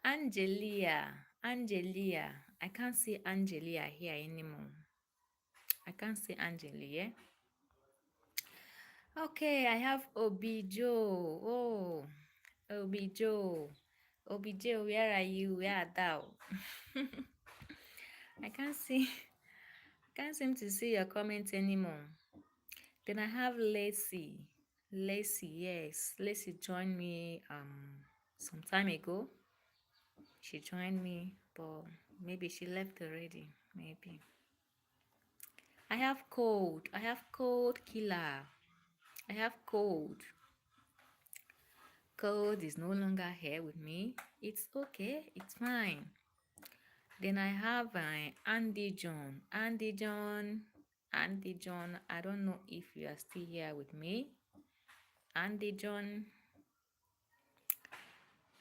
Angelia. Angelia. I can't see Angelia here anymore. I can't see Angelia. Okay, I have Obijo. Oh, Obijo. Obijo, where are you? Where are thou? I can't seem to see your comments anymore. Then I have Lacey. Lacey, yes. Lacey joined me some time ago. She joined me, but maybe she left already. Maybe. I have Cold. I have Cold Killer. I have Cold. Cold is no longer here with me. It's okay. It's fine. Then I have Andy John. Andy John. Andy John. I don't know if you are still here with me. Andy John.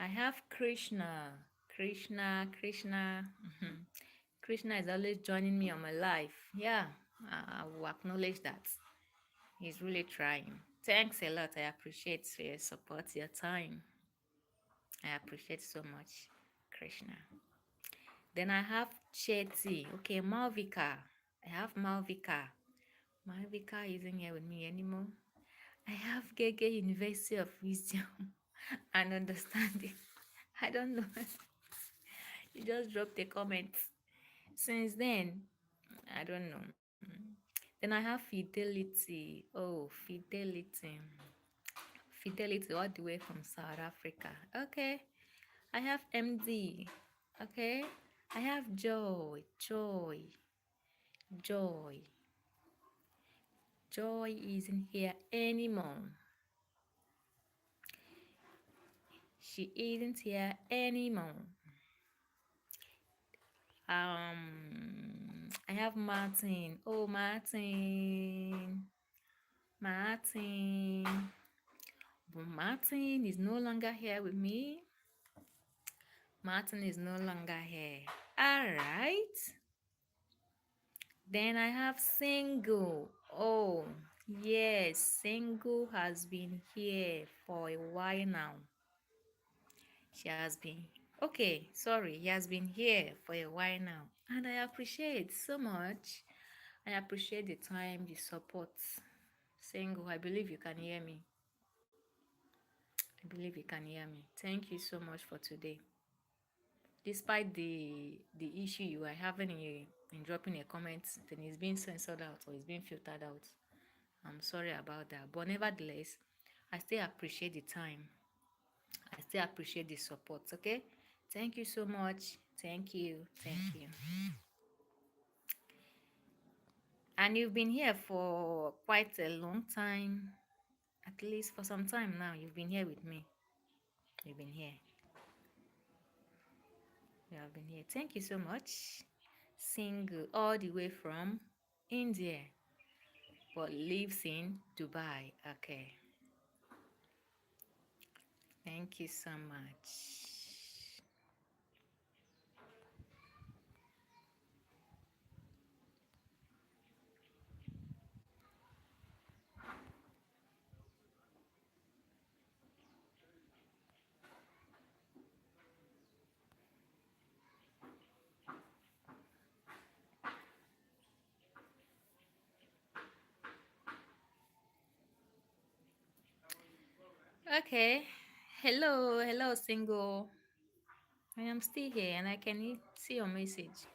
I have Krishna. Krishna. Krishna is always joining me on my life. Yeah, I will acknowledge that. He's really trying. Thanks a lot. I appreciate your support, your time. I appreciate so much, Krishna. Then I have Chetty. Okay, Malvika. I have Malvika. Malvika isn't here with me anymore. I have Gege University of Wisdom and Understanding. I don't know. You just dropped a comment. Since then, I don't know. Then I have Fidelity. Oh, Fidelity. Fidelity all the way from South Africa. Okay. I have MD. Okay. I have Joy. Joy. Joy isn't here anymore. She isn't here anymore. I have Martin. Oh, Martin. But Martin is no longer here with me. Martin is no longer here. All right. Then I have Single. Oh, yes. Single has been here for a while now. She has been. Okay, sorry. He has been here for a while now. And I appreciate so much. I appreciate the time, the support. Single, I believe you can hear me. I believe you can hear me. Thank you so much for today. Despite the issue you are having in dropping a comment, then it's being censored out or it's being filtered out. I'm sorry about that. But nevertheless, I still appreciate the time. I still appreciate the support, okay? Thank you so much. Thank you. And you've been here for quite a long time. At least for some time now, you've been here with me. You've been here. You have been here. Thank you so much. Single all the way from India, but lives in Dubai. Okay. Thank you so much. Okay. Hello, hello, single. I am still here and I can see your message.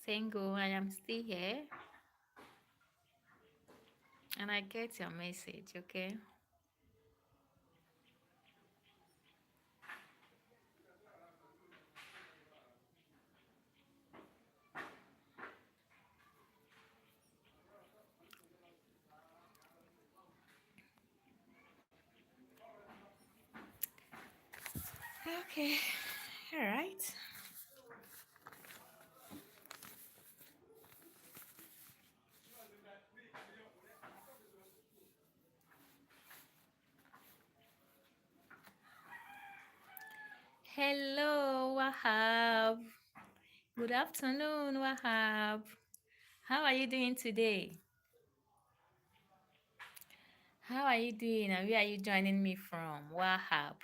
Single, I am still here and I get your message, okay? Okay, all right. Hello, Wahab. Good afternoon, Wahab. How are you doing today? How are you doing and where are you joining me from? Wahab.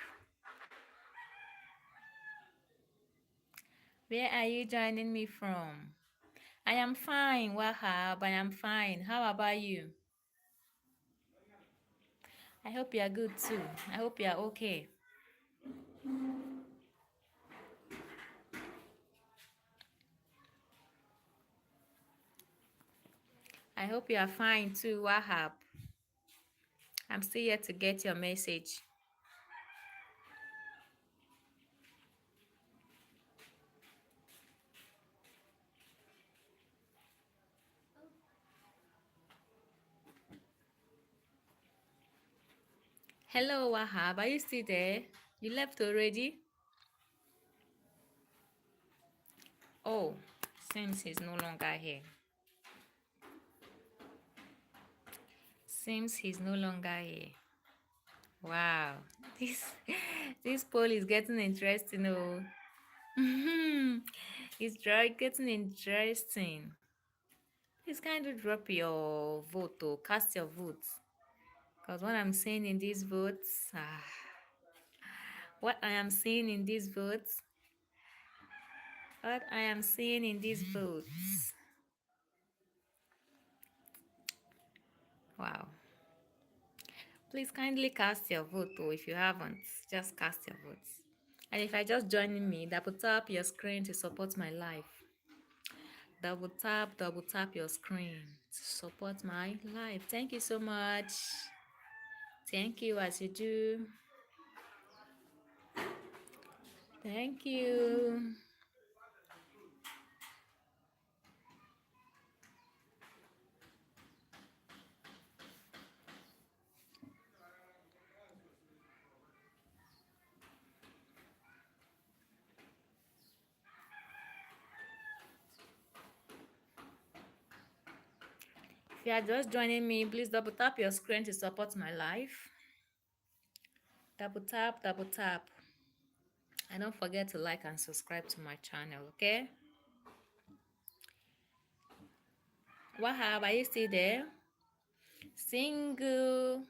Where are you joining me from? I am fine, Wahab. I am fine. How about you? I hope you are good too. I hope you are okay. I hope you are fine too, Wahab. I'm still here to get your message. Hello, Wahab. Are you still there? You left already? Oh, seems he's no longer here. Seems he's no longer here. Wow, this this poll is getting interesting. Oh, it's getting interesting. Please kindly drop your vote or cast your votes. Because what I'm seeing in these votes, what I am seeing in these votes, what I am seeing in these votes. Wow. Please kindly cast your vote, or if you haven't, just cast your votes. And if you're just joining me, double tap your screen to support my live. Double tap your screen to support my live. Thank you so much. Thank you as you do. Thank you. If you are just joining me, please double tap your screen to support my live. Double tap, double tap. And don't forget to like and subscribe to my channel, okay? Wahab, are you still there? Single.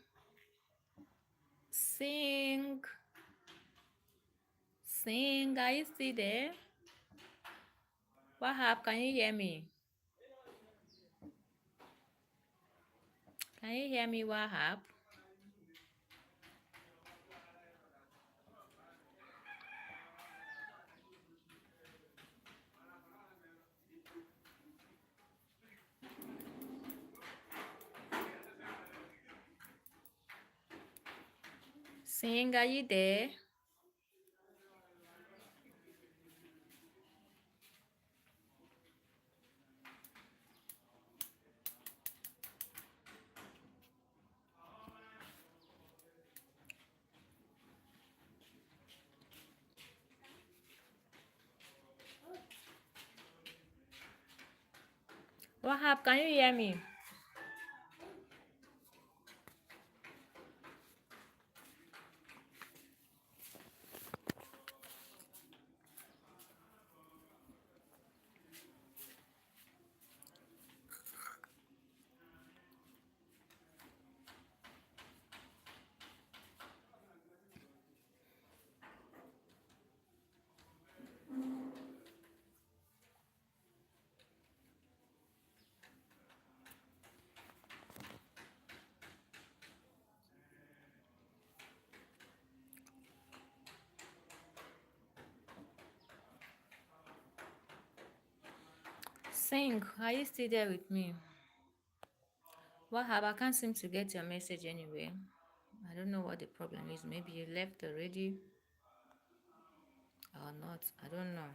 Sing. Sing, are you still there? Wahab, can you hear me? Can you hear me, Wahab? Sing, are you there? Wahab, can you hear me? Sing, are you still there with me? What happened? I can't seem to get your message anyway. I don't know what the problem is. Maybe you left already or not. I don't know.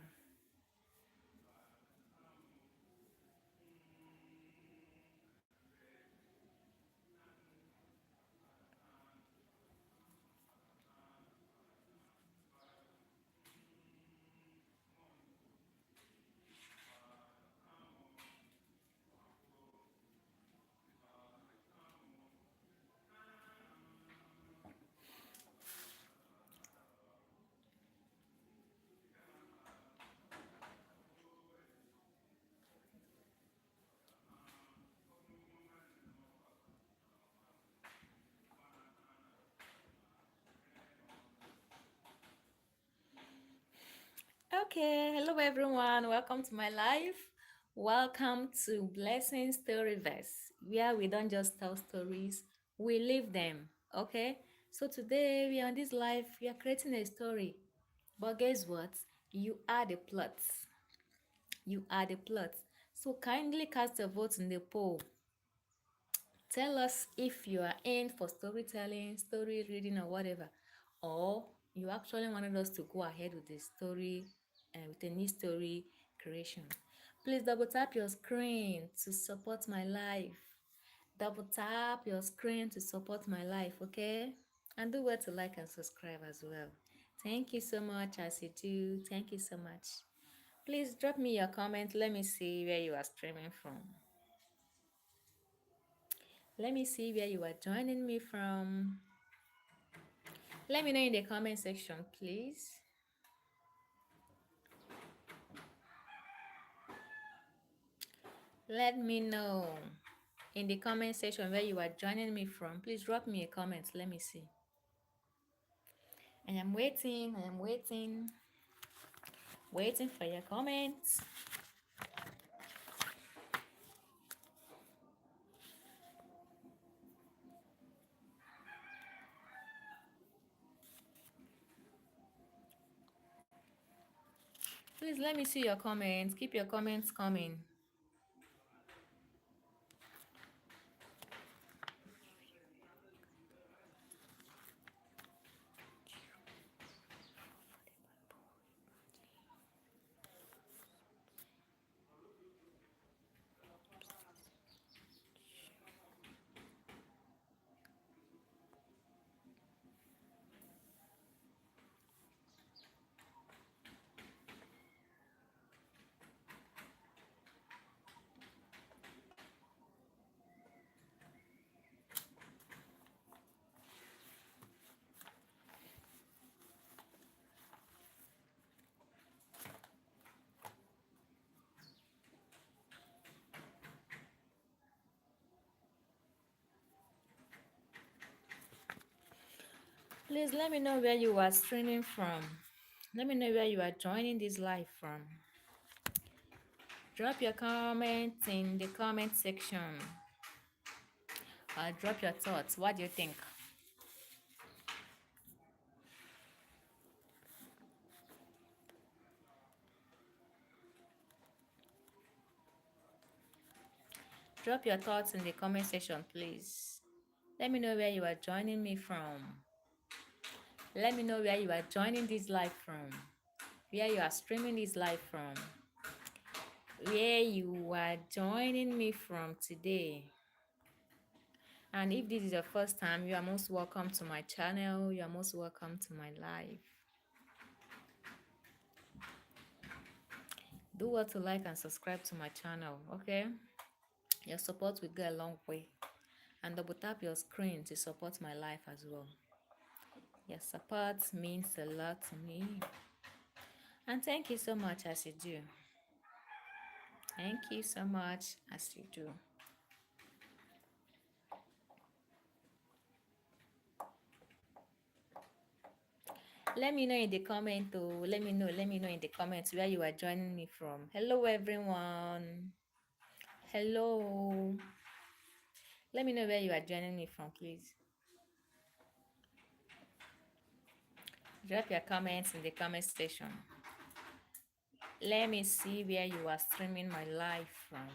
Okay, hello everyone. Welcome to my life. Welcome to Blessing Storyverse, where we don't just tell stories, we live them. Okay, so today we are on this life, we are creating a story. But guess what? You are the plot. You are the plot. So kindly cast a vote in the poll. Tell us if you are in for storytelling, story reading, or whatever, or you actually wanted us to go ahead with the story and with a new story creation. Please double tap your screen to support my life. Double tap your screen to support my life, okay? And do well to like and subscribe as well. Thank you so much as you do. Thank you so much. Please drop me your comment. Let me see where you are streaming from. Let me see where you are joining me from. Let me know in the comment section, please. Let me know in the comment section where you are joining me from. Please drop me a comment. Let me see. I am waiting. I am waiting. Waiting for your comments. Please let me see your comments. Keep your comments coming. Please let me know where you are streaming from. Let me know where you are joining this live from. Drop your comments in the comment section. Drop your thoughts. What do you think? Drop your thoughts in the comment section, please. Let me know where you are joining me from. Let me know where you are joining this live from. Where you are streaming this live from. Where you are joining me from today. And if this is your first time, you are most welcome to my channel. You are most welcome to my live. Do well to like and subscribe to my channel, okay? Your support will go a long way. And double tap your screen to support my life as well. Your support means a lot to me. And thank you so much as you do. Thank you so much as you do. Let me know in the comment, oh, let me know in the comments where you are joining me from. Hello everyone. Hello. Let me know where you are joining me from, please. Drop your comments in the comment section. Let me see where you are streaming my live from.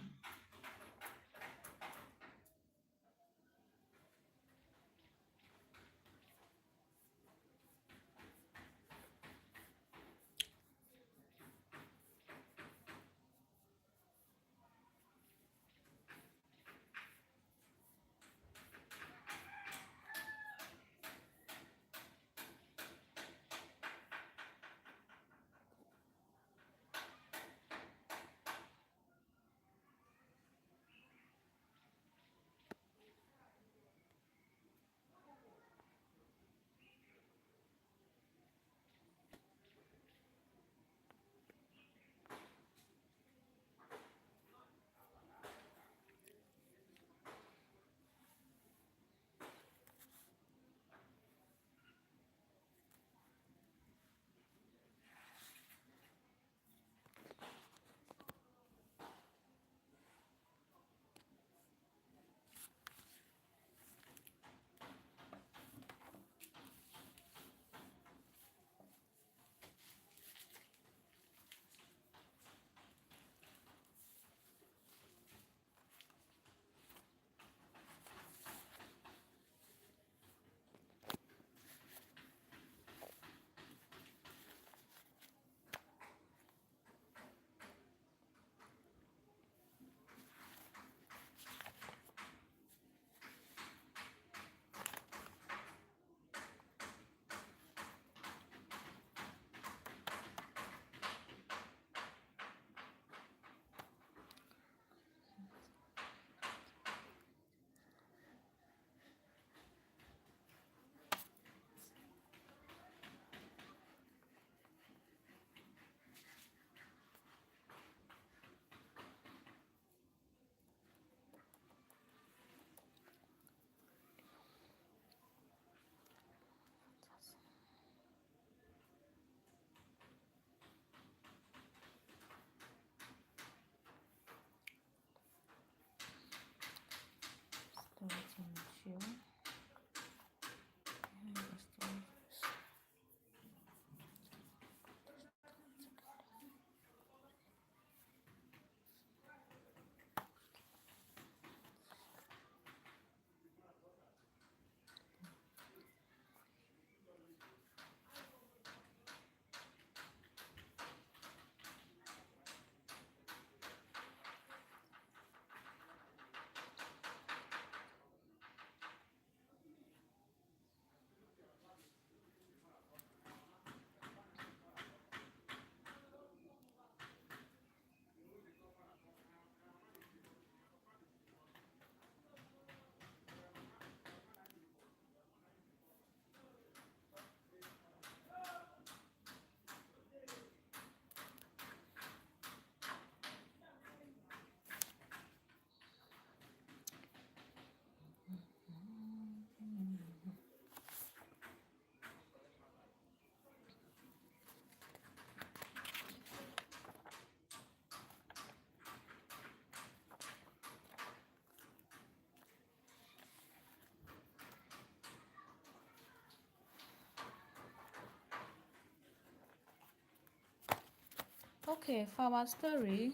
Okay, for our story,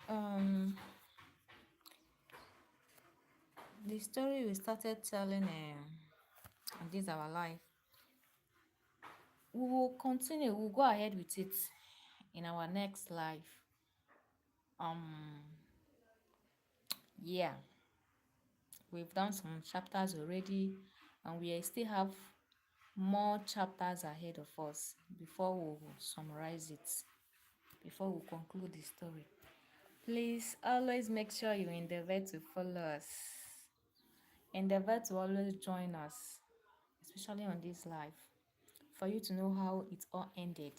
um, the story we started telling on this our life, we will continue. We'll go ahead with it in our next life. Yeah, we've done some chapters already, and we still have more chapters ahead of us before we will summarize it, before we conclude the story. Please always make sure you endeavor to follow us. Endeavor to always join us, especially on this life, for you to know how it all ended,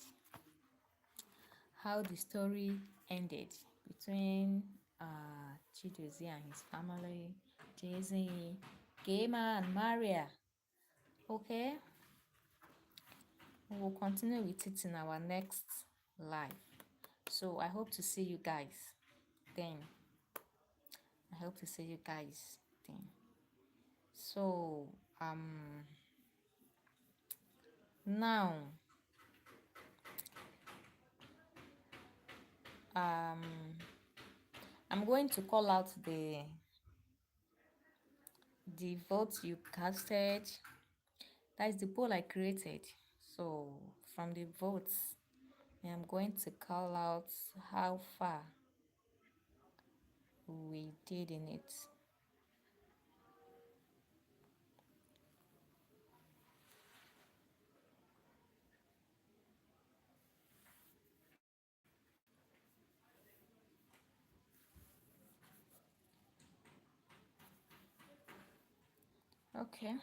how the story ended between Chidozie and his family, Jay-Z, Gamer and Maria. Okay, we will continue with it in our next live. So I hope to see you guys then. I hope to see you guys then. So now um I'm going to call out the votes you casted. That is the poll I created. So from the votes, I'm going to call out how far we did in it. Okay.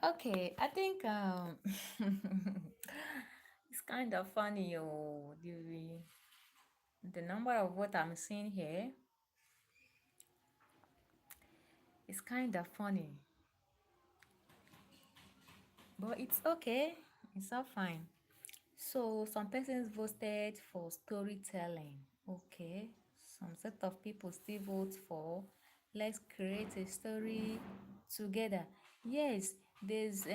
Okay, I think it's kind of funny, the number of what I'm seeing here is kind of funny, but it's okay. It's all fine. So some persons voted for storytelling. Okay, some set of people still vote for let's create a story together. Yes, there's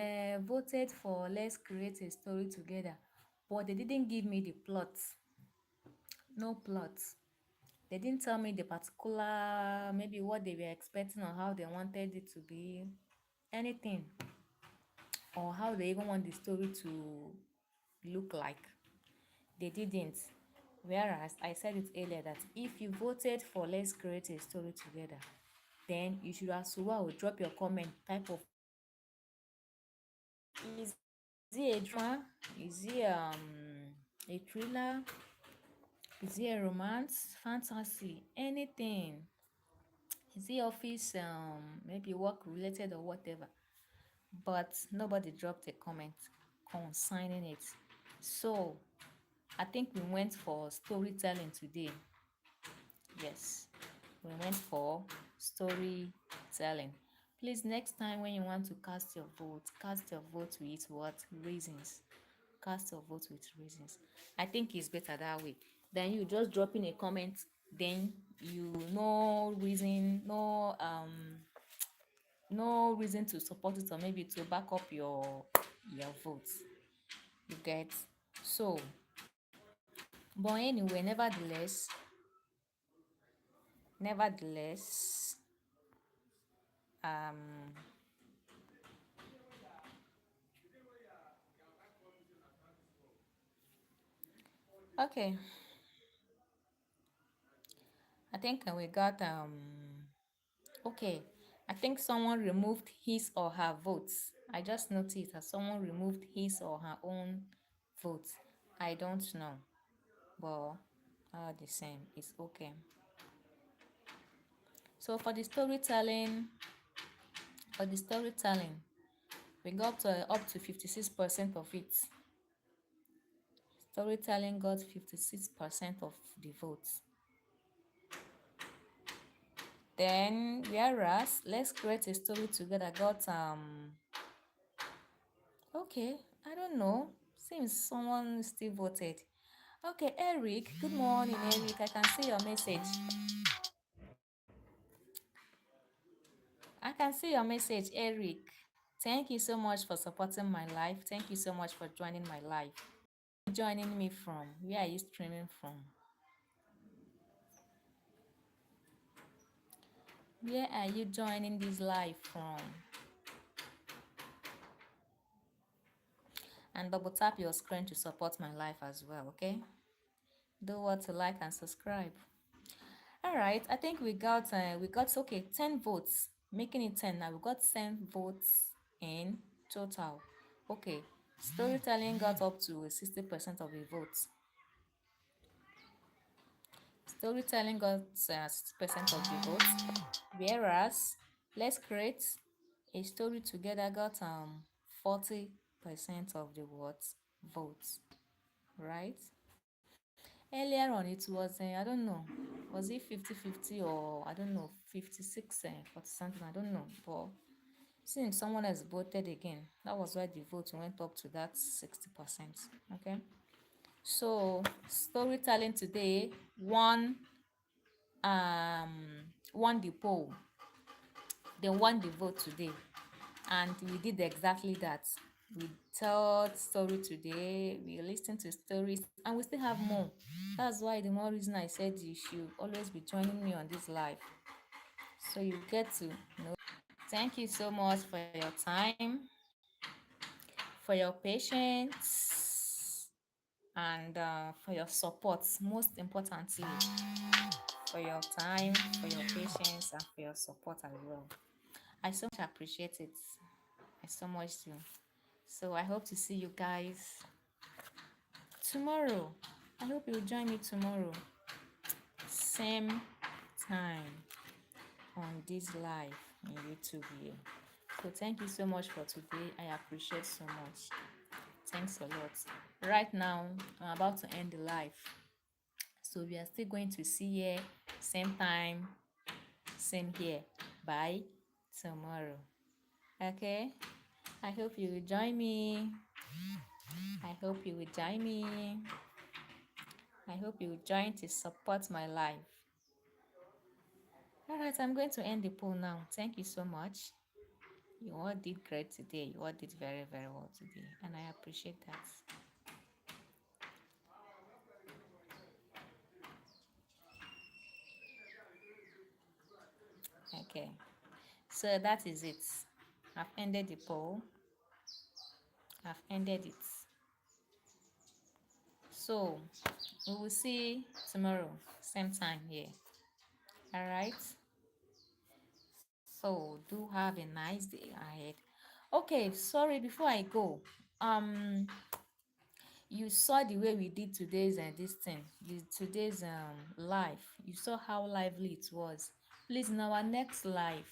voted for let's create a story together, but they didn't give me the plot. No plot. They didn't tell me the particular, maybe what they were expecting or how they wanted it to be, anything, or how they even want the story to look like. They didn't. Whereas I said it earlier that if you voted for let's create a story together, then you should as well drop your comment type of, is it a drama? Is it a thriller? Is it a romance, fantasy, anything? Is it office maybe work related or whatever? But nobody dropped a comment concerning it. So I think we went for storytelling today. Yes, we went for storytelling. Please, next time when you want to cast your vote with what reasons? Cast your vote with reasons. I think it's better that way. Then you just drop in a comment, then you no reason, no reason to support it or maybe to back up your vote. You get? So, but anyway, nevertheless, um okay, I think we got okay, I think someone removed his or her votes. I just noticed that someone removed his or her own votes. I don't know, but all the same, it's okay. So for the storytelling, we got up to 56% of it. Storytelling got 56% of the votes. Then whereas let's create a story together got okay, I don't know. Seems someone still voted. Okay, Eric, good morning, Eric. I can see your message. I can see your message, Eric. Thank you so much for supporting my life. Thank you so much for joining my life. Joining me from? Where are you streaming from? Where are you joining this live from? And double tap your screen to support my life as well, okay? Do what to like and subscribe. All right, I think we got okay 10 votes, making it 10 now. We got 10 votes in total. Okay, storytelling got up to 60% of the votes. Storytelling got 60% of the votes, whereas let's create a story together got 40% of the votes, right? Earlier on it was I don't know, was it 50-50 or I don't know 56 40 something, I don't know, but since someone has voted again, that was why the vote went up to that 60%. Okay, So storytelling today won the poll, they won the vote today, and we did exactly that. We told story today, we listened to stories, and we still have more. That's why the more reason I said you should always be joining me on this live, so you get to know. Thank you so much for your time, for your patience, and for your support. Most importantly, for your time, for your patience, and for your support as well. I so much appreciate it. I so much do. So I hope to see you guys tomorrow. I hope you'll join me tomorrow. Same time on this live on YouTube here. So thank you so much for today. I appreciate so much. Thanks a lot. Right now, I'm about to end the live. So we are still going to see here, same time, same here. Bye tomorrow. Okay? I hope you will join me. I hope you will join me. I hope you will join to support my life. All right, I'm going to end the poll now. Thank you so much. You all did great today. You all did very, very well today. And I appreciate that. Okay. So that is it. I've ended the poll. I've ended it. So we will see tomorrow, same time here. All right. So do have a nice day ahead. Okay, sorry, before I go, you saw the way we did today's this thing, today's live. You saw how lively it was. Please, in our next live,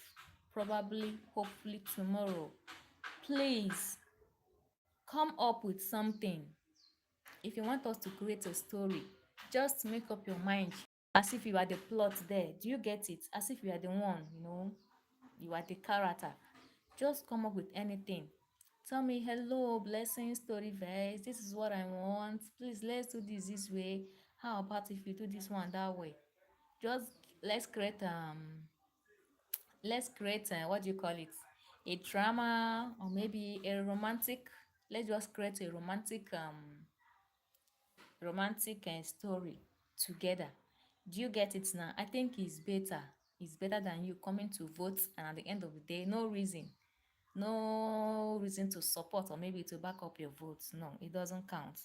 probably, hopefully tomorrow, please come up with something. If you want us to create a story, just make up your mind as if you are the plot there. Do you get it? As if you are the one, you are the character. Just come up with anything. Tell me, hello, blessing story verse. This is what I want. Please, let's do this way. How about if you do this one that way? Just let's create what do you call it? A drama, or maybe a romantic. Let's just create a romantic story together. Do you get it now? I think it's better. It's better than you coming to vote, and at the end of the day, no reason to support or maybe to back up your votes. No, it doesn't count.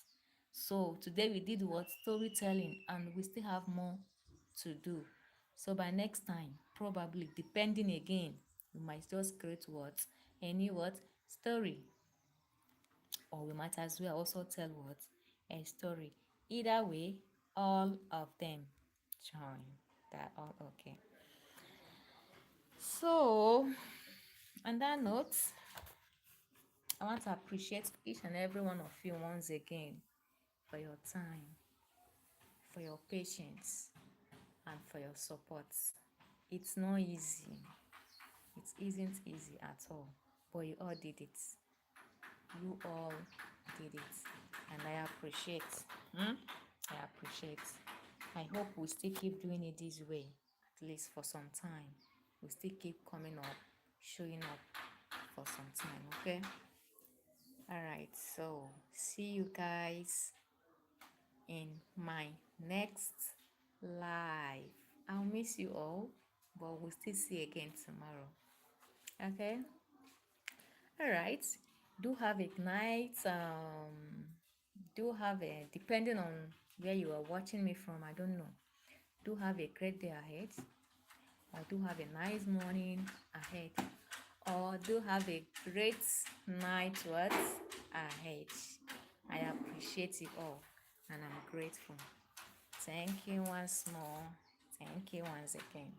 So today we did what? Storytelling, and we still have more to do. So by next time, probably depending again, we might just create what? Any what? Story. Or we might as well also tell what? A story. Either way, all of them join. That all okay. So on that note, I want to appreciate each and every one of you once again for your time, for your patience, and for your support. It's not easy. It isn't easy at all, but you all did it. You all did it, and I appreciate. I appreciate. I hope we still keep doing it this way, at least for some time. We still keep coming up, showing up for some time, okay? All right, so see you guys in my next live. I'll miss you all, but we'll still see again tomorrow. Okay? All right. Do have a night. Do have a, depending on where you are watching me from, I don't know. Do have a great day ahead. Or do have a nice morning ahead. Or do have a great night what ahead. I appreciate you all, and I'm grateful. Thank you once more. Thank you once again.